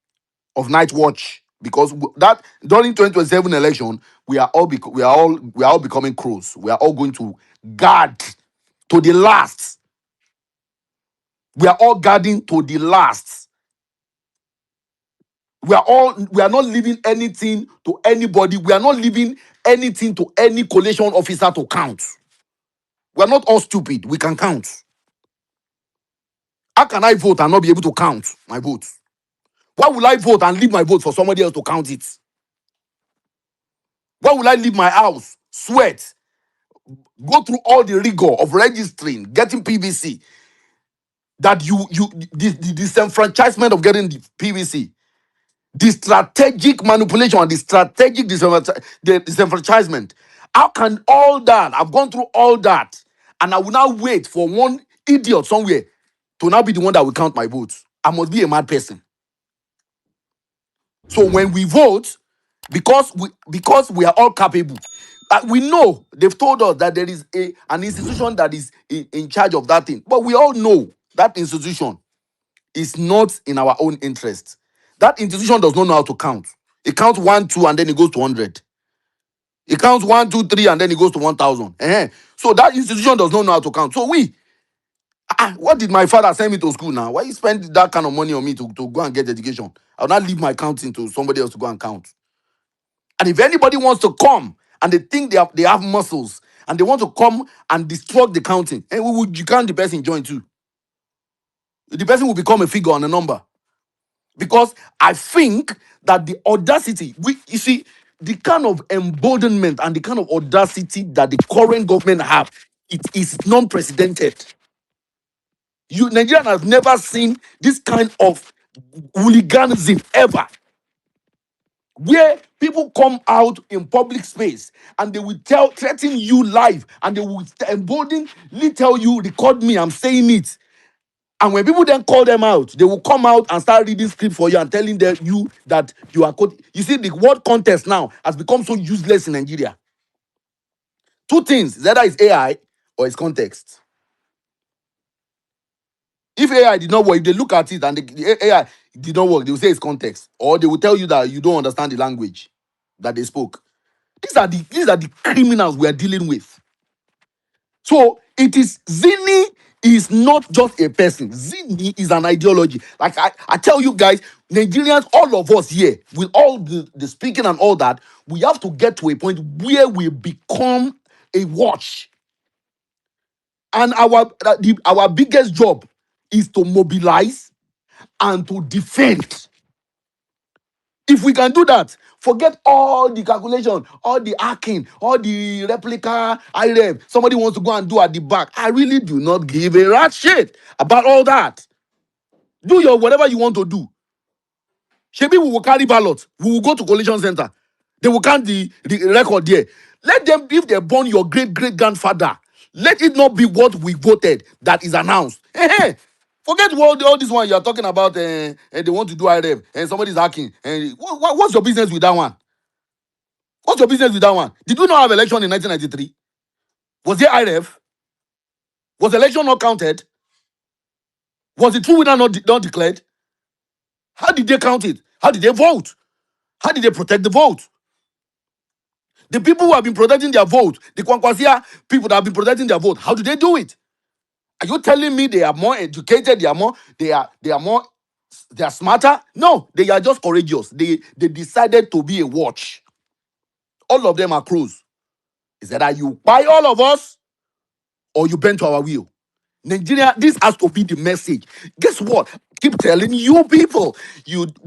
of night watch. Because that during 2027 election, we are all becoming crows. We are all going to guard to the last. We are all guarding to the last. We are not leaving anything to anybody. We are not leaving anything to any collation officer to count. We are not all stupid. We can count. How can I vote and not be able to count my vote? Why will I vote and leave my vote for somebody else to count it? Why will I leave my house, sweat, go through all the rigor of registering, getting PVC, that the disenfranchisement of getting the PVC, the strategic manipulation and the strategic disenfranchisement. How can all that? I've gone through all that, and I will now wait for one idiot somewhere to now be the one that will count my votes. I must be a mad person. So when we vote, because we are all capable, we know they've told us that there is an institution that is in charge of that thing, but we all know that institution is not in our own interest. That institution does not know how to count. It counts 1, 2, and then it goes to 100. It counts 1, 2, 3, and then it goes to 1,000. So that institution does not know how to count. So what did my father send me to school now? Why you spend that kind of money on me to go and get education? I'll not leave my counting to somebody else to go and count. And if anybody wants to come and they think they have muscles and they want to come and destroy the counting, and you count the person join too. The person will become a figure and a number. Because I think that the audacity, you see, the kind of emboldenment and the kind of audacity that the current government have, it is non-precedented. Nigerian has never seen this kind of hooliganism ever, where people come out in public space and they will threaten you live, and they will emboldenly tell you, record me, I'm saying it. And when people then call them out, they will come out and start reading script for you and telling you that you are caught. You see, the word contest now has become so useless in Nigeria. Two things: either it's AI or it's context. If AI did not work, if they look at it and the AI did not work, they will say it's context, or they will tell you that you don't understand the language that they spoke. These are the criminals we are dealing with. So it is Zini is not just a person. Zini is an ideology. Like I tell you guys, Nigerians, all of us here, with all the speaking and all that, we have to get to a point where we become a watch. And our biggest job is to mobilize and to defend. If we can do that, forget all the calculation, all the hacking, all the replica IREV somebody wants to go and do at the back. I really do not give a rat shit about all that. Do your whatever you want to do. Maybe we will carry ballots. We will go to collision center. They will count the record there. Let them, if they born your great-great-grandfather, let it not be what we voted that is announced. Forget all this one you are talking about, and they want to do IREV, and somebody's hacking. And what's your business with that one? What's your business with that one? Did you not have election in 1993? Was there IREV? Was election not counted? Was the true winner not declared? How did they count it? How did they vote? How did they protect the vote? The people who have been protecting their vote, the Kwankwasia people that have been protecting their vote, how do they do it? Are you telling me they are more educated? They are more, they are smarter? No, they are just courageous. They decided to be a watch. All of them are crows. Is that you buy all of us or you bend to our will? Nigeria, this has to be the message. Guess what? Keep telling you people,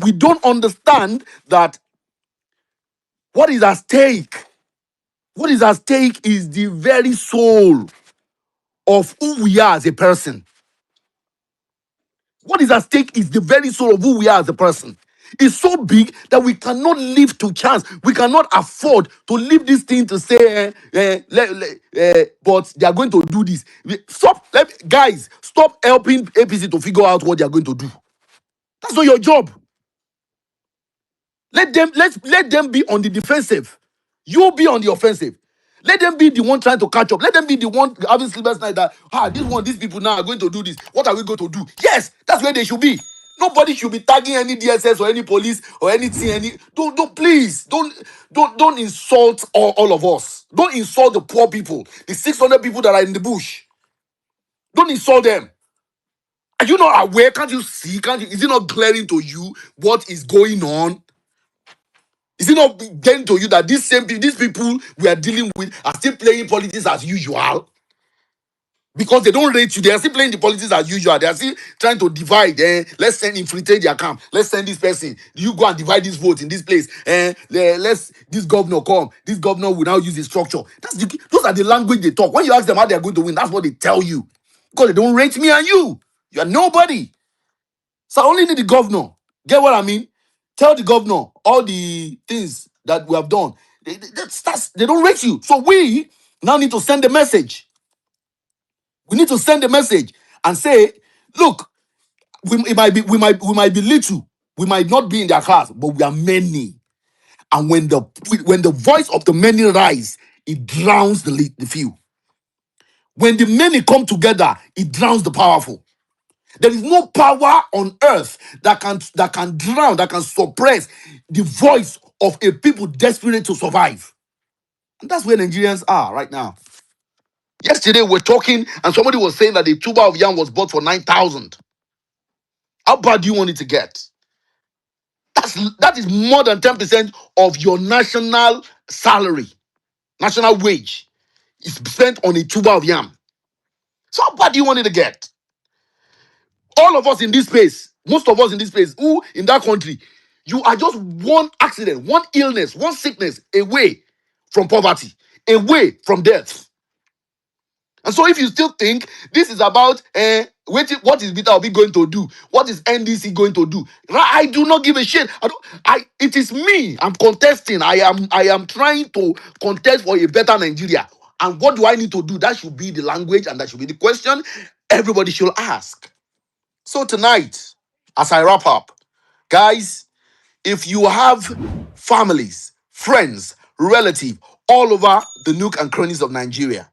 we don't understand that what is at stake. What is at stake is the very soul of who we are as a person. What is at stake is the very soul of who we are as a person. It's so big that we cannot live to chance. We cannot afford to leave this thing to say, but they are going to do this. Guys, stop helping APC to figure out what they are going to do. That's not your job. Let them be on the defensive. You be on the offensive. Let them be the one trying to catch up. Let them be the one having sleepless night that these people now are going to do this. What are we going to do? Yes, that's where they should be. Nobody should be tagging any DSS or any police or anything. Don't insult all of us. Don't insult the poor people, the 600 people that are in the bush. Don't insult them. Are you not aware? Can't you see? Is it not glaring to you what is going on? Is it not getting to you that these people we are dealing with are still playing politics as usual? Because they don't rate you, they are still playing the politics as usual. They are still trying to divide. Let's infiltrate their camp. Let's send this person. You go and divide this vote in this place. Let's this governor come. This governor will now use his structure. Those are the language they talk. When you ask them how they are going to win, that's what they tell you. Because they don't rate me and you. You are nobody. So I only need the governor. Get what I mean? Tell the governor all the things that we have done. They don't rate you. So we now need to send a message. We need to send a message and say, look, we might be little, we might not be in their class, but we are many. And when the voice of the many rise, it drowns the few. When the many come together, it drowns the powerful. There is no power on earth that can drown, that can suppress the voice of a people desperate to survive. And that's where Nigerians are right now. Yesterday we're talking, and somebody was saying that a tuber of yam was bought for 9,000. How bad do you want it to get? That is more than 10% of your national salary, national wage is spent on a tuber of yam. So how bad do you want it to get? All of us in this space, most of us in this space, who in that country, you are just one accident, one illness, one sickness away from poverty, away from death. And so if you still think this is about what is Peter Obi going to do? What is NDC going to do? I do not give a shit. It is me. I'm contesting. I am trying to contest for a better Nigeria. And what do I need to do? That should be the language and that should be the question everybody should ask. So tonight, as I wrap up, guys, if you have families, friends, relatives all over the nook and crannies of Nigeria,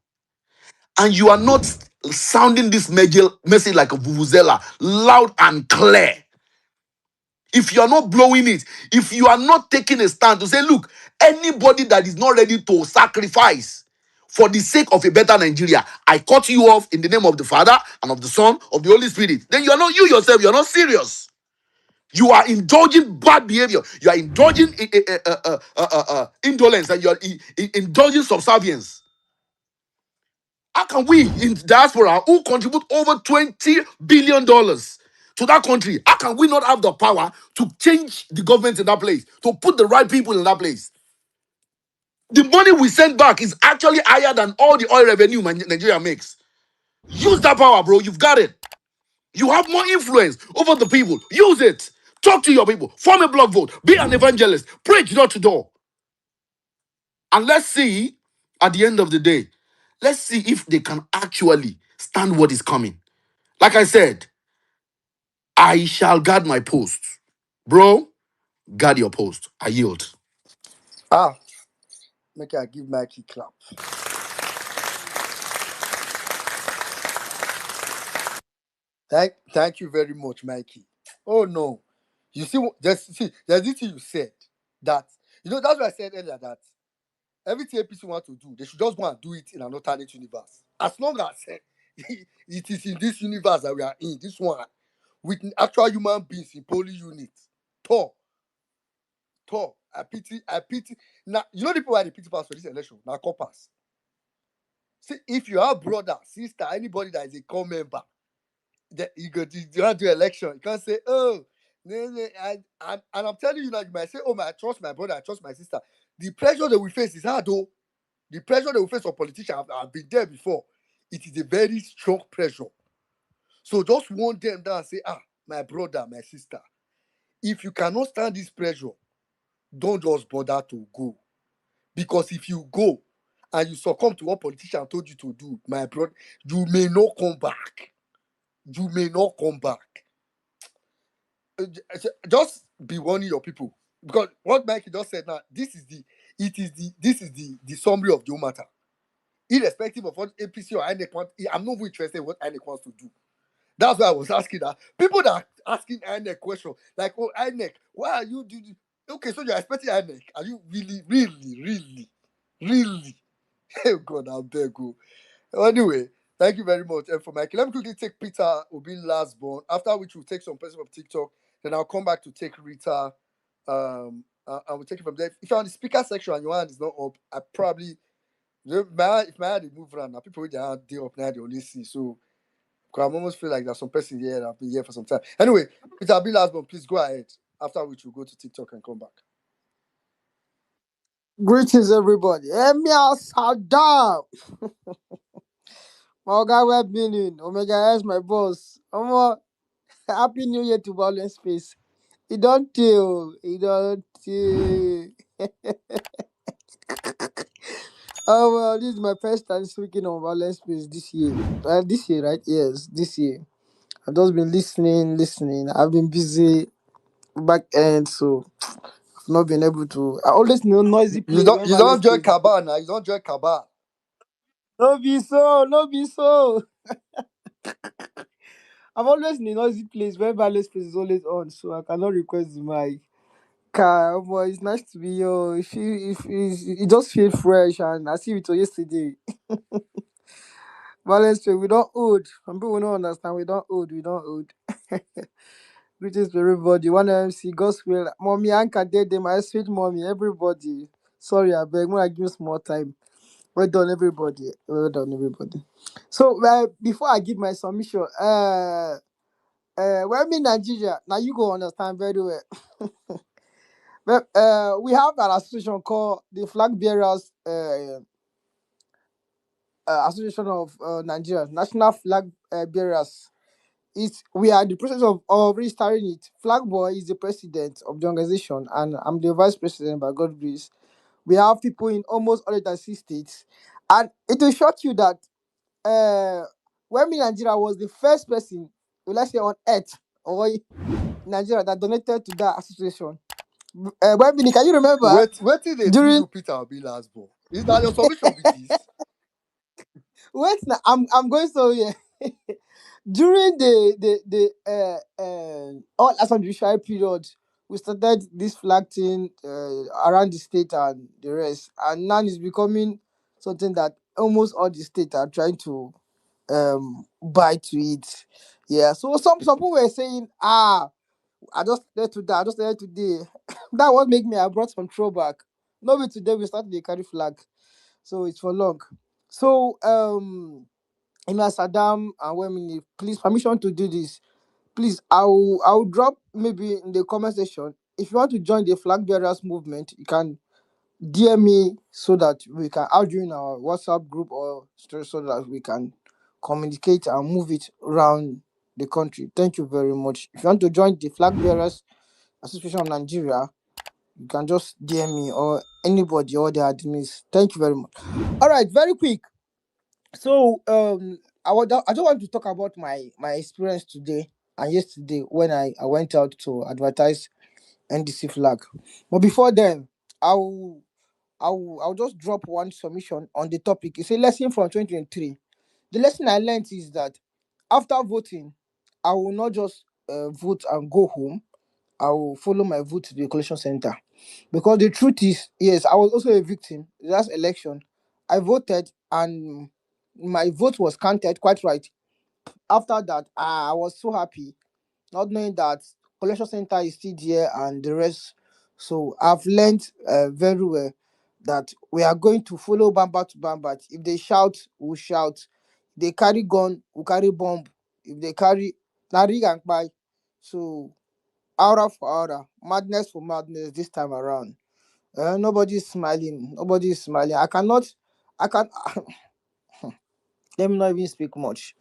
and you are not sounding this message like a vuvuzela, loud and clear, if you are not blowing it, if you are not taking a stand to say, look, anybody that is not ready to sacrifice for the sake of a better Nigeria, I cut you off in the name of the Father and of the Son, of the Holy Spirit, then you are not, you yourself, you are not serious. You are indulging bad behavior. You are indulging indolence, and you are indulging subservience. How can we in diaspora who contribute over $20 billion to that country, how can we not have the power to change the government in that place, to put the right people in that place? The money we send back is actually higher than all the oil revenue Nigeria makes. Use that power, bro. You've got it. You have more influence over the people. Use it. Talk to your people. Form a block vote. Be an evangelist. Preach door to door. And let's see, at the end of the day, let's see if they can actually stand what is coming. Like I said, I shall guard my post. Bro, guard your post. I yield. Ah, make I give Mikey clap. Thank you very much, Mikey. Oh no, you there's this thing you said that that's what I said earlier that everything APC want to do, they should just go and do it in an alternate universe. As long as it is in this universe that we are in, this one with actual human beings in polling units. Talk, talk. I pity. Now the people who are the pity pass for this election. Now compass. See, if you have brother, sister, anybody that is a core member, that you want to do election, you can't say, oh, and I'm telling you now, you might say, oh, I trust my brother, I trust my sister. The pressure that we face is hard, though. The pressure that we face from politicians, I've been there before. It is a very strong pressure. So just want them down and say, my brother, my sister, if you cannot stand this pressure, don't just bother to go. Because if you go and you succumb to what politician told you to do, my brother, you may not come back. You may not come back. Just be warning your people. Because what Mikey just said now, this is the summary of the whole matter. Irrespective of what APC or INEC want, I'm not even interested in what INEC wants to do. That's why I was asking that. People that are asking INEC question, like, oh, INEC, why are you doing? Okay, so you're expecting INEC. Are you really? Oh, God, I beg you. Anyway, thank you very much. And for Mikey, let me quickly take Peter Obi last born, after which we'll take some person from TikTok. Then I'll come back to take Rita. And we'll take it from there. If you're on the speaker section and your hand is not up, I probably, if my hand is move around, now people with their hand day up now, they only see. So, because I almost feel like there's some person here that have been here for some time. Anyway, Peter Obi last born, please go ahead. After which we'll go to TikTok and come back. Greetings, everybody. Emia Sada. My guy, well meaning. Omega S, my boss. Happy New Year to Violent Space. He don't tell. He don't tell. Oh, well, this is my first time speaking on Violent Space this year. This year, right? Yes, this year. I've just been listening. I've been busy back end, so I've not been able to. I always know noisy You place don't when you Violent don't join Space. Cabal now. You don't join Cabal. No be so, no be so. I'm always in a noisy place where Violent Space is always on, so I cannot request the mic. Boy, it's nice to be here. It just feel fresh and I see it yesterday. But let's say we don't old. Some people don't understand. We don't old. Greetings to everybody. One MC, Gospel, Mommy, Anka, Dede, my sweet mommy, everybody. Sorry, I beg. When I give you more time. Well done, everybody. Well done, everybody. So, before I give my submission, when in Nigeria, now you go understand very well. Well, we have an association called the Flag Bearers Association of Nigeria, National Flag Bearers. We are in the process of restarting it. Flag Boy is the president of the organization, and I'm the vice president by God grace. We have people in almost all 36 states, and it will shock you that Wemi Nigeria was the first person, will I say, on earth or in Nigeria that donated to that association. Wemi, can you remember Wait till they do during you Peter Obi last ball. Is that your submission with this? wait now, I'm going so yeah. During all Assam judicial period, we started this flag thing around the state and the rest, and now it's becoming something that almost all the states are trying to buy to it. Yeah, so some people were saying, I just started today, I just started today. That what make me, I brought some throwback. Maybe today we started the carry flag, so it's for long. So Emma Saddam and women, please permission to do this. Please, I'll drop maybe in the comment section. If you want to join the flag bearers movement, you can DM me so that we can add you in our WhatsApp group or story so that we can communicate and move it around the country. Thank you very much. If you want to join the flag bearers association of Nigeria, you can just DM me or anybody or the admins. Thank you very much. All right, very quick. So I just want to talk about my experience today and yesterday when I went out to advertise NDC flag. But before then, I'll just drop one submission on the topic. It's a lesson from 2023. The lesson I learned is that after voting, I will not just vote and go home. I will follow my vote to the collection center. Because the truth is, yes, I was also a victim. Last election, I voted and my vote was counted quite right. After that, I was so happy, not knowing that collection center is still there and the rest. So I've learned very well that we are going to follow Bamba to Bamba. If they shout, we'll shout. If they carry gun, we'll carry bomb. If they carry Narig and Pai. So aura for aura, madness for madness this time around. Nobody's smiling. Nobody's smiling. I can let me not even speak much.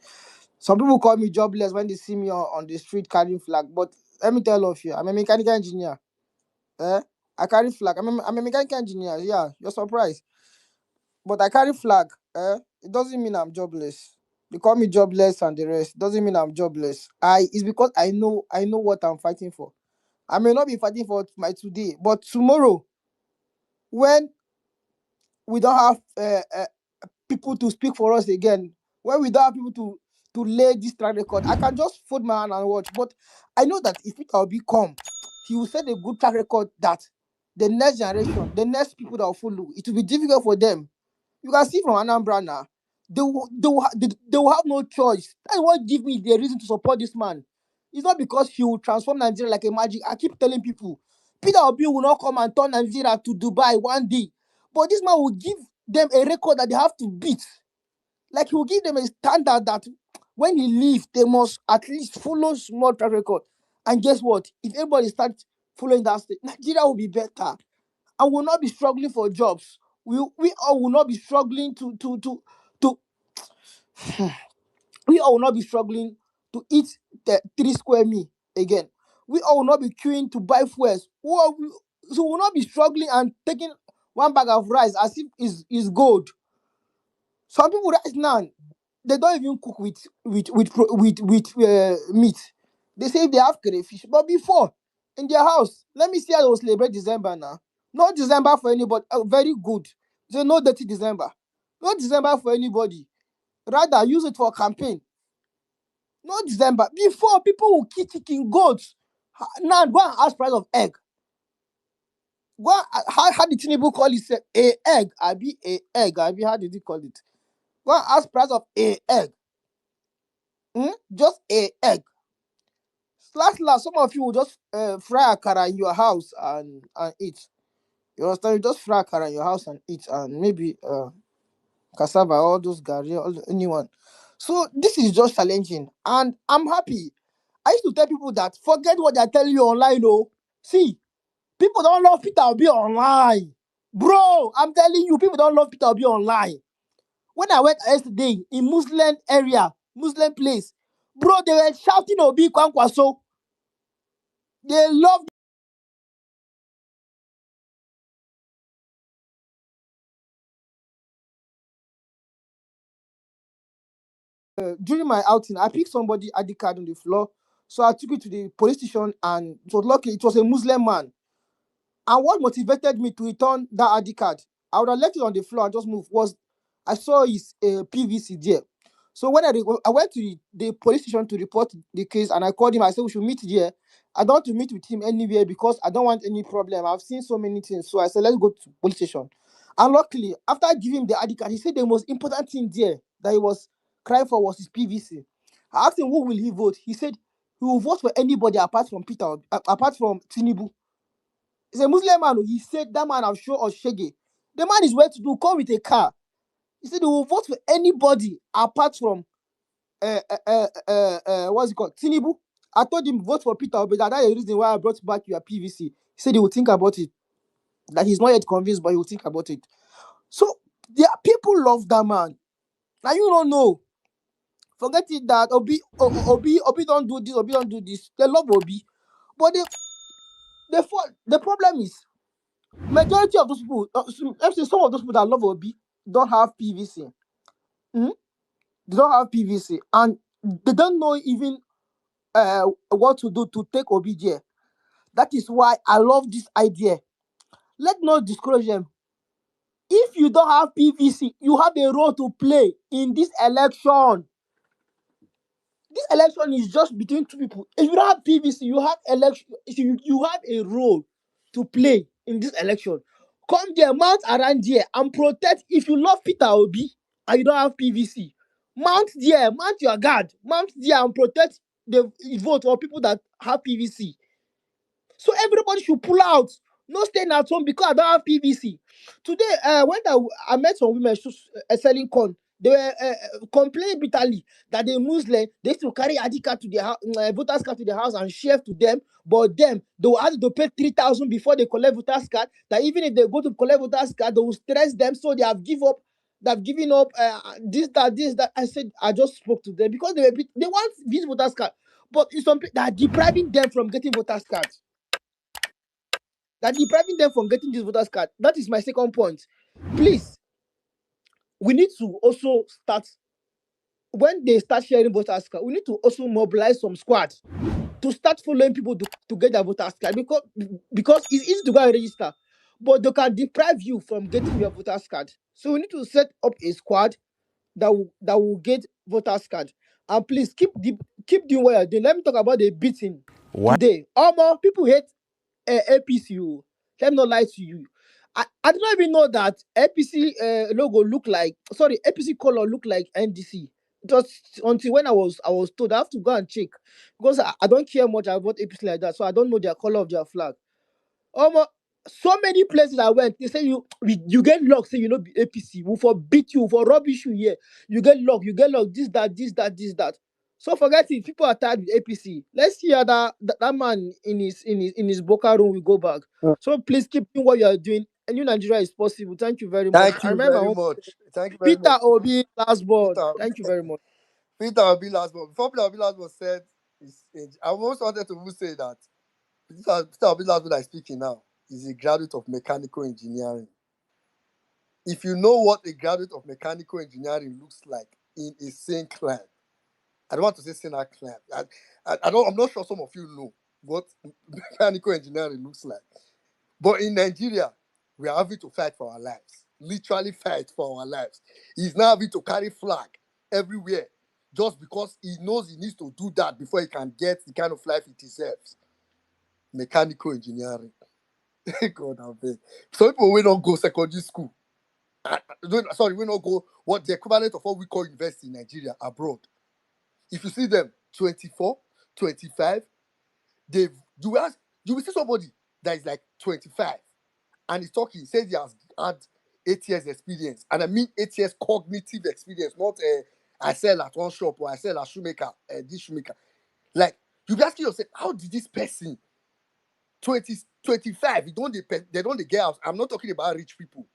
Some people call me jobless when they see me on the street carrying flag. But let me tell all of you, I'm a mechanical engineer. Eh? I carry flag. I'm a mechanical engineer. Yeah, you're surprised. But I carry flag. It doesn't mean I'm jobless. They call me jobless and the rest. Doesn't mean I'm jobless. It's because I know what I'm fighting for. I may not be fighting for my today, but tomorrow, when we don't have people to speak for us again, when we don't have people to lay this track record, I can just fold my hand and watch. But I know that if Peter Obi come, he will set a good track record that the next generation, the next people that will follow, it will be difficult for them. You can see from Anambra now, they will have no choice. That's what give me the reason to support this man. It's not because he will transform Nigeria like a magic. I keep telling people, Peter Obi will not come and turn Nigeria to Dubai one day. But this man will give them a record that they have to beat. Like he will give them a standard that when he leaves, they must at least follow small track record. And guess what? If everybody starts following that state, Nigeria will be better and will not be struggling for jobs. We all will not be struggling to we all will not be struggling to eat the 3 square meal again. We all will not be queuing to buy fuels. So we will not be struggling and taking one bag of rice as if is gold. Some people right now, they don't even cook with meat. They say they have crayfish, but before in their house, let me see how they will celebrate December now. No December for anybody. Very good. Say no dirty December. No December for anybody. Rather use it for campaign. No December. Before people will keep chicken, goats. Now go and ask price of egg. What how did Tinubu call it? Say, a egg, I be how did he call it? Go and ask price of a egg. Just a egg. Last, some of you will just fry akara in your house and eat. You understand? You just fry akara in your house and eat, and maybe cassava, all those gari, anyone. So this is just challenging, and I'm happy. I used to tell people that forget what they're telling you online. Oh, see, people don't love Peter Obi online, bro. I'm telling you, people don't love Peter Obi online. When I went yesterday in Muslim area, Muslim place, bro, they were shouting Obi Kwankwaso. They love during my outing, I picked somebody ID card on the floor. So I took it to the police station, and it was lucky it was a Muslim man. And what motivated me to return that ID card, I would have left it on the floor and just moved, was I saw his PVC there. So when I went to the police station to report the case, and I called him, I said we should meet here. I don't want to meet with him anywhere because I don't want any problem. I've seen so many things. So I said, let's go to police station. And luckily, after giving him the ID card, he said the most important thing there that he was crying for was his PVC. I asked him, who will he vote? He said he will vote for anybody apart from apart from Tinubu. He's a Muslim man. He said that man have show us shege. The man is well to do, come with a car. He said he will vote for anybody apart from what's it called? Tinubu. I told him vote for Peter Obi. That's the reason why I brought back your PVC. He said he will think about it. That he's not yet convinced, but he will think about it. So there people love that man. Now you don't know. Forget it that Obi don't do this, Obi don't do this. They love Obi. But the problem is majority of those people, let's say some of those people that love Obi don't have PVC. Mhm. They don't have PVC, and they don't know even what to do to take Obi there. That is why I love this idea. Let not discourage them. If you don't have PVC, you have a role to play in this election. This election is just between two people. If you don't have PVC, you have election. You have a role to play in this election. Come there, mount around there and protect. If you love Peter Obi and you don't have PVC, mount there, mount your guard, mount there and protect the vote for people that have PVC. So everybody should pull out. No staying at home because I don't have PVC. Today, when I met some women selling corn, they were complaining bitterly that the Muslim they used to carry ID card to their house, voters card to their house and share to them. But them they will have to pay 3,000 before they collect voters card. That even if they go to collect voters card, they will stress them, so they have give up. They've given up this that. I said I just spoke to them because they want this voters card, but it's something that are depriving them from getting voters cards, that depriving them from getting this voters card. That is my second point. Please, we need to also start when they start sharing voters card. We need to also mobilize some squads to start following people to get their voters card because it's easy to go and register, but they can deprive you from getting your voters card. So we need to set up a squad that will get voters card. And please keep doing what you're doing. Let me talk about the beating Why? today. Almost people hate APC. Let me not lie to you. I did not even know that APC logo look like, sorry, APC color look like NDC. Just until when I was told. I have to go and check because I don't care much about APC like that, so I don't know their color of their flag. Um, so many places I went, they say you get locked, say you know be APC, we for beat you, for rubbish you here. You get locked, this, that. So forget it. People are tired with APC. Let's see how that man in his Boca room will go back. So please keep doing what you are doing. And New Nigeria is possible. Thank you very much. Thank I you remember very much. Thank you very much, Peter Obi last born. Peter. Thank you very much. Peter Obi last one. Before Peter Obi last one said his age, I almost wanted to even say that Peter Obi last one that is speaking now is a graduate of mechanical engineering. If you know what a graduate of mechanical engineering looks like in a sane climb, I don't want to say sinner climb. I don't. I'm not sure some of you know what mechanical engineering looks like. But in Nigeria, we are having to fight for our lives. Literally fight for our lives. He's now having to carry flag everywhere just because he knows he needs to do that before he can get the kind of life he deserves. Mechanical engineering. God, I beg. Some people will not go secondary school. Sorry, will not go what the equivalent of what we call university in Nigeria abroad. If you see them 24, 25, they've you will see somebody that is like 25 and he's talking, he says he has had 8 years experience. And I mean 8 years cognitive experience, not I sell at one shop or I sell at shoemaker, this shoemaker. Like you be asking yourself, how did this person 20, 25, they don't get house. I'm not talking about rich people.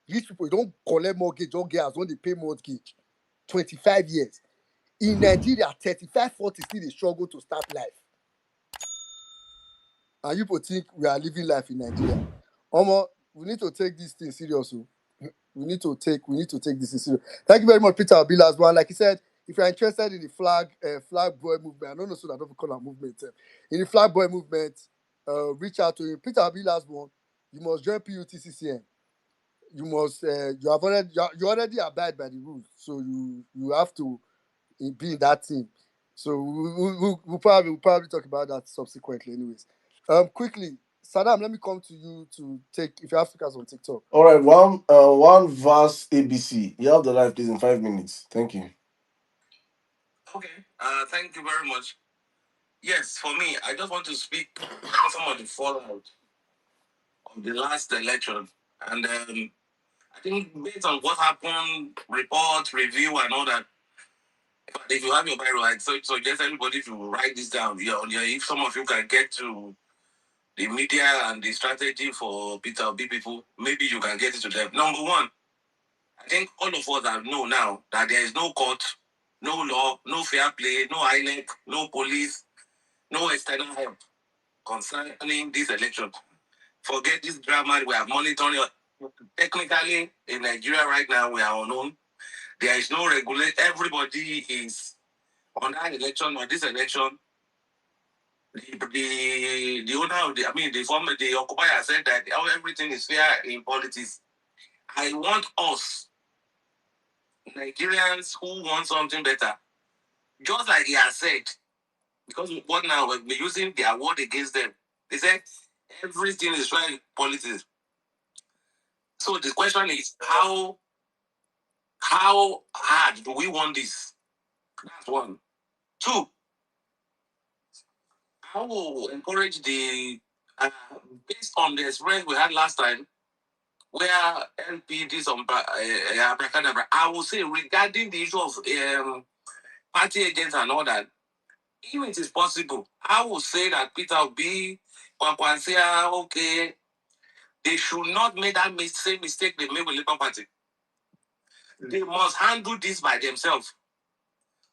Rich people, you don't collect mortgage, don't get house, don't they pay mortgage. 25 years. In Nigeria, 35, 40 still they struggle to start life. And you people think we are living life in Nigeria. Omo, we need to take this thing serious. We need to take this thing serious. Thank you very much, Peter Abilas. One, like he said, if you're interested in the flag boy movement, I don't know so that I don't call it movement. In the flag boy movement, reach out to him. Peter Abilas one, you must join PUTCCM. You must you already abide by the rules, so you have to be in that team. So we'll probably talk about that subsequently, anyways. Quickly, Saddam, let me come to you to take if you have speakers on TikTok. All right, one verse ABC. You have the life, please, in 5 minutes. Thank you. Okay. Thank you very much. Yes, for me, I just want to speak on some of the fallout of the last election, and I think based on what happened, report, review, and all that. If you have your Bible, I suggest everybody to write this down. If some of you can get to the media and the strategy for Peter Obi people, maybe you can get it to them. Number one, I think all of us know now that there is no court, no law, no fair play, no INEC, no police, no external help concerning this election. Forget this drama. We are monitoring. Technically, in Nigeria right now, we are unknown. There is no regulate. Everybody is on that election or this election. The owner of the occupier said that everything is fair in politics. I want us Nigerians who want something better, just like he has said, because what now we're using their word against them. They said everything is fair in politics. So the question is how hard do we want this? That's one. Two, I will encourage based on the experience we had last time, where LP did some abracadabra, I will say regarding the issue of party agents and all that, if it is possible, I will say that Peter will be Kwankwansia, okay, they should not make that same mistake they made with Labour Party. They must handle this by themselves.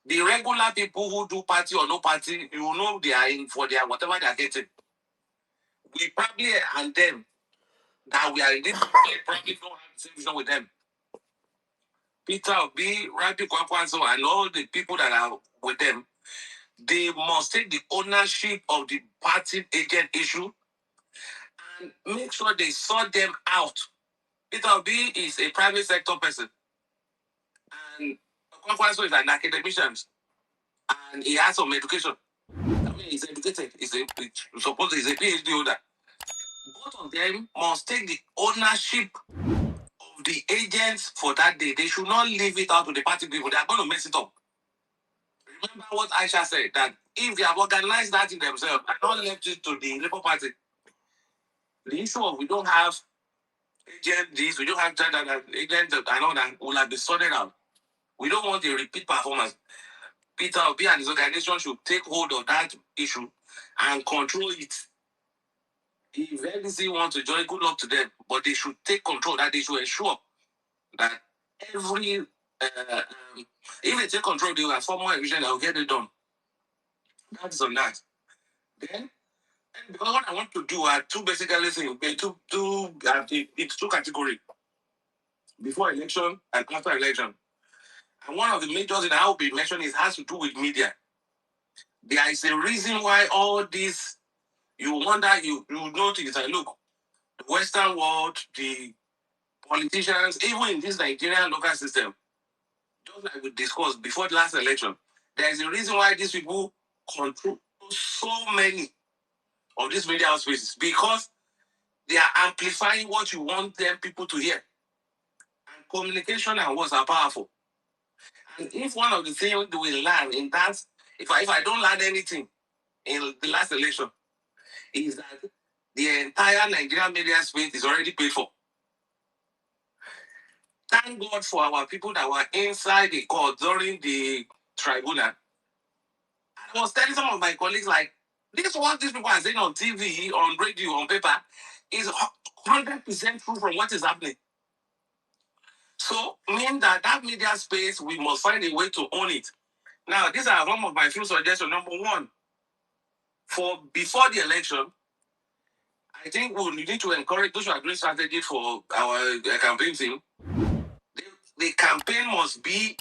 The regular people who do party or no party, you know they are in for their whatever they are getting. We probably and them that we are in this probably don't have the same vision with them. Peter Obi, Rabi Kwankwanso, and all the people that are with them, they must take the ownership of the party agent issue and make sure they sort them out. Peter Obi is a private sector person, and Kwankwanso is an academician, and he has some education. I mean, he's educated. He's a PhD holder. Both of them must take the ownership of the agents for that day. They should not leave it out to the party people. They are going to mess it up. Remember what Aisha said, that if they have organized that in themselves and not left it to the Labour Party, the issue of we don't have agents, we don't have agents and all that will have been sorted out. We don't want a repeat performance. Peter Obi and his organization should take hold of that issue and control it. If NDC wants to join, good luck to them. But they should take control. That they should ensure that every if they take control, they will have some more efficient. They will get it done. That's on that. Then, because what I want to do are two basically things. It's two categories: before election and after election. And one of the major things I will be mentioning has to do with media. There is a reason why all this. You wonder, you notice that look, the Western world, the politicians, even in this Nigerian local system, just like we discussed before the last election, there is a reason why these people control so many of these media spaces, because They are amplifying what you want them people to hear. And communication and words are powerful. And if one of the things we learn in that, if I don't learn anything in the last election, is that the entire Nigerian media space is already paid for. Thank God for our people that were inside the court during the tribunal. I was telling some of my colleagues, like, this is what these people are saying on TV, on radio, on paper, is 100% true from what is happening. So, mean that media space, we must find a way to own it. Now, these are some of my few suggestions. Number one, for before the election, I think we need to encourage those who are doing strategy for our campaign team. The campaign must be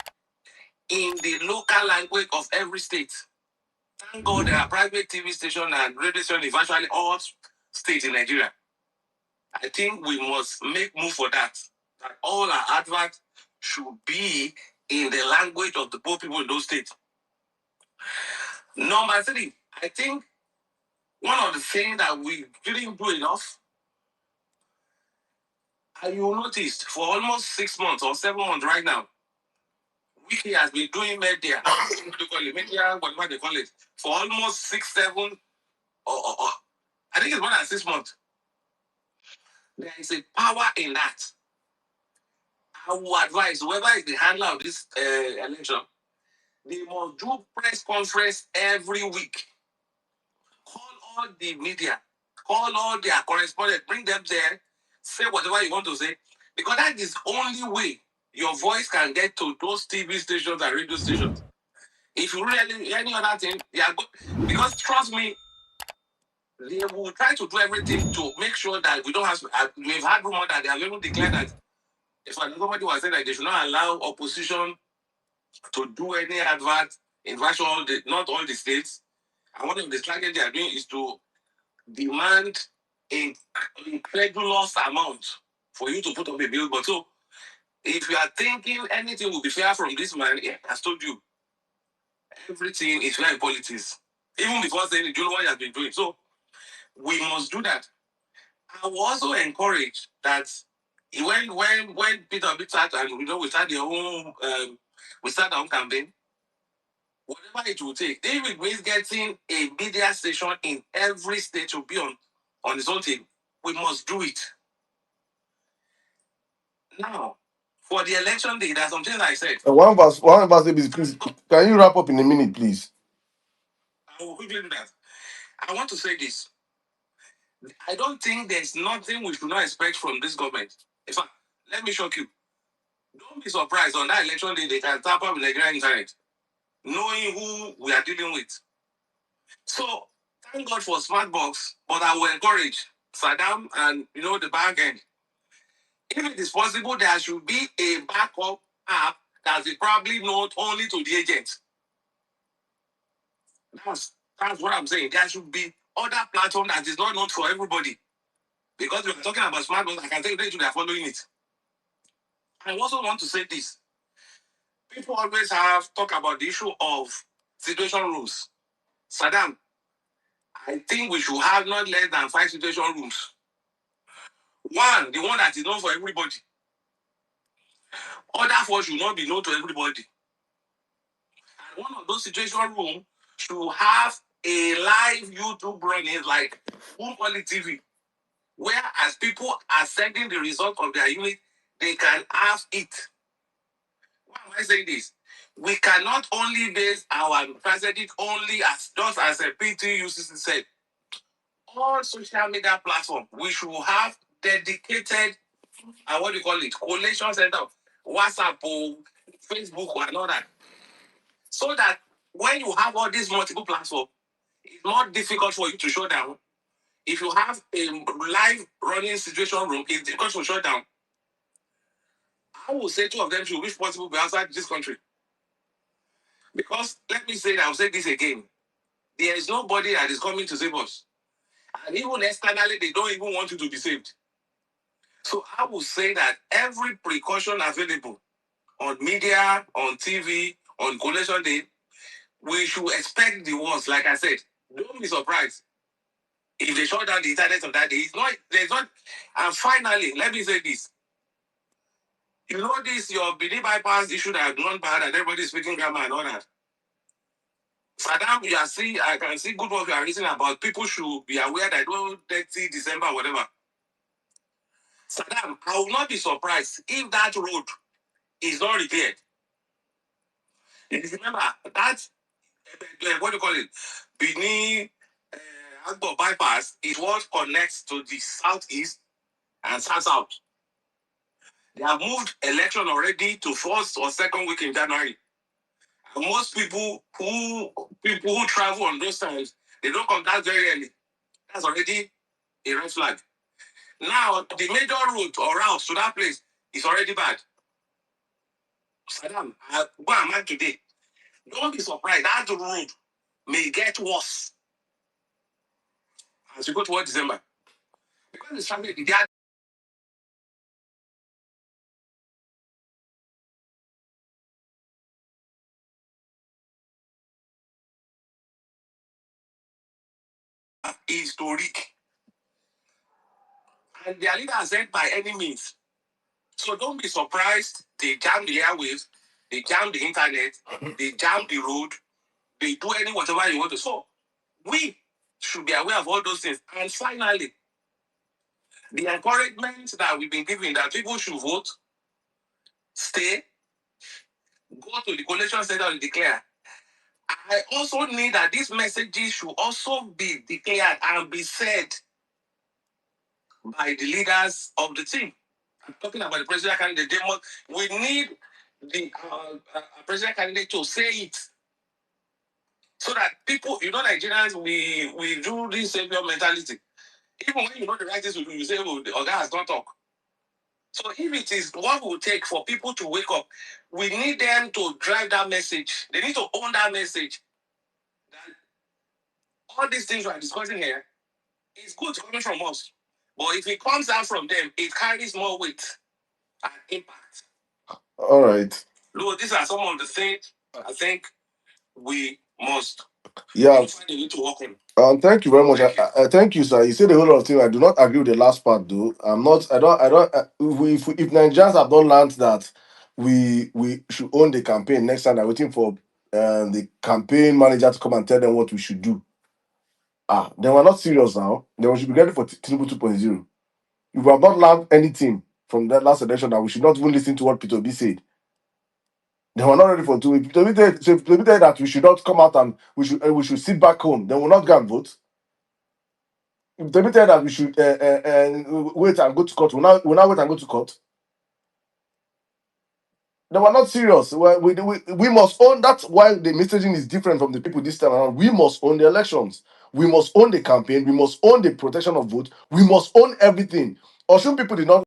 in the local language of every state. Thank God there are private TV stations and radio stations in virtually all states in Nigeria. I think we must make move for that. That all our adverts should be in the language of the poor people in those states. Number three, I think one of the things that we didn't do enough, and you noticed for almost 6 months or 7 months right now, Wiki has been doing media, what do you call it, media, whatever they call it, for almost 6, 7, or I think it's more than 6 months. There is a power in that. I will advise whoever is the handler of this election, they must do press conference every week. Call all the media, call all their correspondents, bring them there, say whatever you want to say, because that is the only way your voice can get to those TV stations and radio stations. If you really any other thing, they are good. Because trust me, they will try to do everything to make sure that we don't have. We've had rumor that they have even declared that if somebody was saying that they should not allow opposition to do any advert in virtual not all the states. And one of the strategies they are doing is to demand an incredulous amount for you to put up a billboard. So if you are thinking anything will be fair from this man, yeah, I told you, everything is fair in politics. Even before saying it, you know what he has been doing. So we must do that. I will also encourage that when Peter Obi start and we start their own we start our own campaign, whatever it will take, if it means getting a media station in every state to be on its own thing, we must do it. Now, for the election day, there's something I said. One of us, please. Can you wrap up in a minute, please? I will quickly do that. I want to say this. I don't think there's nothing we should not expect from this government. In fact, let me shock you. Don't be surprised on that election day they can tap up with Nigerian internet, knowing who we are dealing with. So thank God for Smartbox, but I will encourage Saddam and the back end. If it is possible, there should be a backup app that is probably known only to the agents. That's what I'm saying. There should be other platform that is not known for everybody. Because we are talking about Smartbox, I can tell you they are following it. I also want to say this. People always talk about the issue of situation rooms. Saddam, I think we should have not less than 5 situation rooms. One, the one that is known for everybody. Other 4 should not be known to everybody. And one of those situation rooms should have a live YouTube running like Quality TV, where as people are sending the result of their unit, they can have it. Why am I saying this? We cannot only base our strategy only as just as a PTUCC said. All social media platforms, we should have dedicated, what do you call it, collation center, WhatsApp, Facebook, and all that. So that when you have all these multiple platforms, it's more difficult for you to shut down. If you have a live running situation room, it's difficult to shut down. I will say 2 of them should, if possible, be outside this country. Because let me say that, I'll say this again. There is nobody that is coming to save us. And even externally, they don't even want you to be saved. So I will say that every precaution available on media, on TV, on collation day, we should expect the worst. Like I said, don't be surprised. If they shut down the internet on that day, it's not, there's not. And finally, let me say this. You know this, your Bini bypass issue that have gone bad and everybody's speaking grammar and all that. Saddam, you are see, I can see good work you are reasoning about. People should be aware that don't 30 December, whatever. Saddam, I will not be surprised if that road is not repaired. Remember, that, what do you call it? Bini Agbo bypass is what connects to the southeast and south. They have moved election already to first or second week in January. And most people who travel on those times, they don't come that very early. That's already a red flag. Now, the major route or route to that place is already bad. Saddam, where am I today? Don't be surprised. That road may get worse as you go towards December. Because it's traffic, that is historic. And their leader has said by any means. So don't be surprised. They jam the airwaves, they jam the internet, they jam the road, they do any whatever you want to. So we should be aware of all those things. And finally, the encouragement that we've been giving that people should vote, stay, go to the collation center and declare. I also need that these messages should also be declared and be said by the leaders of the team. I'm talking about the presidential candidate. We need the presidential candidate to say it so that people, Nigerians, we do this savior mentality. Even when you know the right things to do, you say, oh, the other has not talked. So if it is what will take for people to wake up, we need them to drive that message. They need to own that message. That all these things we are discussing here is good coming from us. But if it comes out from them, it carries more weight and impact. All right. Look, these are some of the things I think we must find a way to work on. Thank you very much. Thank you, sir. You said a whole lot of things. I do not agree with the last part, though. I'm not. I don't. I don't. If Nigerians have not learned that we should own the campaign next time, they're waiting for the campaign manager to come and tell them what we should do. Then we're not serious now. Then we should be ready for Tinubu 2.0. If we have not learned anything from that last election, that we should not even listen to what Peter B said. They were not ready for 2 weeks. So if Peter B said that we should not come out and we should sit back home, then we'll not go and vote. If Peter B said that we should wait and go to court, we'll not wait and go to court. They were not serious. We must own. That's why the messaging is different from the people this time around. We must own the elections. We must own the campaign. We must own the protection of vote. We must own everything. Osun people did not.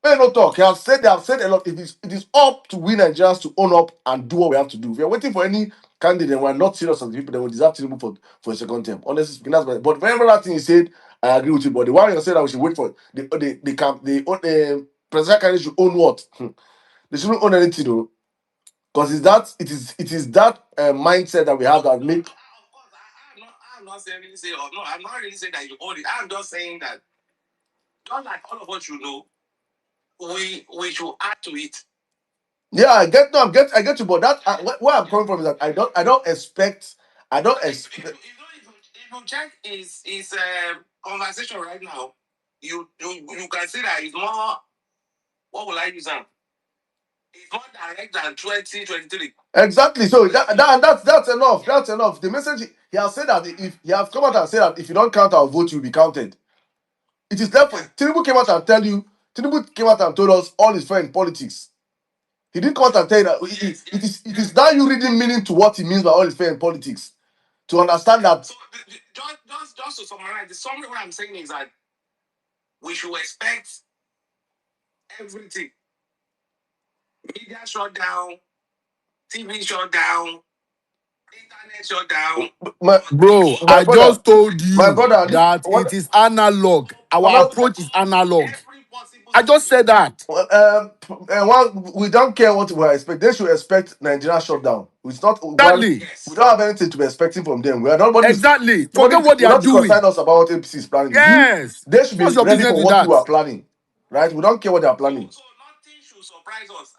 May not talk. They have said a lot. It is up to we Nigerians to own up and do what we have to do. If we are waiting for any candidate and we are not serious as the people, then we deserve Tinubu for a second term. Honestly speaking, that's but whatever that thing you said, I agree with you. But the one you said that we should wait for the presidential candidate should own what? They shouldn't own anything though. Because it is that mindset that we have that make. Of course, I'm not saying really say, or no, I'm not really saying that you own it. I'm just saying that just like all of us should know, we should add to it. Yeah, I get you, but that where I'm coming from is that I don't expect. If you check his conversation right now, you can see that it's more. What will I use now? It's more direct than 2023. Exactly. So that's enough. That's enough. The message he has said that if he has come out and said that if you don't count our vote, you'll be counted. It is therefore Tinubu came out and tell you. Tinubu came out and told us all his friend in politics. He didn't come out and tell you that it is now you reading meaning to what he means by all his friend in politics to understand that. So just to summarize, the summary what I'm saying is that we should expect everything. Media shut down, TV shut down, internet shut down. Bro, My I brother, just told my you brother, that it what is analog. we're Our not approach is analog. every possible I just said that. we don't care what we expect. They should expect Nigeria shutdown. It's not one. Exactly. We don't have anything to be expecting from them. We are Exactly. nobody Forget what they will are not concern doing. us about what APC is planning. Yes. They should be What's your ready business for with what you that? are planning, right? We don't care what they are planning. So nothing should surprise us.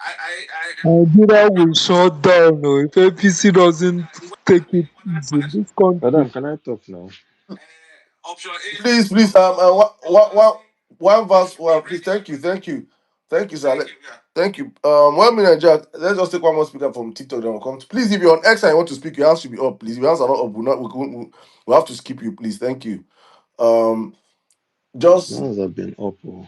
Nigeria will shut down if APC doesn't take it easy. This country. Madam, can I talk now? Option A. Please, one verse, please. Thank you, sir. Thank you. 1 minute, Jack. Let's just take one more speaker from TikTok. Then we'll come. Please, if you're on X and you want to speak, your hands should be up. Please, if your hands are not up, we'll have to skip you. Please, thank you. Just Yours have been up. Oh.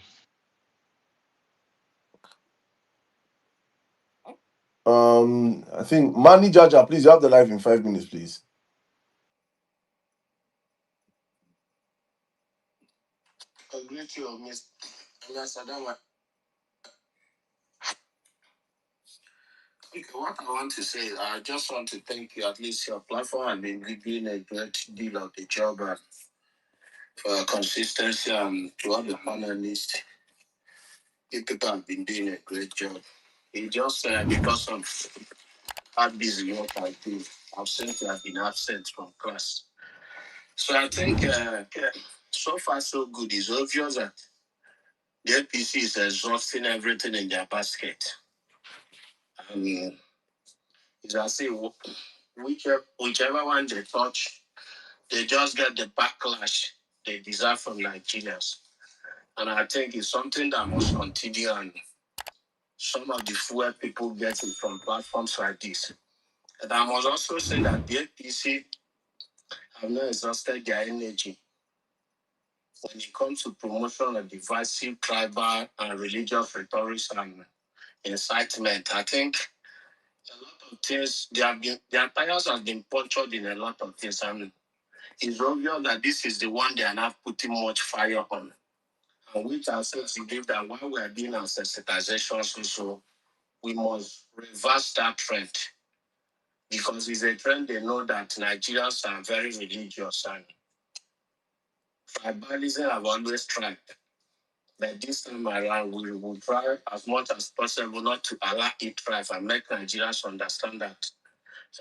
I think Manny Jaja, please, you have the live in 5 minutes, please. Agree to your miss. Okay, what I want to say, I just want to thank you. At least your platform has been doing a great deal of the job and for consistency, and to all the panelists. You people have been doing a great job. It just because of how busy work I do, I've seen to have been absent from class. So I think so far so good. It's obvious that the APC is exhausting everything in their basket. I mean, it's as if whichever one they touch, they just get the backlash they deserve from Nigerians. And I think it's something that must continue, and some of the fewer people get it from platforms like this. And I must also say that the APC have not exhausted their energy when it comes to promotion of divisive tribal and religious rhetoric and incitement. I think a lot of things their tires have been punctured in a lot of things, and it's obvious that this is the one they are not putting much fire on. And which I said to give that while we are doing our sensitizations also, we must reverse that trend, because it's a trend they know that Nigerians are very religious, and tribalism have always tried. But this time around, we will try as much as possible not to allow it thrive and make Nigerians understand that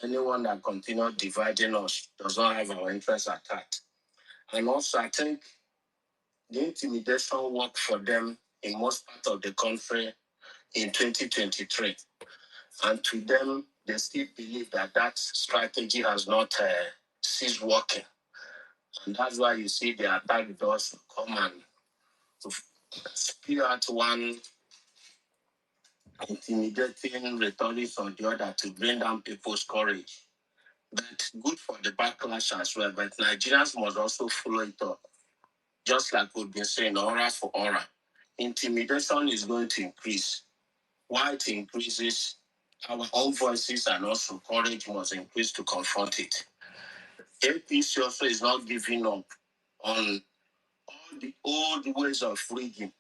anyone that continues dividing us does not have our interests at heart. And also, I think the intimidation worked for them in most parts of the country in 2023. And to them, they still believe that that strategy has not ceased working. And that's why you see the attack does come and to spew out one intimidating rhetoric or the other to bring down people's courage. But good for the backlash as well. But Nigerians must also follow it up. Just like we've been saying, aura for aura. Intimidation is going to increase. Why it increases, our own voices and also courage must increase to confront it. APC also is not giving up on all the old ways of rigging.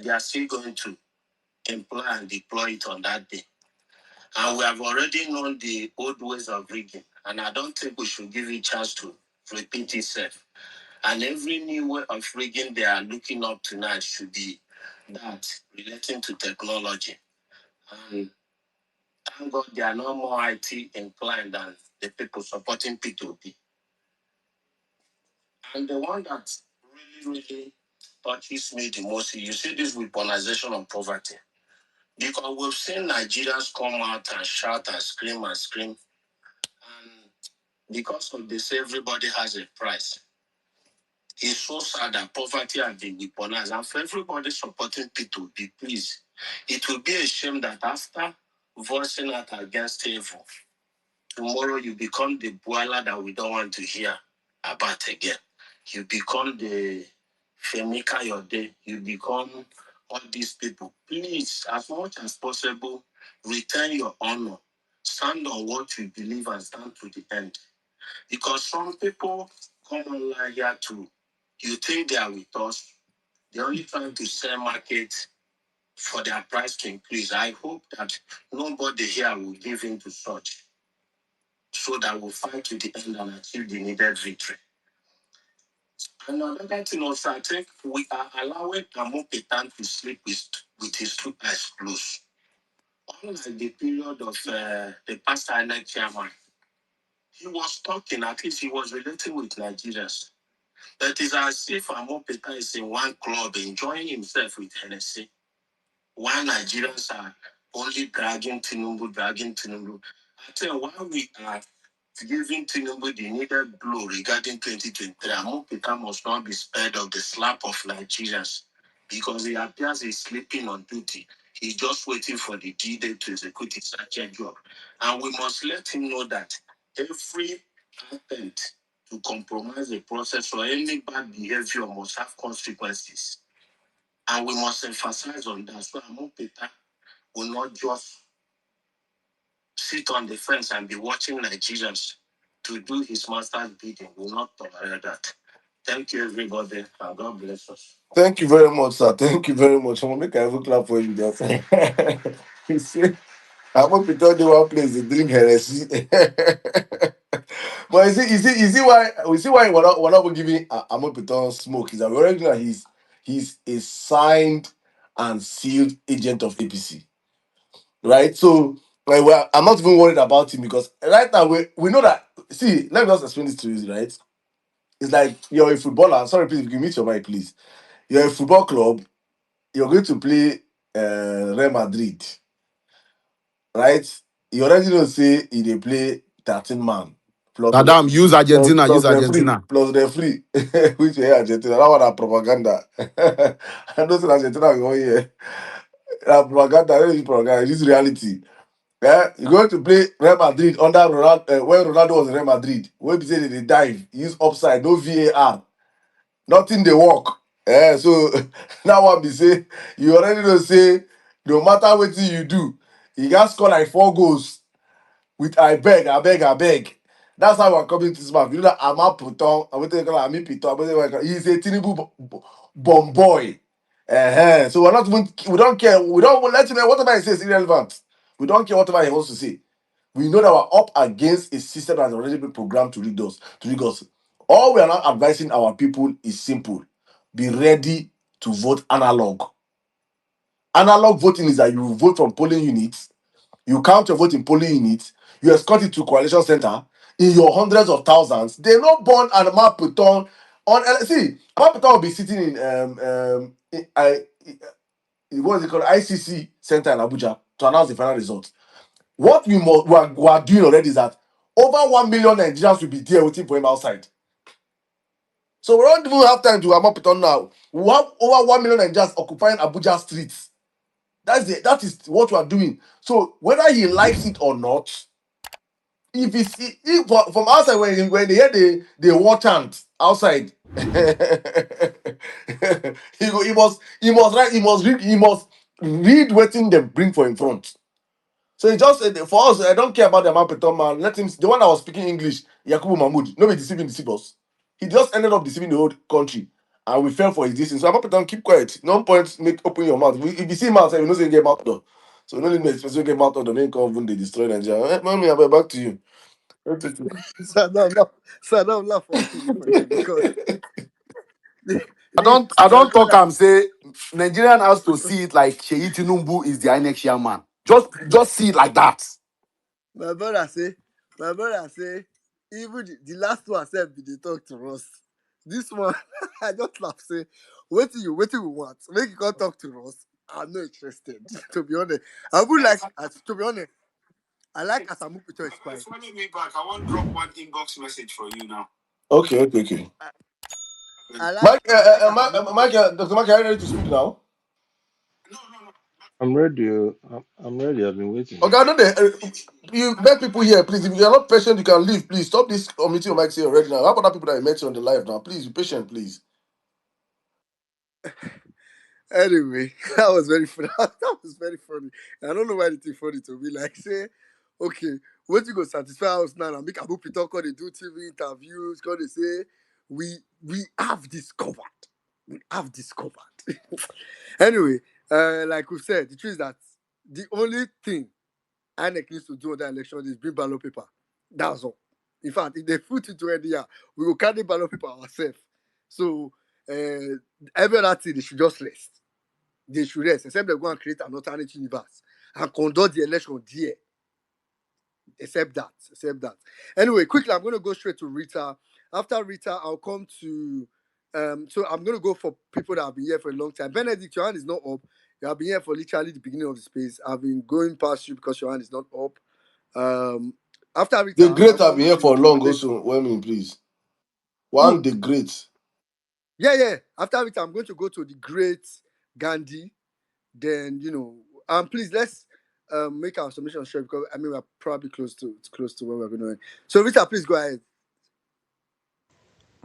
They are still going to employ and deploy it on that day. And we have already known the old ways of rigging. And I don't think we should give it a chance to repeat itself. And every new way of rigging they are looking up tonight should be that relating to technology. And thank God they are no more IT inclined than the people supporting P2P. And the one that really touches me the most, you see this weaponization of poverty. Because we've seen Nigerians come out and shout and scream and scream. And because of this, everybody has a price. It's so sad that poverty has been weaponized. And for everybody supporting P2P, please, it will be a shame that after voicing out against evil, tomorrow you become the boiler that we don't want to hear about again. You become the Femika Yode. You become all these people. Please, as much as possible, return your honor. Stand on what you believe and stand to the end. Because some people come online here too. You think they are with us. They're only trying to sell market for their price to increase. I hope that nobody here will give in to such, so that we'll fight to the end and achieve the needed victory. And another thing also, I think we are allowing Amopetan to sleep with his two eyes closed. Unlike the period of the past INEC chairman, he was talking, at least he was relating with Nigerians. But it's as if Amopetan is in one club enjoying himself with Hennessy, while Nigerians are only dragging Tinubu, dragging Tinubu. I tell you, while we are giving Tinubu the needed blow regarding 2023, Amopika must not be spared of the slap of Nigerians, because he appears he's sleeping on duty. He's just waiting for the D-Day to execute his actual job. And we must let him know that every attempt to compromise the process or any bad behavior must have consequences. And we must emphasize on that. So Amopika will not just sit on the fence and be watching Nigerians to do his master's bidding. We will not tolerate that. Thank you, everybody, and God bless us. Thank you very much, sir. Thank you very much. I'm gonna make a clap for you there. You see, I want to tell you one place they drink heresy. But you see why we're not giving Amopiton smoke is that we already know that he's a signed and sealed agent of APC, right? So like, I'm not even worried about him because right now we know that. See, let me just explain this to you, right? It's like you're a footballer. Sorry, please, if you meet your mic, please. You're a football club. You're going to play Real Madrid, right? You already know say they play 13 man plus Madam, use plus Argentina, use plus referee Argentina. plus referee which is Argentina. That one are propaganda. I don't say Argentina going here. Propaganda, I don't use propaganda. This is reality. Yeah, you're going to play Real Madrid under Ronaldo when Ronaldo was in Real Madrid. When they say they dive, use upside, no VAR, nothing they work. Yeah, so now what be say you already know say no matter what you do, you got score like 4 goals with I beg. That's how we're coming to this match. You know that Ama Puton, I'm going to call Ami Piton, he's a Tinubu bomb boy. So we're not even, we don't care. We don't let him know whatever he says is irrelevant. We don't care whatever he wants to say. We know that we're up against a system that has already been programmed to lead us. All we are now advising our people is simple: be ready to vote analog. Analog voting is that you vote from polling units, you count your vote in polling units, you escort it to coalition center in your hundreds of thousands. They not born and Maputon on. See, Maputon will be sitting in what is it called, ICC center in Abuja to announce the final result. What we are doing already is that over 1 million Nigerians will be there waiting for him outside. So we don't even have time to Amapiton now. We have over 1 million Nigerians occupying Abuja streets. That is what we are doing. So whether he likes it or not, from outside when they hear the war chant outside, he must read what them bring for in front. So he just said, for us, I don't care about the Amapiton man. Let him. The one that was speaking English, Yakubu Mahmoud, nobody deceiving the us. He just ended up deceiving the whole country, and we fell for his distance. So Amapiton, keep quiet. No point make open your mouth. If you see him outside, you know say get mouth door. So no need me specific get mouth door. Then come when they destroy Nigeria. Mommy, I'll be back to you. Sir, no, no, sir, no, laugh for you because the, I my don't talk brother, and say Nigerian has to see it like Sheyi Tinubu is the INEC chairman. Just see it like that. my brother say, my brother say, even the last one said they talk to us. This one, I just laugh say, wait till we want. Make you come talk to us. I'm not interested. To be honest, I would like, to be honest, I like Asamu Pito is quiet. Follow me back. I want to drop one inbox message for you now. Okay. I like as an Mike, open. Dr. Mike, are you ready to speak now? I'm ready. I'm ready. I've been waiting. Okay, I know that you let people here, please. If you're not patient, you can leave. Please stop this meeting your mic here already now. How about that people that I met you on the live now? Please be patient, please. Anyway, that was very funny. That was very funny. I don't know why the thing funny to me. Like, say, okay, what you go satisfy us now? And make Abu Piton call they do TV interviews, call they say, we have discovered. We have discovered. Anyway, like we said, the truth is that the only thing INEC needs to do on that election is bring ballot paper. That's all. In fact, if they put it to any year, we will carry ballot paper ourselves. So every other thing they should just rest. They should rest, except they go and create an alternate universe and conduct the election there. Except that. Except that. Anyway, quickly, I'm going to go straight to Rita. After Rita, I'll come to. So I'm going to go for people that have been here for a long time. Benedict, your hand is not up. You have been here for literally the beginning of the space. I've been going past you because your hand is not up. Um, After The Rita, I'll great have come been here for to long David. also. Women, please. Who? One the great. Yeah, yeah. After Rita, I'm going to go to the great Gandhi. Then please let's make our submission short because I mean we're probably close to where we're going to end. So Rita, please go ahead.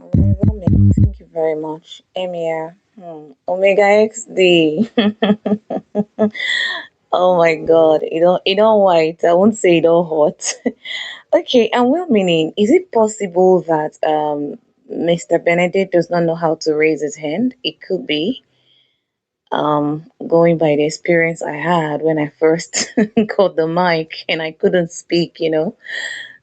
Thank you very much. Emia. Omega XD. Oh my god. You don't white. I won't say it don't hot. Okay, and well meaning, is it possible that Mr. Benedict does not know how to raise his hand? It could be. Going by the experience I had when I first got the mic and I couldn't speak.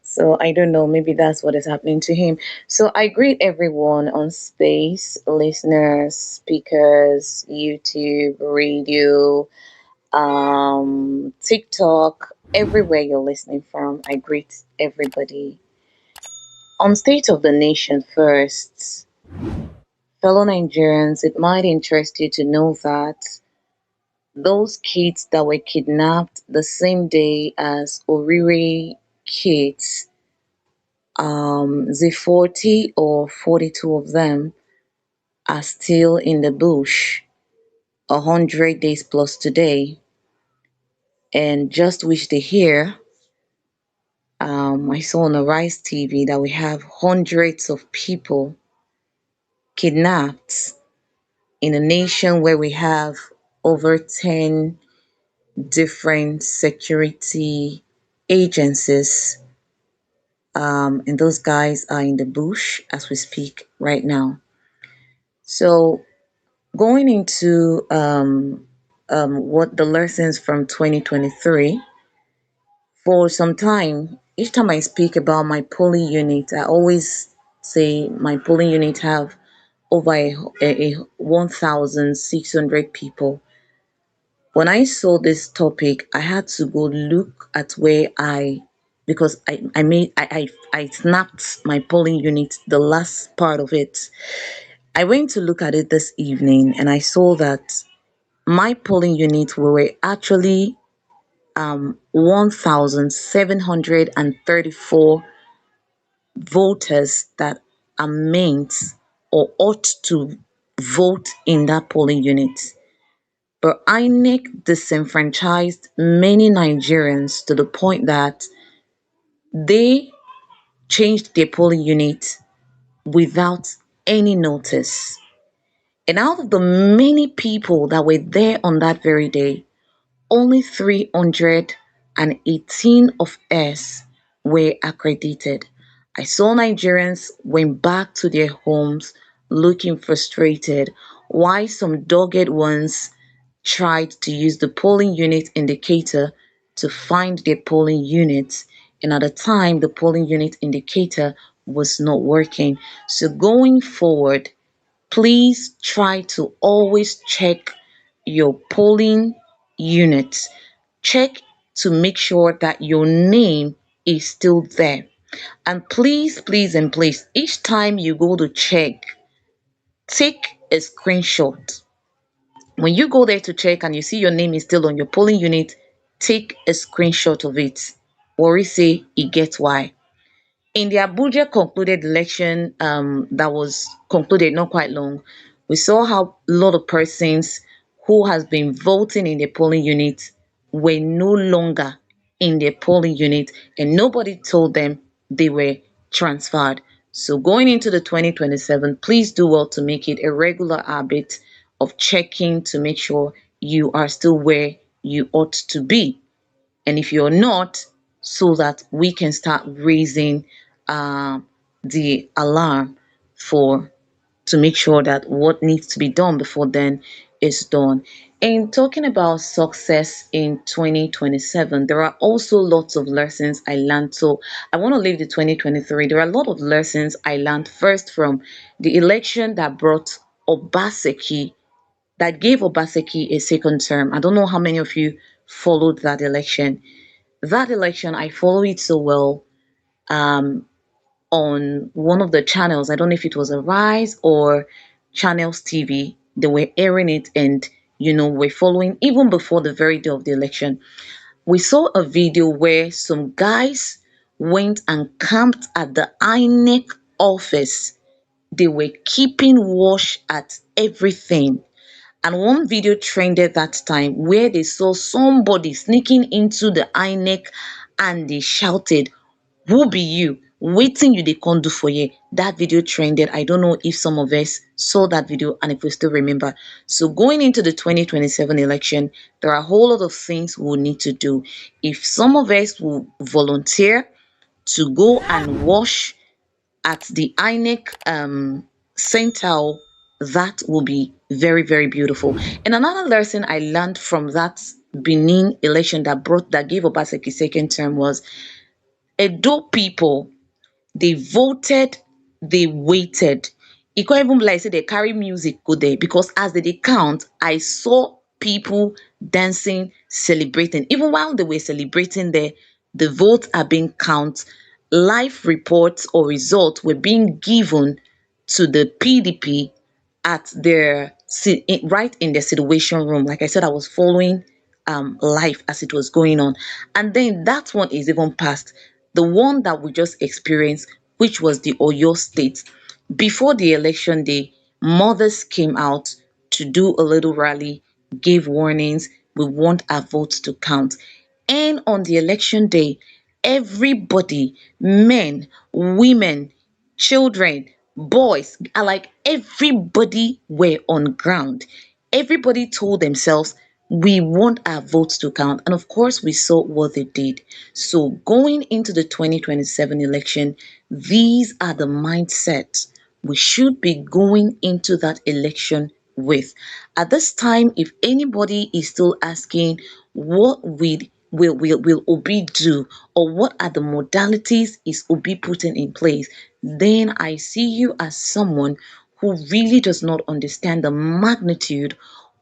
So I don't know, maybe that's what is happening to him. So I greet everyone on space, listeners, speakers, YouTube, radio, TikTok, everywhere you're listening from. I greet everybody. On State of the Nation first, fellow Nigerians, it might interest you to know that those kids that were kidnapped the same day as Oriri kids, the 40 or 42 of them are still in the bush 100 days plus today. And just wish to hear, I saw on the Rise TV that we have hundreds of people kidnapped in a nation where we have over 10 different security agencies. And those guys are in the bush as we speak right now. So going into what the lessons from 2023, for some time, each time I speak about my polling unit, I always say my polling unit have over a 1,600 people. When I saw this topic, I had to go look at where because I snapped my polling unit, the last part of it. I went to look at it this evening and I saw that my polling unit were actually 1,734 voters that are meant or ought to vote in that polling unit. But INEC disenfranchised many Nigerians to the point that they changed their polling unit without any notice. And out of the many people that were there on that very day, only 318 of us were accredited. I saw Nigerians went back to their homes looking frustrated, while some dogged ones tried to use the polling unit indicator to find their polling units. And at the time, the polling unit indicator was not working. So going forward, please try to always check your polling unit. Check to make sure that your name is still there. And please, please, and please, each time you go to check, take a screenshot. When you go there to check and you see your name is still on your polling unit, take a screenshot of it. Worry say e get why. In the Abuja concluded election that was concluded not quite long, we saw how a lot of persons who has been voting in the polling unit were no longer in the polling unit and nobody told them they were transferred. So going into the 2027, please do well to make it a regular habit of checking to make sure you are still where you ought to be. And if you're not, so that we can start raising the alarm for to make sure that what needs to be done before then is done. And talking about success in 2027, there are also lots of lessons I learned. So I want to leave the 2023. There are a lot of lessons I learned first from the election that brought Obaseki, that gave Obaseki a second term. I don't know how many of you followed that election. That election, I follow it so well on one of the channels. I don't know if it was a Rise or Channels TV. They were airing it, and we're following even before the very day of the election. We saw a video where some guys went and camped at the INEC office. They were keeping watch at everything. And one video trended that time where they saw somebody sneaking into the INEC and they shouted, "Who be you? Waiting you they can't do for you." That video trended. I don't know if some of us saw that video and if we still remember. So going into the 2027 election, there are a whole lot of things we'll need to do. If some of us will volunteer to go and wash at the INEC center, that will be very, very beautiful. And another lesson I learned from that Benin election that gave Obaseki second term was Edo people, they voted, they waited. E con even be like say they carry music go there because as they dey count, I saw people dancing, celebrating. Even while they were celebrating there, the votes are being counted. Live reports or results were being given to the PDP at right in the situation room. Like I said, I was following life as it was going on. And then that one is even past. The one that we just experienced, which was the Oyo State. Before the election day, mothers came out to do a little rally, gave warnings. We want our votes to count. And on the election day, everybody, men, women, children, boys, like everybody were on ground. Everybody told themselves, we want our votes to count. And of course, we saw what they did. So going into the 2027 election, these are the mindsets we should be going into that election with. At this time, if anybody is still asking what will Obi do, or what are the modalities is Obi putting in place, then I see you as someone who really does not understand the magnitude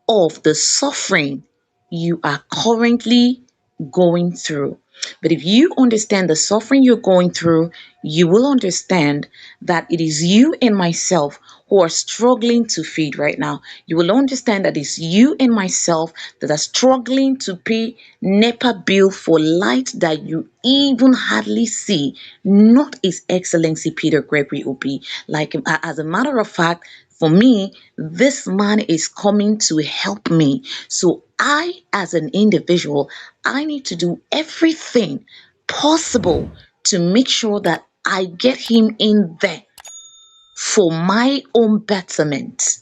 of the suffering you are currently going through. But if you understand the suffering you're going through, you will understand that it is you and myself who are struggling to feed right now. You will understand that it's you and myself that are struggling to pay NEPA bill for light that you even hardly see, not His Excellency Peter Gregory Obi. Like, as a matter of fact, for me, this man is coming to help me. So I, as an individual, I need to do everything possible to make sure that I get him in there for my own betterment.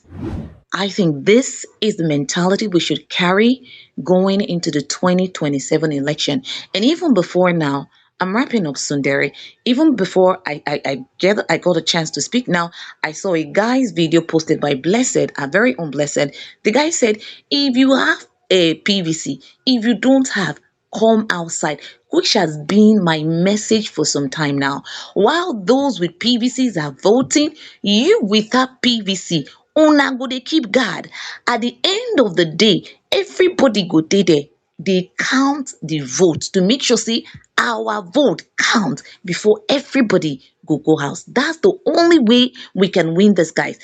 I think this is the mentality we should carry going into the 2027 election. And even before now, I'm wrapping up Sundari. Even before I got a chance to speak now, I saw a guy's video posted by Blessed, a very unblessed. The guy said, if you have a PVC, if you don't have, come outside, which has been my message for some time now. While those with PVCs are voting, you without PVC, una go dey keep guard. At the end of the day, everybody go dey there. They count the vote to make sure say our vote count before everybody go house. That's the only way we can win this, guys.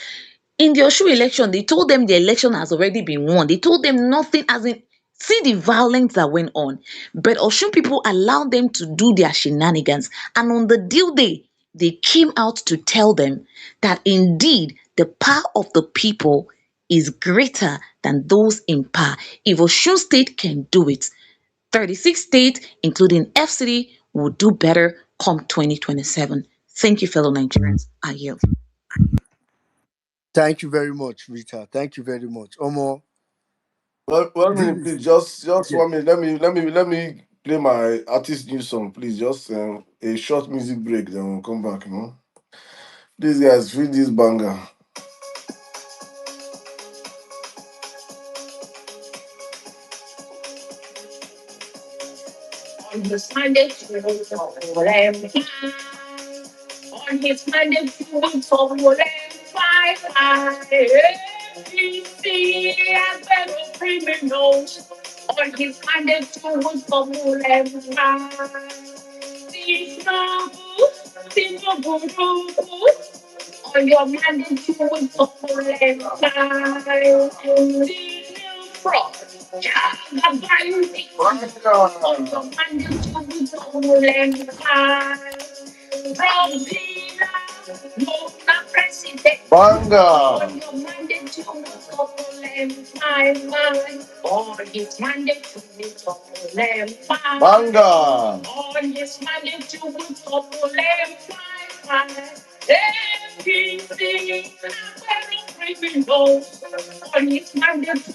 In the Oshu election, they told them the election has already been won. They told them nothing, as in, see the violence that went on. But Oshun people allowed them to do their shenanigans. And on the deal day, they came out to tell them that indeed the power of the people is greater than those in power. If Osun State can do it, 36 states, including FCT, will do better come 2027. Thank you, fellow Nigerians. I yield. Thank you very much, Rita. Thank you very much. Omo, Well, 1 minute, this please. Just yeah. 1 minute. Let me play my artist new song, please. Just a short music break, then we'll come back. These guys feel this banger. On his mandate to for them. On his mandate to for them. ABC as well as criminals. On his mandate to for them. Tinubu, on your mandate to for them. Fraud. Yeah, the violence. On your mandate to for them. From no, not president. Banga. On your mandate to my mind. On his mandate to Banga. On his mandate to everything. Criminals. On his mandate to